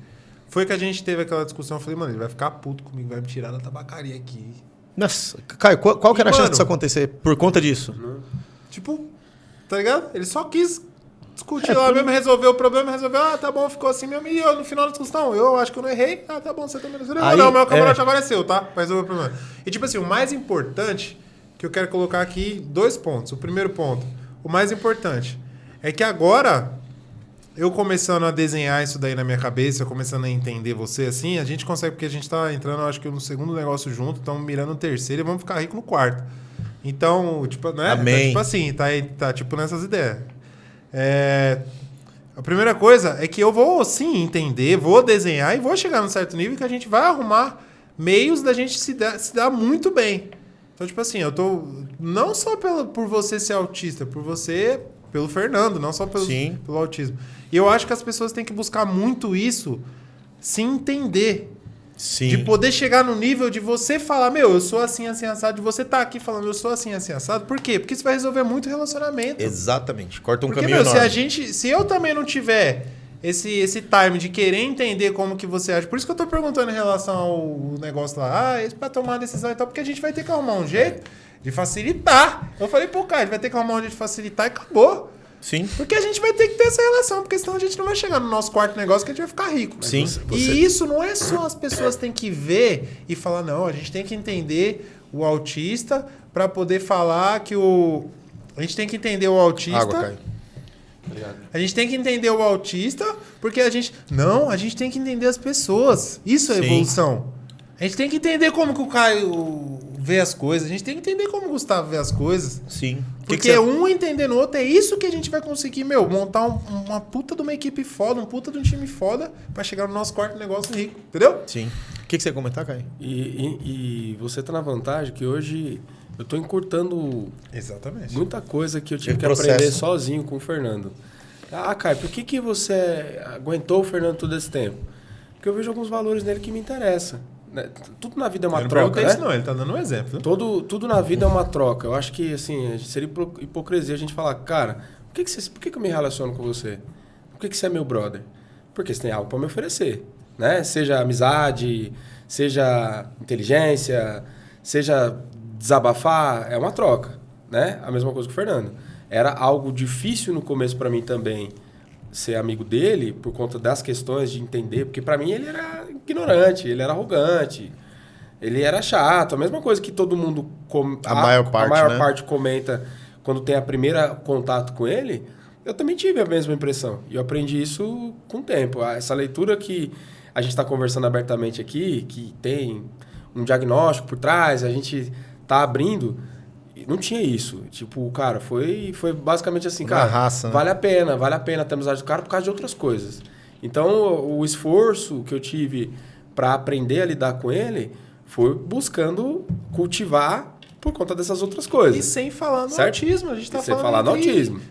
Speaker 2: Foi que a gente teve aquela discussão, eu falei, mano, ele vai ficar puto comigo, vai me tirar da tabacaria aqui.
Speaker 1: Nossa, Caio, qual que era a chance disso acontecer por conta disso?
Speaker 2: Tipo, tá ligado? Ele só quis discutir lá mesmo, resolver o problema, tá bom, ficou assim mesmo. E eu, no final da discussão, eu acho que eu não errei. Tá bom, você também não errou. Não, meu camarote agora é seu, tá? Pra resolver o problema. E tipo assim, o mais importante, que eu quero colocar aqui, 2 pontos. O primeiro ponto, o mais importante, é que agora... Eu começando a desenhar isso daí na minha cabeça, começando a entender você assim, a gente consegue, porque a gente tá entrando, acho que no segundo negócio junto, estamos mirando no terceiro e vamos ficar rico no quarto. Então, tipo, né?
Speaker 1: Amém.
Speaker 2: Tá, tipo assim, tá tipo nessas ideias. A primeira coisa é que eu vou sim entender, vou desenhar e vou chegar num certo nível que a gente vai arrumar meios da gente se dar muito bem. Então, tipo assim, eu tô não só por você ser autista, pelo Fernando, não só pelo autismo. E eu acho que as pessoas têm que buscar muito isso, se entender.
Speaker 1: Sim.
Speaker 2: De poder chegar no nível de você falar, eu sou assim, assim, assado, de você tá aqui falando, eu sou assim, assim, assado. Por quê? Porque isso vai resolver muito relacionamento.
Speaker 1: Exatamente. Corta um
Speaker 2: caminho
Speaker 1: enorme.
Speaker 2: Se eu também não tiver esse time de querer entender como que você age, por isso que eu tô perguntando em relação ao negócio lá, isso pra tomar decisão e tal, porque a gente vai ter que arrumar um jeito de facilitar. Eu falei, pô, cara, a gente vai ter que arrumar um jeito de facilitar e acabou.
Speaker 1: Sim.
Speaker 2: Porque a gente vai ter que ter essa relação, porque senão a gente não vai chegar no nosso quarto negócio que a gente vai ficar rico.
Speaker 1: Sim.
Speaker 2: E isso não é só as pessoas têm que ver e falar, não, a gente tem que entender o autista para poder falar que a gente tem que entender o autista.
Speaker 1: Água, Caio.
Speaker 2: A gente tem que entender o autista, porque a gente tem que entender as pessoas. Isso é evolução. A gente tem que entender como que o Caio vê as coisas. A gente tem que entender como o Gustavo vê as coisas.
Speaker 1: Sim.
Speaker 2: Porque um entendendo o outro, é isso que a gente vai conseguir, montar uma puta de uma equipe foda, um puta de um time foda pra chegar no nosso quarto negócio rico. Entendeu?
Speaker 1: Sim. O que você ia comentar, Caio?
Speaker 3: E você tá na vantagem que hoje eu tô encurtando
Speaker 2: exatamente
Speaker 3: muita coisa que eu tive que aprender sozinho com o Fernando. Caio, por que você aguentou o Fernando todo esse tempo? Porque eu vejo alguns valores nele que me interessam. Tudo na vida é uma troca, né?
Speaker 2: Isso não, ele tá dando um exemplo.
Speaker 3: Tudo na vida é uma troca. Eu acho que, assim, seria hipocrisia a gente falar, cara, por que eu me relaciono com você? Por que você é meu brother? Porque você tem algo para me oferecer, né? Seja amizade, seja inteligência, seja desabafar, é uma troca, né? A mesma coisa que o Fernando. Era algo difícil no começo para mim também ser amigo dele por conta das questões de entender, porque para mim ele era ignorante, ele era arrogante, ele era chato, a mesma coisa que todo mundo
Speaker 1: a maior parte
Speaker 3: comenta quando tem a primeira contato com ele. Eu também tive a mesma impressão e eu aprendi isso com o tempo. Essa leitura que a gente está conversando abertamente aqui, que tem um diagnóstico por trás, a gente tá abrindo. Não tinha isso. Tipo, cara, foi basicamente assim, cara,
Speaker 1: raça, né?
Speaker 3: vale a pena ter amizade do cara por causa de outras coisas. Então, o esforço que eu tive para aprender a lidar com ele foi buscando cultivar por conta dessas outras coisas.
Speaker 2: E sem falar no autismo. A gente tá falando
Speaker 3: sem falar no autismo.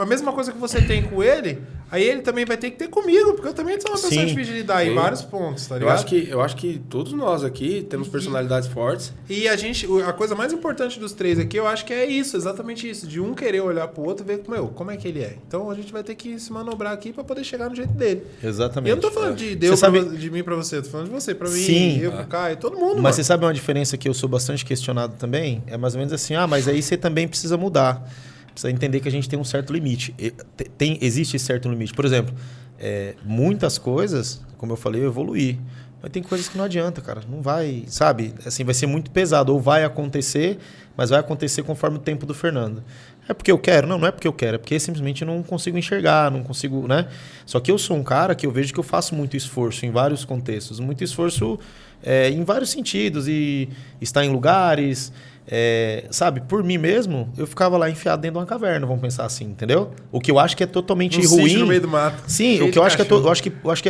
Speaker 2: A mesma coisa que você tem com ele, Aí ele também vai ter que ter comigo, porque eu também sou uma pessoa difícil de lidar em vários pontos, tá ligado?
Speaker 3: Eu acho que todos nós aqui temos personalidades fortes.
Speaker 2: E a coisa mais importante dos três aqui, eu acho que é isso, exatamente isso. De um querer olhar pro outro e ver como é que ele é. Então a gente vai ter que se manobrar aqui pra poder chegar no jeito dele.
Speaker 1: Exatamente.
Speaker 2: E eu não tô falando de mim pra você, tô falando de você pra mim, eu pro Caio, todo mundo.
Speaker 1: Mas você sabe uma diferença que eu sou bastante questionado também? É mais ou menos assim, mas aí você também precisa mudar. Precisa entender que a gente tem um certo limite. Existe esse certo limite. Por exemplo, muitas coisas, como eu falei, eu evoluí. Mas tem coisas que não adianta, cara. Não vai, sabe? Assim, vai ser muito pesado. Ou vai acontecer, mas vai acontecer conforme o tempo do Fernando. É porque eu quero? Não é porque eu quero. É porque simplesmente eu não consigo enxergar, não consigo, né? Só que eu sou um cara que eu vejo que eu faço muito esforço em vários contextos. Muito esforço em vários sentidos. E estar em lugares... sabe, por mim mesmo, eu ficava lá enfiado dentro de uma caverna, vamos pensar assim, entendeu? O que eu acho que é totalmente ruim.
Speaker 2: No meio do mato.
Speaker 1: Sim, o que eu acho que pode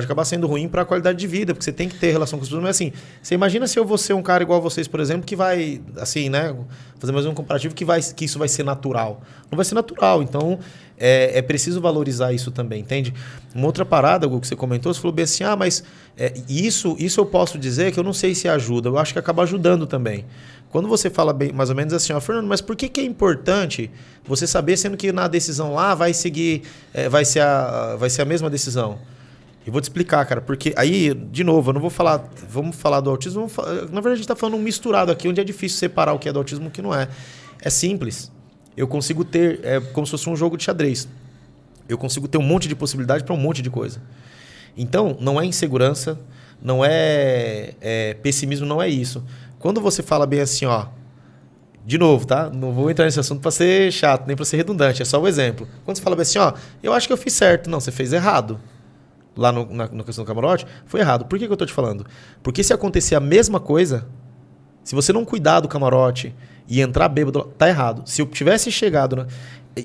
Speaker 1: acabar sendo ruim para a qualidade de vida, porque você tem que ter relação com as pessoas. Mas assim, você imagina se eu vou ser um cara igual a vocês, por exemplo, que vai, assim, né, fazer mais um comparativo que isso vai ser natural. Não vai ser natural, então é preciso valorizar isso também, entende? Uma outra parada, Hugo, que você comentou, você falou bem assim, mas isso eu posso dizer que eu não sei se ajuda, eu acho que acaba ajudando também. Quando você fala bem, mais ou menos assim, Fernando, mas por que é importante você saber, sendo que na decisão lá vai seguir, vai ser a mesma decisão? Eu vou te explicar, cara, porque aí, de novo, eu não vou falar, vamos falar do autismo, na verdade a gente está falando um misturado aqui, onde é difícil separar o que é do autismo e o que não é. É simples. Eu consigo ter, como se fosse um jogo de xadrez. Eu consigo ter um monte de possibilidade para um monte de coisa. Então, não é insegurança, não é pessimismo, não é isso. Quando você fala bem assim, de novo, tá? Não vou entrar nesse assunto para ser chato, nem para ser redundante, é só o exemplo. Quando você fala bem assim, eu acho que eu fiz certo. Não, você fez errado. Lá na questão do camarote, foi errado. Por que eu tô te falando? Porque se acontecer a mesma coisa, se você não cuidar do camarote e entrar bêbado, tá errado. Se eu tivesse chegado...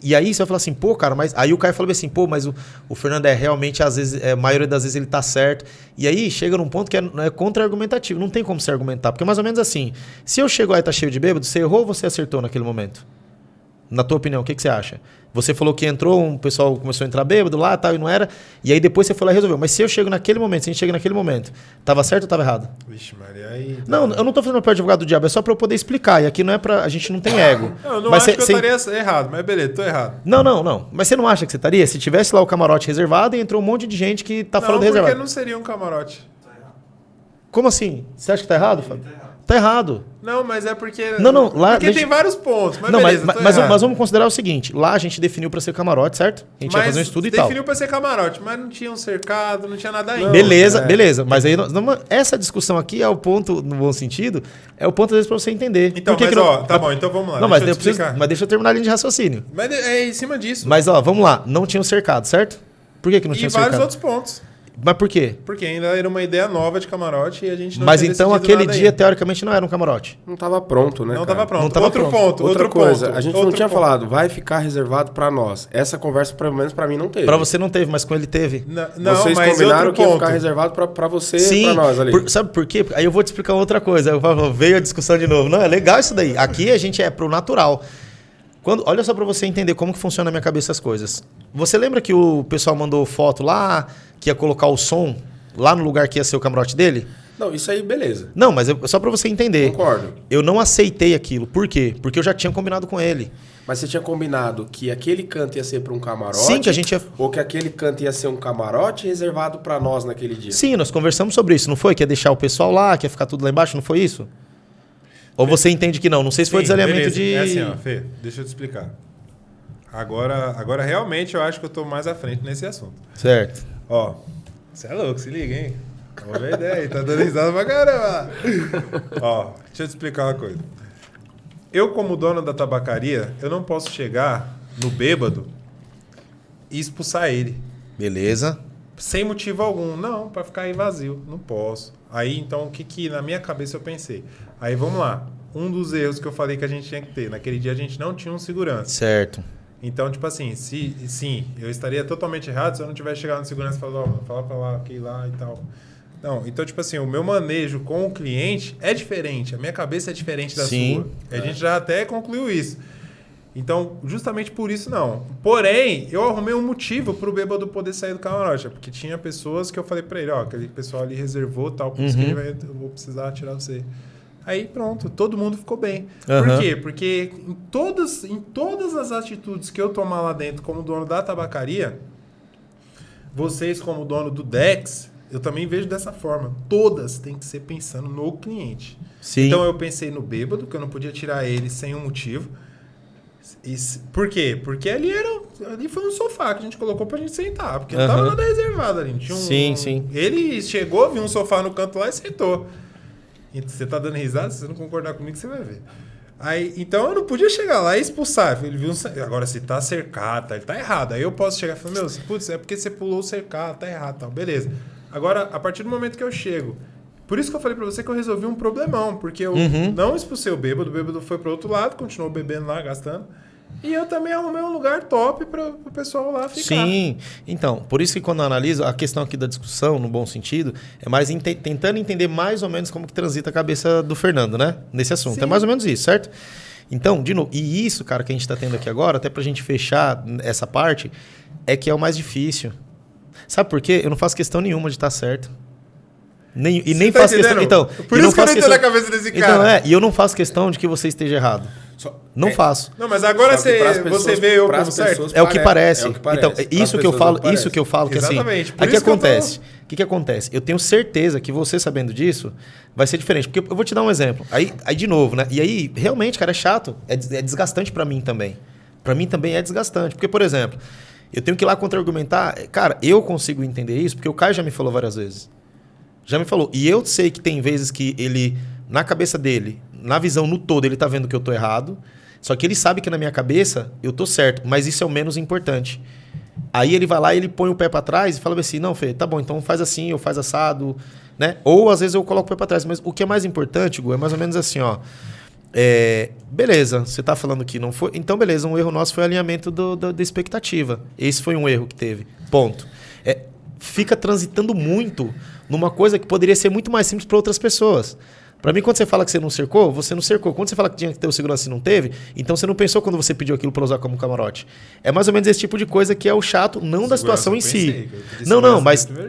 Speaker 1: E aí você vai falar assim, cara, mas... Aí o Caio falou assim, mas o Fernando realmente, às vezes, a maioria das vezes ele tá certo. E aí chega num ponto que é contra-argumentativo. Não tem como se argumentar. Porque é mais ou menos assim, se eu chego aí e tá cheio de bêbado, você errou ou você acertou naquele momento? Na tua opinião, o que você acha? Você falou que entrou, um pessoal começou a entrar bêbado lá tal, e não era. E aí depois você foi lá e resolveu. Mas se eu chego naquele momento, se a gente chega naquele momento, tava certo ou tava errado?
Speaker 2: Vixe, Maria, aí...
Speaker 1: Não, eu não tô fazendo papel de advogado do diabo, é só pra eu poder explicar. E aqui não é pra... A gente não tem ego.
Speaker 2: Eu não acho que eu estaria errado, mas beleza, tô errado.
Speaker 1: Não. Mas você não acha que você estaria? Se tivesse lá o camarote reservado e entrou um monte de gente que tá falando reservado.
Speaker 2: Não, porque não seria um camarote.
Speaker 1: Como assim? Você acha que tá errado, Fábio? Tá errado.
Speaker 2: Não, mas é porque...
Speaker 1: Não, lá...
Speaker 2: Porque tem vários pontos, mas
Speaker 1: não,
Speaker 2: beleza,
Speaker 1: mas vamos considerar o seguinte. Lá a gente definiu pra ser camarote, certo? A gente ia fazer um estudo e tal.
Speaker 2: Definiu pra ser camarote, mas não tinha um cercado, não tinha nada ainda.
Speaker 1: Beleza. Mas aí, essa discussão aqui é o ponto, no bom sentido, é o ponto, às vezes, pra você entender.
Speaker 2: Então, tá bom, então vamos lá.
Speaker 1: Não, mas deixa eu terminar a linha de raciocínio.
Speaker 2: Mas é em cima disso.
Speaker 1: Mas, vamos lá. Não tinha um cercado, certo? Por que não tinha cercado?
Speaker 2: E vários outros pontos.
Speaker 1: Mas por quê?
Speaker 2: Porque ainda era uma ideia nova de camarote e a gente não
Speaker 1: Mas então aquele dia, teoricamente, não era um camarote.
Speaker 3: Não estava pronto, né?
Speaker 2: Não estava pronto.
Speaker 1: Não tava
Speaker 2: outro
Speaker 1: pronto.
Speaker 2: Ponto.
Speaker 3: Outra coisa, a gente não tinha falado, vai ficar reservado para nós. Essa conversa, pelo menos para mim, não teve.
Speaker 1: Para você não teve, mas com ele teve.
Speaker 2: Não,
Speaker 3: vocês
Speaker 2: mas
Speaker 3: combinaram que ia ficar reservado para você e para nós ali.
Speaker 1: Sabe por quê? Aí eu vou te explicar outra coisa. Veio a discussão de novo. Não, é legal isso daí. Aqui a gente é pro natural. Olha só para você entender como que funciona na minha cabeça as coisas. Você lembra que o pessoal mandou foto lá, que ia colocar o som lá no lugar que ia ser o camarote dele?
Speaker 3: Não, isso aí, beleza.
Speaker 1: Não, mas só pra você entender.
Speaker 3: Concordo.
Speaker 1: Eu não aceitei aquilo. Por quê? Porque eu já tinha combinado com ele.
Speaker 3: Mas você tinha combinado que aquele canto ia ser para um camarote?
Speaker 1: Sim, que a gente ia...
Speaker 3: Ou que aquele canto ia ser um camarote reservado para nós naquele dia?
Speaker 1: Sim, nós conversamos sobre isso, não foi? Que ia deixar o pessoal lá, que ia ficar tudo lá embaixo, não foi isso? Ou você entende que não? Não sei se foi desalinhamento de...
Speaker 2: É assim, Fê, deixa eu te explicar. Agora realmente eu acho que eu tô mais à frente nesse assunto.
Speaker 1: Certo.
Speaker 2: Você é louco, se liga, hein? Vamos ver a ideia aí, tá dando risada pra caramba. Deixa eu te explicar uma coisa. Eu, como dono da tabacaria, eu não posso chegar no bêbado e expulsar ele.
Speaker 1: Beleza.
Speaker 2: Sem motivo algum. Não, pra ficar aí vazio. Não posso. Aí, então, o que na minha cabeça eu pensei? Aí, vamos lá. Um dos erros que eu falei que a gente tinha que ter. Naquele dia a gente não tinha um segurança.
Speaker 1: Certo.
Speaker 2: Então, tipo assim, sim, eu estaria totalmente errado se eu não tivesse chegado no segurança e falado, fala pra lá, que ir lá e tal. Não, então, tipo assim, o meu manejo com o cliente é diferente. A minha cabeça é diferente da sua. A gente já até concluiu isso. Então, justamente por isso, não. Porém, eu arrumei um motivo pro bêbado poder sair do camarote. Porque tinha pessoas que eu falei pra ele, ó, aquele pessoal ali reservou tal, por isso que eu vou precisar tirar você. Aí pronto, todo mundo ficou bem. Por quê? Porque em todas as atitudes que eu tomar lá dentro como dono da tabacaria, vocês como dono do Dex, eu também vejo dessa forma. Todas têm que ser pensando no cliente.
Speaker 1: Sim.
Speaker 2: Então eu pensei no bêbado, que eu não podia tirar ele sem um motivo. Por quê? Porque ali foi um sofá que a gente colocou pra gente sentar. Porque não tava nada reservado ali. Tinha
Speaker 1: sim.
Speaker 2: Ele chegou, viu um sofá no canto lá e sentou. E você tá dando risada? Se você não concordar comigo, você vai ver. Aí, então eu não podia chegar lá e expulsar. Ele viu agora, se tá cercado, ele tá errado. Aí eu posso chegar e falar, meu, putz, é porque você pulou o cercado, tá errado, tal. Beleza. Agora, a partir do momento que eu chego... Por isso que eu falei pra você que eu resolvi um problemão. Porque eu não expulsei o bêbado foi pro outro lado, continuou bebendo lá, gastando. E eu também arrumei um lugar top para o pessoal lá ficar.
Speaker 1: Sim, então, por isso que quando eu analiso, a questão aqui da discussão, no bom sentido, é mais tentando entender mais ou menos como que transita a cabeça do Fernando, né? Nesse assunto. Sim. É mais ou menos isso, certo? Então, de novo, e isso, cara, que a gente está tendo aqui agora, até para a gente fechar essa parte, é que é o mais difícil. Sabe por quê? Eu não faço questão nenhuma de estar certo. E nem faço questão... Então,
Speaker 2: por isso que eu não entendo na cabeça desse cara.
Speaker 1: Então, e eu não faço questão de que você esteja errado. Não faço.
Speaker 2: Não, mas agora você vê eu como certo.
Speaker 1: É o que parece. Então, isso que eu falo que assim, aí que acontece? O que acontece? Eu tenho certeza que você sabendo disso vai ser diferente, porque eu vou te dar um exemplo. Aí de novo, né? E aí realmente, cara, é chato, é desgastante para mim também. Para mim também é desgastante, porque por exemplo, eu tenho que ir lá contra-argumentar, cara, eu consigo entender isso porque o Caio já me falou várias vezes. Já me falou. E eu sei que tem vezes que ele na cabeça dele, na visão no todo, ele tá vendo que eu tô errado. Só que ele sabe que na minha cabeça eu tô certo, mas isso é o menos importante. Aí ele vai lá e ele põe o pé para trás e fala assim, não, Fê, tá bom, então faz assim, ou faz assado, né? Ou às vezes eu coloco o pé para trás. Mas o que é mais importante, Gu, é mais ou menos assim, ó. Beleza, você tá falando que não foi... Então, beleza, um erro nosso foi o alinhamento da expectativa. Esse foi um erro que teve. Ponto. Fica transitando muito numa coisa que poderia ser muito mais simples para outras pessoas. Para mim, quando você fala que você não cercou, você não cercou. Quando você fala que tinha que ter o segurança e não teve, então você não pensou quando você pediu aquilo para usar como camarote. É mais ou menos esse tipo de coisa que é o chato, não da situação em si.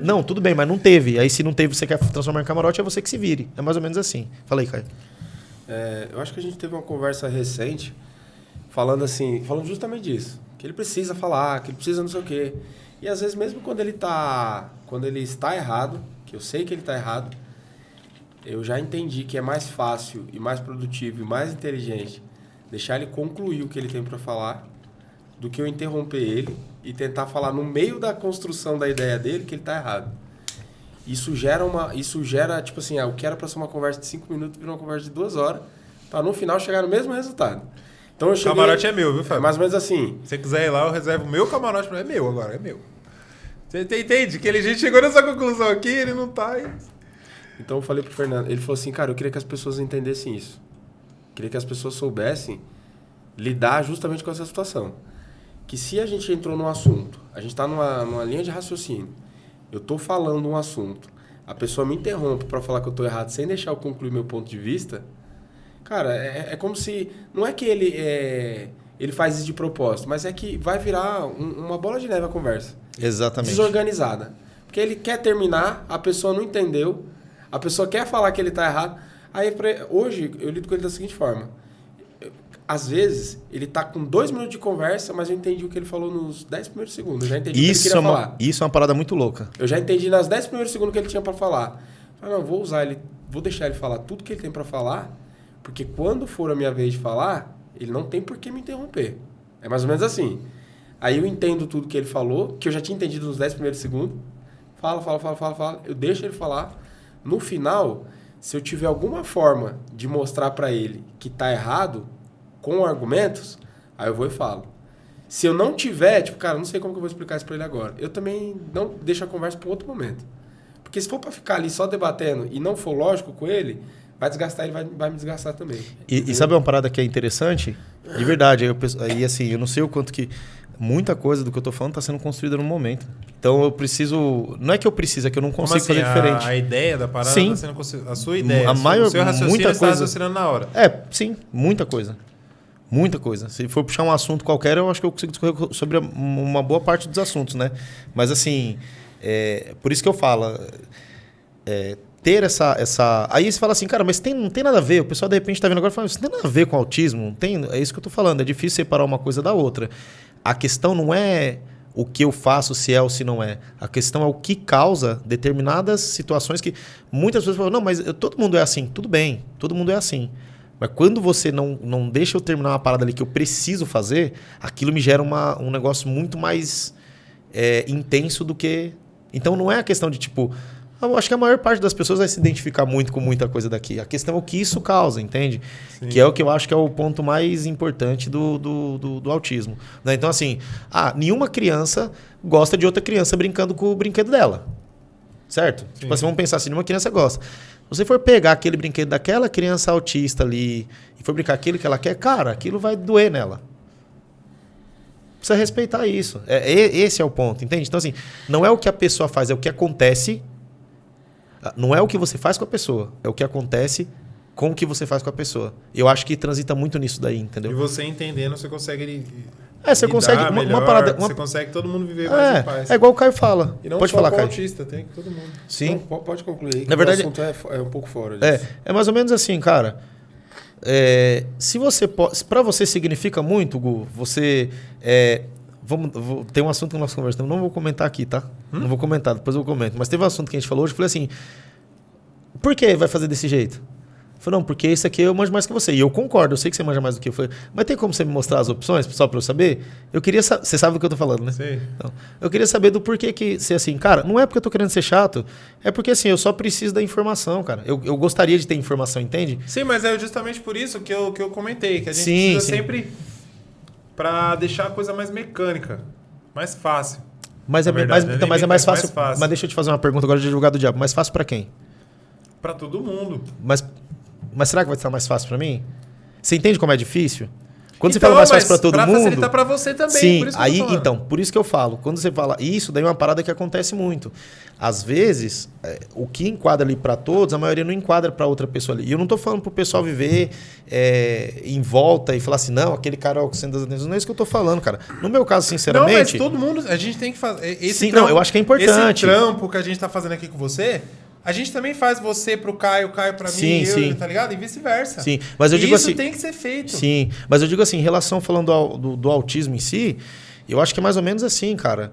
Speaker 1: Não, tudo bem, mas não teve. Aí se não teve, você quer transformar em camarote, é você que se vire. É mais ou menos assim. Fala aí, Caio.
Speaker 3: Eu acho que a gente teve uma conversa recente falando justamente disso. Que ele precisa falar, que ele precisa não sei o quê. E às vezes mesmo quando ele está errado, que eu sei que ele está errado, eu já entendi que é mais fácil e mais produtivo e mais inteligente deixar ele concluir o que ele tem para falar do que eu interromper ele e tentar falar no meio da construção da ideia dele que ele está errado. Isso gera, tipo assim, o que era para ser uma conversa de 5 minutos virou uma conversa de 2 horas para no final chegar no mesmo resultado. Então,
Speaker 2: o camarote é meu, viu, Fábio?
Speaker 3: Mais ou menos assim.
Speaker 2: Se você quiser ir lá, eu reservo o meu camarote, é meu agora, é meu. Você entende? Que a gente chegou nessa conclusão aqui, ele não tá aí.
Speaker 3: Então eu falei pro Fernando, ele falou assim, cara, eu queria que as pessoas entendessem isso. Eu queria que as pessoas soubessem lidar justamente com essa situação. Que se a gente entrou num assunto, a gente tá numa linha de raciocínio, eu tô falando um assunto, a pessoa me interrompe para falar que eu tô errado sem deixar eu concluir meu ponto de vista, cara, é como se... Não é que ele faz isso de propósito, mas é que vai virar uma bola de neve a conversa.
Speaker 1: Exatamente.
Speaker 3: Desorganizada. Porque ele quer terminar, a pessoa não entendeu, a pessoa quer falar que ele está errado. Aí, hoje, eu lido com ele da seguinte forma. Às vezes, ele está com 2 minutos de conversa, mas eu entendi o que ele falou nos 10 primeiros segundos. Eu já entendi o que ele queria falar.
Speaker 1: Isso é uma parada muito louca.
Speaker 3: Eu já entendi nos 10 primeiros segundos que ele tinha para falar. Eu falei, não, vou deixar ele falar tudo que ele tem para falar, porque quando for a minha vez de falar, ele não tem por que me interromper. É mais ou menos assim. Aí eu entendo tudo que ele falou, que eu já tinha entendido nos 10 primeiros segundos. Fala. Eu deixo ele falar. No final, se eu tiver alguma forma de mostrar para ele que tá errado, com argumentos, aí eu vou e falo. Se eu não tiver, cara, não sei como que eu vou explicar isso para ele agora. Eu também não deixo a conversa para outro momento. Porque se for para ficar ali só debatendo e não for lógico com ele, vai desgastar, ele vai me desgastar também.
Speaker 1: E sabe uma parada que é interessante? De verdade, aí assim, eu não sei o quanto que... Muita coisa do que eu tô falando está sendo construída no momento. Então eu preciso... Não é que eu preciso, é que eu não consigo fazer diferente.
Speaker 2: A ideia da parada
Speaker 1: está
Speaker 2: sendo construída. A sua ideia,
Speaker 1: o seu
Speaker 2: raciocínio está raciocinando na hora.
Speaker 1: Sim, muita coisa. Muita coisa. Se for puxar um assunto qualquer, eu acho que eu consigo discorrer sobre uma boa parte dos assuntos, né? Mas, assim, por isso que eu falo... ter essa... Aí você fala assim, cara, mas não tem nada a ver. O pessoal, de repente, tá vendo agora e fala, isso não tem nada a ver com autismo. Não tem... É isso que eu tô falando. É difícil separar uma coisa da outra. A questão não é o que eu faço, se é ou se não é. A questão é o que causa determinadas situações que muitas pessoas falam, não, mas todo mundo é assim. Tudo bem, todo mundo é assim. Mas quando você não deixa eu terminar uma parada ali que eu preciso fazer, aquilo me gera um negócio muito mais intenso do que... Então não é a questão de tipo... Eu acho que a maior parte das pessoas vai se identificar muito com muita coisa daqui. A questão é o que isso causa, entende? Sim. Que é o que eu acho que é o ponto mais importante do autismo. Né? Então, assim, nenhuma criança gosta de outra criança brincando com o brinquedo dela. Certo? Sim. Tipo assim, vamos pensar assim, nenhuma criança gosta. Se você for pegar aquele brinquedo daquela criança autista ali e for brincar aquilo que ela quer, cara, aquilo vai doer nela. Precisa respeitar isso. Esse é o ponto, entende? Então, assim, não é o que a pessoa faz, é o que acontece... Não é o que você faz com a pessoa, é o que acontece com o que você faz com a pessoa. Eu acho que transita muito nisso daí, entendeu?
Speaker 2: E você entendendo, você consegue
Speaker 1: você consegue
Speaker 2: uma parada, você consegue todo mundo viver mais em paz.
Speaker 1: É igual o Caio fala.
Speaker 2: E não
Speaker 1: pode
Speaker 2: só
Speaker 1: falar,
Speaker 2: com o
Speaker 1: Caio.
Speaker 2: autista, tem que todo mundo.
Speaker 1: Sim.
Speaker 3: Não, pode concluir.
Speaker 1: Na verdade,
Speaker 3: o assunto é um pouco fora disso.
Speaker 1: É mais ou menos assim, cara. Se você para você significa muito, Gu, você tem um assunto que nós conversamos, não vou comentar aqui, tá? Não vou comentar, depois eu comento. Mas teve um assunto que a gente falou hoje, eu falei assim, por que vai fazer desse jeito? Eu falei, não, porque esse aqui eu manjo mais que você. E eu concordo, eu sei que você manja mais do que eu. Falei, mas tem como você me mostrar as opções, só para eu saber? Eu queria saber, você sabe do que eu tô falando, né?
Speaker 2: Sim.
Speaker 1: Então, eu queria saber do porquê que ser assim, cara, não é porque eu tô querendo ser chato, é porque assim, eu só preciso da informação, cara. Eu gostaria de ter informação, entende?
Speaker 2: Sim, mas é justamente por isso que eu comentei, que a gente precisa sempre... para deixar a coisa mais mecânica, mais fácil.
Speaker 1: Mas é mais fácil. Mas deixa eu te fazer uma pergunta agora de advogado do diabo. Mais fácil para quem?
Speaker 2: Para todo mundo.
Speaker 1: Mas será que vai estar mais fácil para mim? Você entende como é difícil? Quando você fala mais fácil para todo mundo... Pra
Speaker 2: facilitar para você também.
Speaker 1: Sim,
Speaker 2: por isso
Speaker 1: aí então, por isso que eu falo. Quando você fala isso, daí é uma parada que acontece muito. Às vezes, o que enquadra ali para todos, a maioria não enquadra para outra pessoa ali. E eu não estou falando para o pessoal viver em volta e falar assim, não, aquele cara sendo das atenções. Não é isso que eu estou falando, cara. No meu caso, sinceramente...
Speaker 2: Não, mas todo mundo... A gente tem que fazer...
Speaker 1: Sim, não, eu acho que é importante.
Speaker 2: Esse trampo que a gente está fazendo aqui com você... A gente também faz você pro Caio, Caio pra mim, eu, tá ligado? E vice-versa.
Speaker 1: Sim, mas eu digo
Speaker 2: isso
Speaker 1: assim...
Speaker 2: tem que ser feito.
Speaker 1: Sim, mas eu digo assim, em relação falando do autismo em si, eu acho que é mais ou menos assim, cara.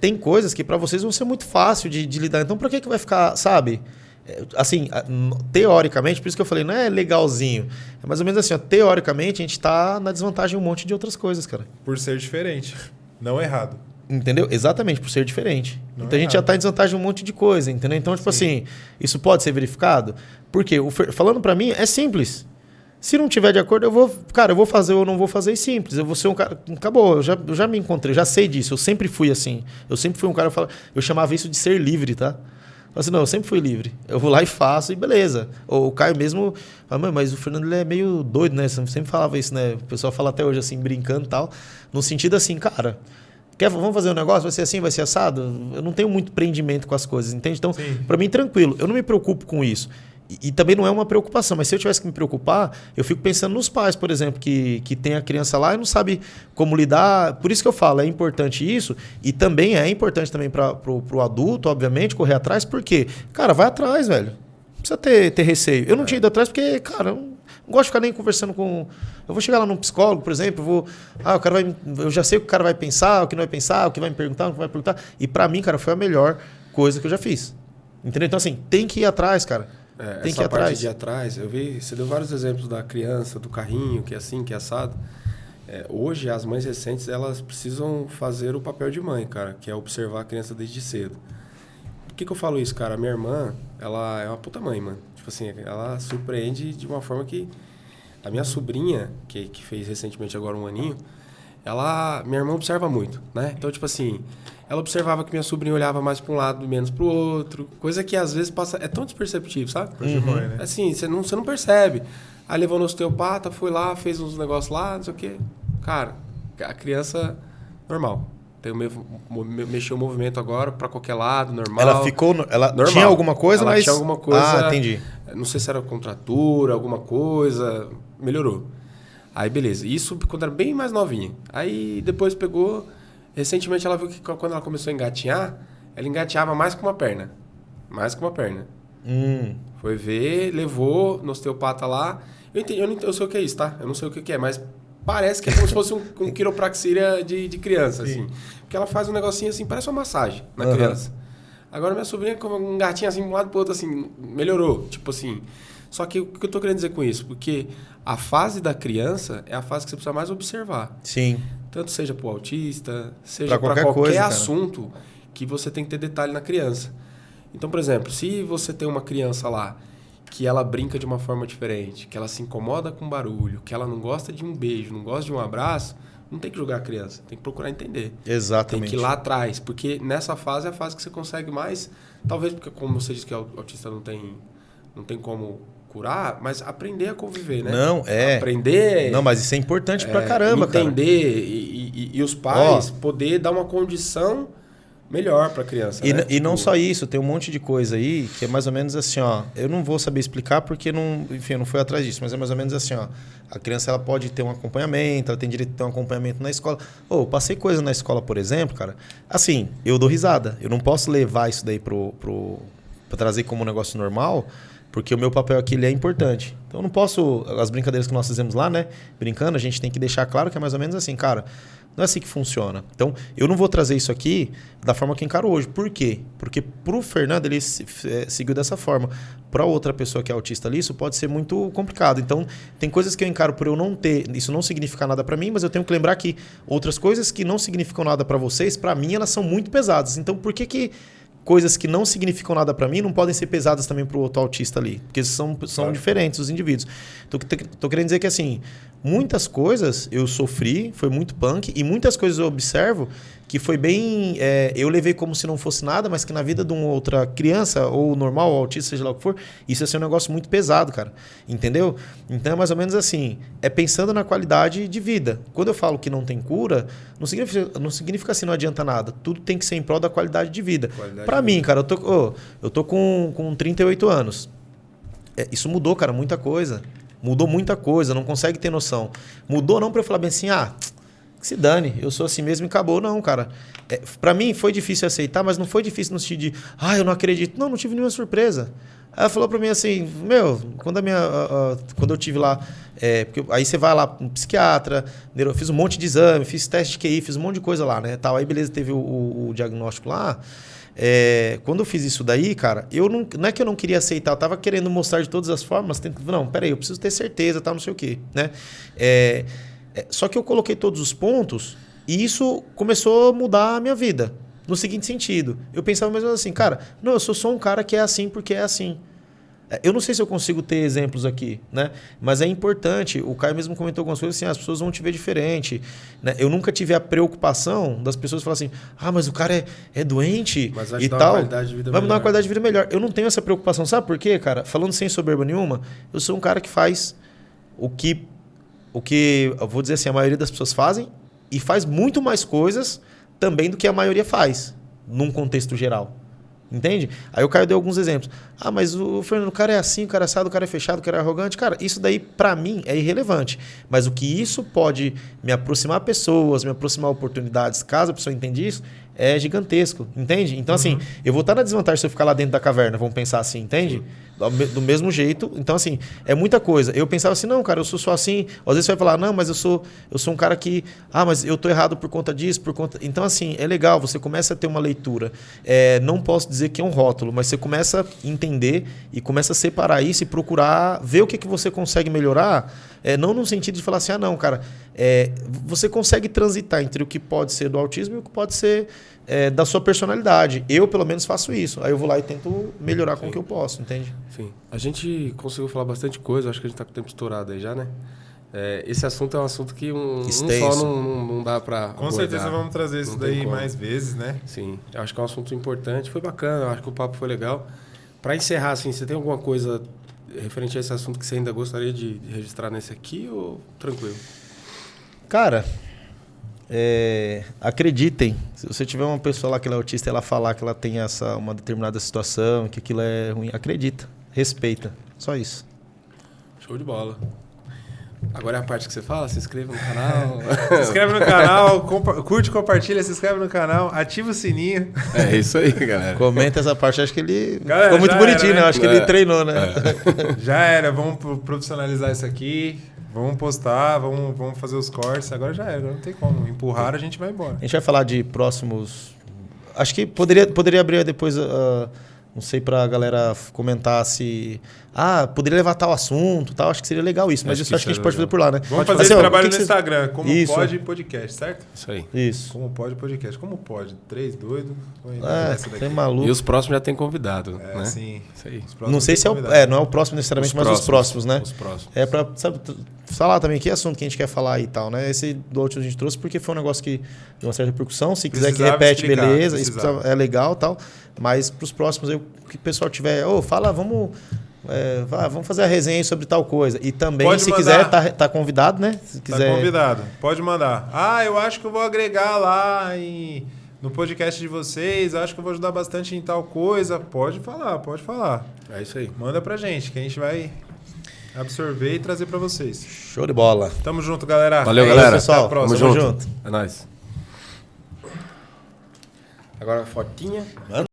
Speaker 1: Tem coisas que pra vocês vão ser muito fácil de lidar. Então, pra que vai ficar, sabe? Assim, teoricamente, por isso que eu falei, não é legalzinho. É mais ou menos assim, ó, teoricamente, a gente tá na desvantagem um monte de outras coisas, cara.
Speaker 2: Por ser diferente. Não errado.
Speaker 1: Entendeu? Exatamente, por ser diferente. Então a gente já está em desvantagem de um monte de coisa, entendeu? Então, tipo assim, isso pode ser verificado? Porque, falando para mim, é simples. Se não tiver de acordo, eu vou fazer ou não vou fazer, é simples. Eu vou ser um cara... Acabou, eu já me encontrei, já sei disso. Eu sempre fui assim. Eu sempre fui um cara... Eu chamava isso de ser livre, tá? Assim, não, eu sempre fui livre. Eu vou lá e faço e beleza. O Caio mesmo... Mas o Fernando ele é meio doido, né? Você sempre falava isso, né? O pessoal fala até hoje assim, brincando e tal. No sentido assim, cara... Vamos fazer um negócio? Vai ser assim? Vai ser assado? Eu não tenho muito prendimento com as coisas, entende? Então, para mim, tranquilo. Eu não me preocupo com isso. E também não é uma preocupação. Mas se eu tivesse que me preocupar, eu fico pensando nos pais, por exemplo, que tem a criança lá e não sabe como lidar. Por isso que eu falo, é importante isso. E também é importante também para o adulto, obviamente, correr atrás. Porque, cara, vai atrás, velho. Não precisa ter receio. Eu não tinha ido atrás porque, cara... Não gosto de ficar nem conversando com... Eu vou chegar lá num psicólogo, por exemplo, o cara eu já sei o que o cara vai pensar, o que não vai pensar, o que vai me perguntar, o que não vai perguntar. E pra mim, cara, foi a melhor coisa que eu já fiz. Entendeu? Então, assim, tem que ir atrás, cara. Tem que ir atrás.
Speaker 3: De ir atrás, você deu vários exemplos da criança, do carrinho, que é assim, que é assado. Hoje, as mães recentes, elas precisam fazer o papel de mãe, cara, que é observar a criança desde cedo. Por que eu falo isso, cara? A minha irmã, ela é uma puta mãe, mano. Tipo assim, ela surpreende de uma forma que... A minha sobrinha, que fez recentemente agora 1 aninho, minha irmã observa muito, né? Então, tipo assim, ela observava que minha sobrinha olhava mais para um lado, menos para o outro, coisa que às vezes passa... É tão desperceptível, sabe?
Speaker 2: Né?
Speaker 3: Assim, você não percebe. Aí levou no osteopata, foi lá, fez uns negócios lá, não sei o quê. Cara, a criança, normal. Mexeu o movimento agora para qualquer lado, normal.
Speaker 1: Ela ficou... Ela tinha alguma coisa,
Speaker 3: ela tinha alguma coisa...
Speaker 1: Ah, entendi.
Speaker 3: Não sei se era contratura, alguma coisa... Melhorou. Aí, beleza. Isso quando era bem mais novinha. Aí, depois pegou... Recentemente, ela viu que quando ela começou a engatinhar, ela engateava mais que uma perna. Mais que uma perna. Foi ver, levou no osteopata lá. Eu entendi, eu sei o que é isso, tá? Eu não sei o que é, mas parece que é como se fosse um quiropraxia de criança, assim. Porque ela faz um negocinho assim, parece uma massagem na criança. Agora minha sobrinha, como um gatinho assim, de um lado pro outro, assim, melhorou. Tipo assim... Só que o que eu tô querendo dizer com isso? Porque a fase da criança é a fase que você precisa mais observar.
Speaker 1: Sim.
Speaker 3: Tanto seja para o autista, seja para qualquer assunto que você tem que ter detalhe na criança. Então, por exemplo, se você tem uma criança lá que ela brinca de uma forma diferente, que ela se incomoda com barulho, que ela não gosta de um beijo, não gosta de um abraço, não tem que julgar a criança, tem que procurar entender.
Speaker 1: Exatamente.
Speaker 3: Tem que ir lá atrás, porque nessa fase é a fase que você consegue mais, talvez porque, como você disse que o autista não tem como curar, mas aprender a conviver, né?
Speaker 1: Não,
Speaker 3: Aprender...
Speaker 1: Não, mas isso é importante pra caramba,
Speaker 3: entender, cara. E os pais poder dar uma condição melhor pra criança, né?
Speaker 1: E não só isso, tem um monte de coisa aí que é mais ou menos assim, ó. Eu não vou saber explicar porque eu não fui atrás disso, mas é mais ou menos assim, ó. A criança ela pode ter um acompanhamento, ela tem direito a ter um acompanhamento na escola. Eu passei coisa na escola, por exemplo, cara. Assim, eu dou risada. Eu não posso levar isso daí pra trazer como um negócio normal, porque o meu papel aqui ele é importante. Então eu não posso... As brincadeiras que nós fizemos lá, né? Brincando, a gente tem que deixar claro que é mais ou menos assim, cara. Não é assim que funciona. Então, eu não vou trazer isso aqui da forma que eu encaro hoje. Por quê? Porque pro Fernando, ele seguiu dessa forma. Para outra pessoa que é autista ali, isso pode ser muito complicado. Então, tem coisas que eu encaro por eu não ter... Isso não significa nada para mim, mas eu tenho que lembrar que outras coisas que não significam nada para vocês, para mim, elas são muito pesadas. Então, por que coisas que não significam nada para mim não podem ser pesadas também para o outro autista ali? Porque são diferentes os indivíduos. Tô querendo dizer que, assim, muitas coisas eu sofri, foi muito punk, e muitas coisas eu observo que foi bem... eu levei como se não fosse nada, mas que na vida de uma outra criança, ou normal, ou autista, seja lá o que for, isso ia ser um negócio muito pesado, cara. Entendeu? Então é mais ou menos assim, é pensando na qualidade de vida. Quando eu falo que não tem cura, não significa assim, não adianta nada. Tudo tem que ser em prol da qualidade de vida. Pra mim, cara, eu tô com 38 anos. Isso mudou, cara, muita coisa. Mudou muita coisa, não consegue ter noção. Mudou não pra eu falar bem assim, que se dane, eu sou assim mesmo e acabou. Não, cara. Pra mim foi difícil aceitar, mas não foi difícil no sentido de, eu não acredito. Não tive nenhuma surpresa. Aí ela falou pra mim assim, quando eu tive lá, porque aí você vai lá no psiquiatra, eu fiz um monte de exame, fiz teste de QI, fiz um monte de coisa lá, né? Tal. Aí beleza, teve o diagnóstico lá. Quando eu fiz isso daí, cara, não é que eu não queria aceitar, eu tava querendo mostrar de todas as formas, não, peraí, eu preciso ter certeza, tal, não sei o quê, né? Só que eu coloquei todos os pontos e isso começou a mudar a minha vida. No seguinte sentido, eu pensava mesmo assim, cara, não, eu sou só um cara que é assim porque é assim. Eu não sei se eu consigo ter exemplos aqui, né? Mas é importante, o Caio mesmo comentou algumas coisas assim, as pessoas vão te ver diferente, né? Eu nunca tive a preocupação das pessoas falarem assim, mas o cara é doente
Speaker 3: mas vai
Speaker 1: e
Speaker 3: dar
Speaker 1: tal.
Speaker 3: Uma qualidade de vida
Speaker 1: vai me dar uma qualidade de vida melhor. Eu não tenho essa preocupação, sabe por quê, cara? Falando sem soberba nenhuma, eu sou um cara que faz o que eu vou dizer assim, a maioria das pessoas fazem e faz muito mais coisas também do que a maioria faz, num contexto geral. Entende? Aí o Caio deu alguns exemplos. Mas o Fernando, o cara é assim, o cara é assado, o cara é fechado, o cara é arrogante. Cara, isso daí pra mim é irrelevante. Mas o que isso pode me aproximar pessoas, me aproximar oportunidades, caso a pessoa entenda isso, é gigantesco. Entende? Então assim, eu vou estar na desvantagem se eu ficar lá dentro da caverna, vamos pensar assim, entende? Sim. Do mesmo jeito. Então assim, é muita coisa. Eu pensava assim, não, cara, eu sou só assim. Às vezes você vai falar, não, mas eu sou um cara que... mas eu tô errado por conta disso, por conta... Então assim, é legal, você começa a ter uma leitura. Não posso dizer que é um rótulo, mas você começa a entender e começa a separar isso e procurar ver o que você consegue melhorar. Não no sentido de falar assim, não, cara, você consegue transitar entre o que pode ser do autismo e o que pode ser da sua personalidade. Eu, pelo menos, faço isso. Aí eu vou lá e tento melhorar com o que eu posso, entende?
Speaker 3: Sim. A gente conseguiu falar bastante coisa, acho que a gente tá com o tempo estourado aí já, né? Esse assunto é um assunto que um só não dá para
Speaker 2: Com certeza vamos trazer isso daí mais vezes, né?
Speaker 3: Sim, eu acho que é um assunto importante, foi bacana, eu acho que o papo foi legal. Para encerrar, assim, você tem alguma coisa referente a esse assunto que você ainda gostaria de registrar nesse aqui ou tranquilo?
Speaker 1: Cara, acreditem, se você tiver uma pessoa lá que ela é autista e ela falar que ela tem uma determinada situação, que aquilo é ruim, acredita, respeita, só isso.
Speaker 3: Show de bola. Agora é a parte que você fala, se inscreva no canal.
Speaker 2: Se inscreve no canal, curte, compartilha, se inscreve no canal, ativa o sininho.
Speaker 3: É isso aí, galera.
Speaker 1: Comenta essa parte, acho que ele ficou muito bonitinho, né? Acho que ele treinou, né?
Speaker 2: Já era, vamos profissionalizar isso aqui. Vamos postar, vamos fazer os cortes. Agora já era, agora não tem como. Empurrar, a gente vai embora.
Speaker 1: A gente vai falar de próximos... Acho que poderia abrir depois... não sei pra galera comentar se... poderia levar tal assunto, tal. Acho que seria legal isso. Mas isso acho que a gente pode fazer por lá, né?
Speaker 2: Vamos fazer esse trabalho no Instagram. Como pode podcast, certo?
Speaker 3: Isso aí.
Speaker 1: Isso.
Speaker 2: Como pode podcast. Como pode? 3 doidos.
Speaker 1: Tem maluco.
Speaker 3: E os próximos já tem convidado, né?
Speaker 2: Sim.
Speaker 3: Isso aí.
Speaker 1: Não sei se não é o próximo necessariamente, mas os próximos, né?
Speaker 3: Os próximos.
Speaker 1: É pra falar também que assunto que a gente quer falar e tal, né? Esse do outro a gente trouxe porque foi um negócio que deu uma certa repercussão. Se quiser que repete, beleza. Isso é legal e tal. Mas pros próximos, o que o pessoal tiver... fala, vamos fazer a resenha aí sobre tal coisa. E também,
Speaker 2: pode
Speaker 1: se
Speaker 2: mandar.
Speaker 1: quiser, tá convidado, né? Se quiser...
Speaker 2: Tá convidado. Pode mandar. Eu acho que eu vou agregar lá no podcast de vocês. Acho que eu vou ajudar bastante em tal coisa. Pode falar.
Speaker 3: É isso aí.
Speaker 2: Manda pra gente, que a gente vai absorver e trazer pra vocês.
Speaker 1: Show de bola.
Speaker 2: Tamo junto, galera.
Speaker 3: Valeu, galera.
Speaker 1: Pessoal.
Speaker 3: Tamo
Speaker 1: junto.
Speaker 3: É nóis. Agora a fotinha.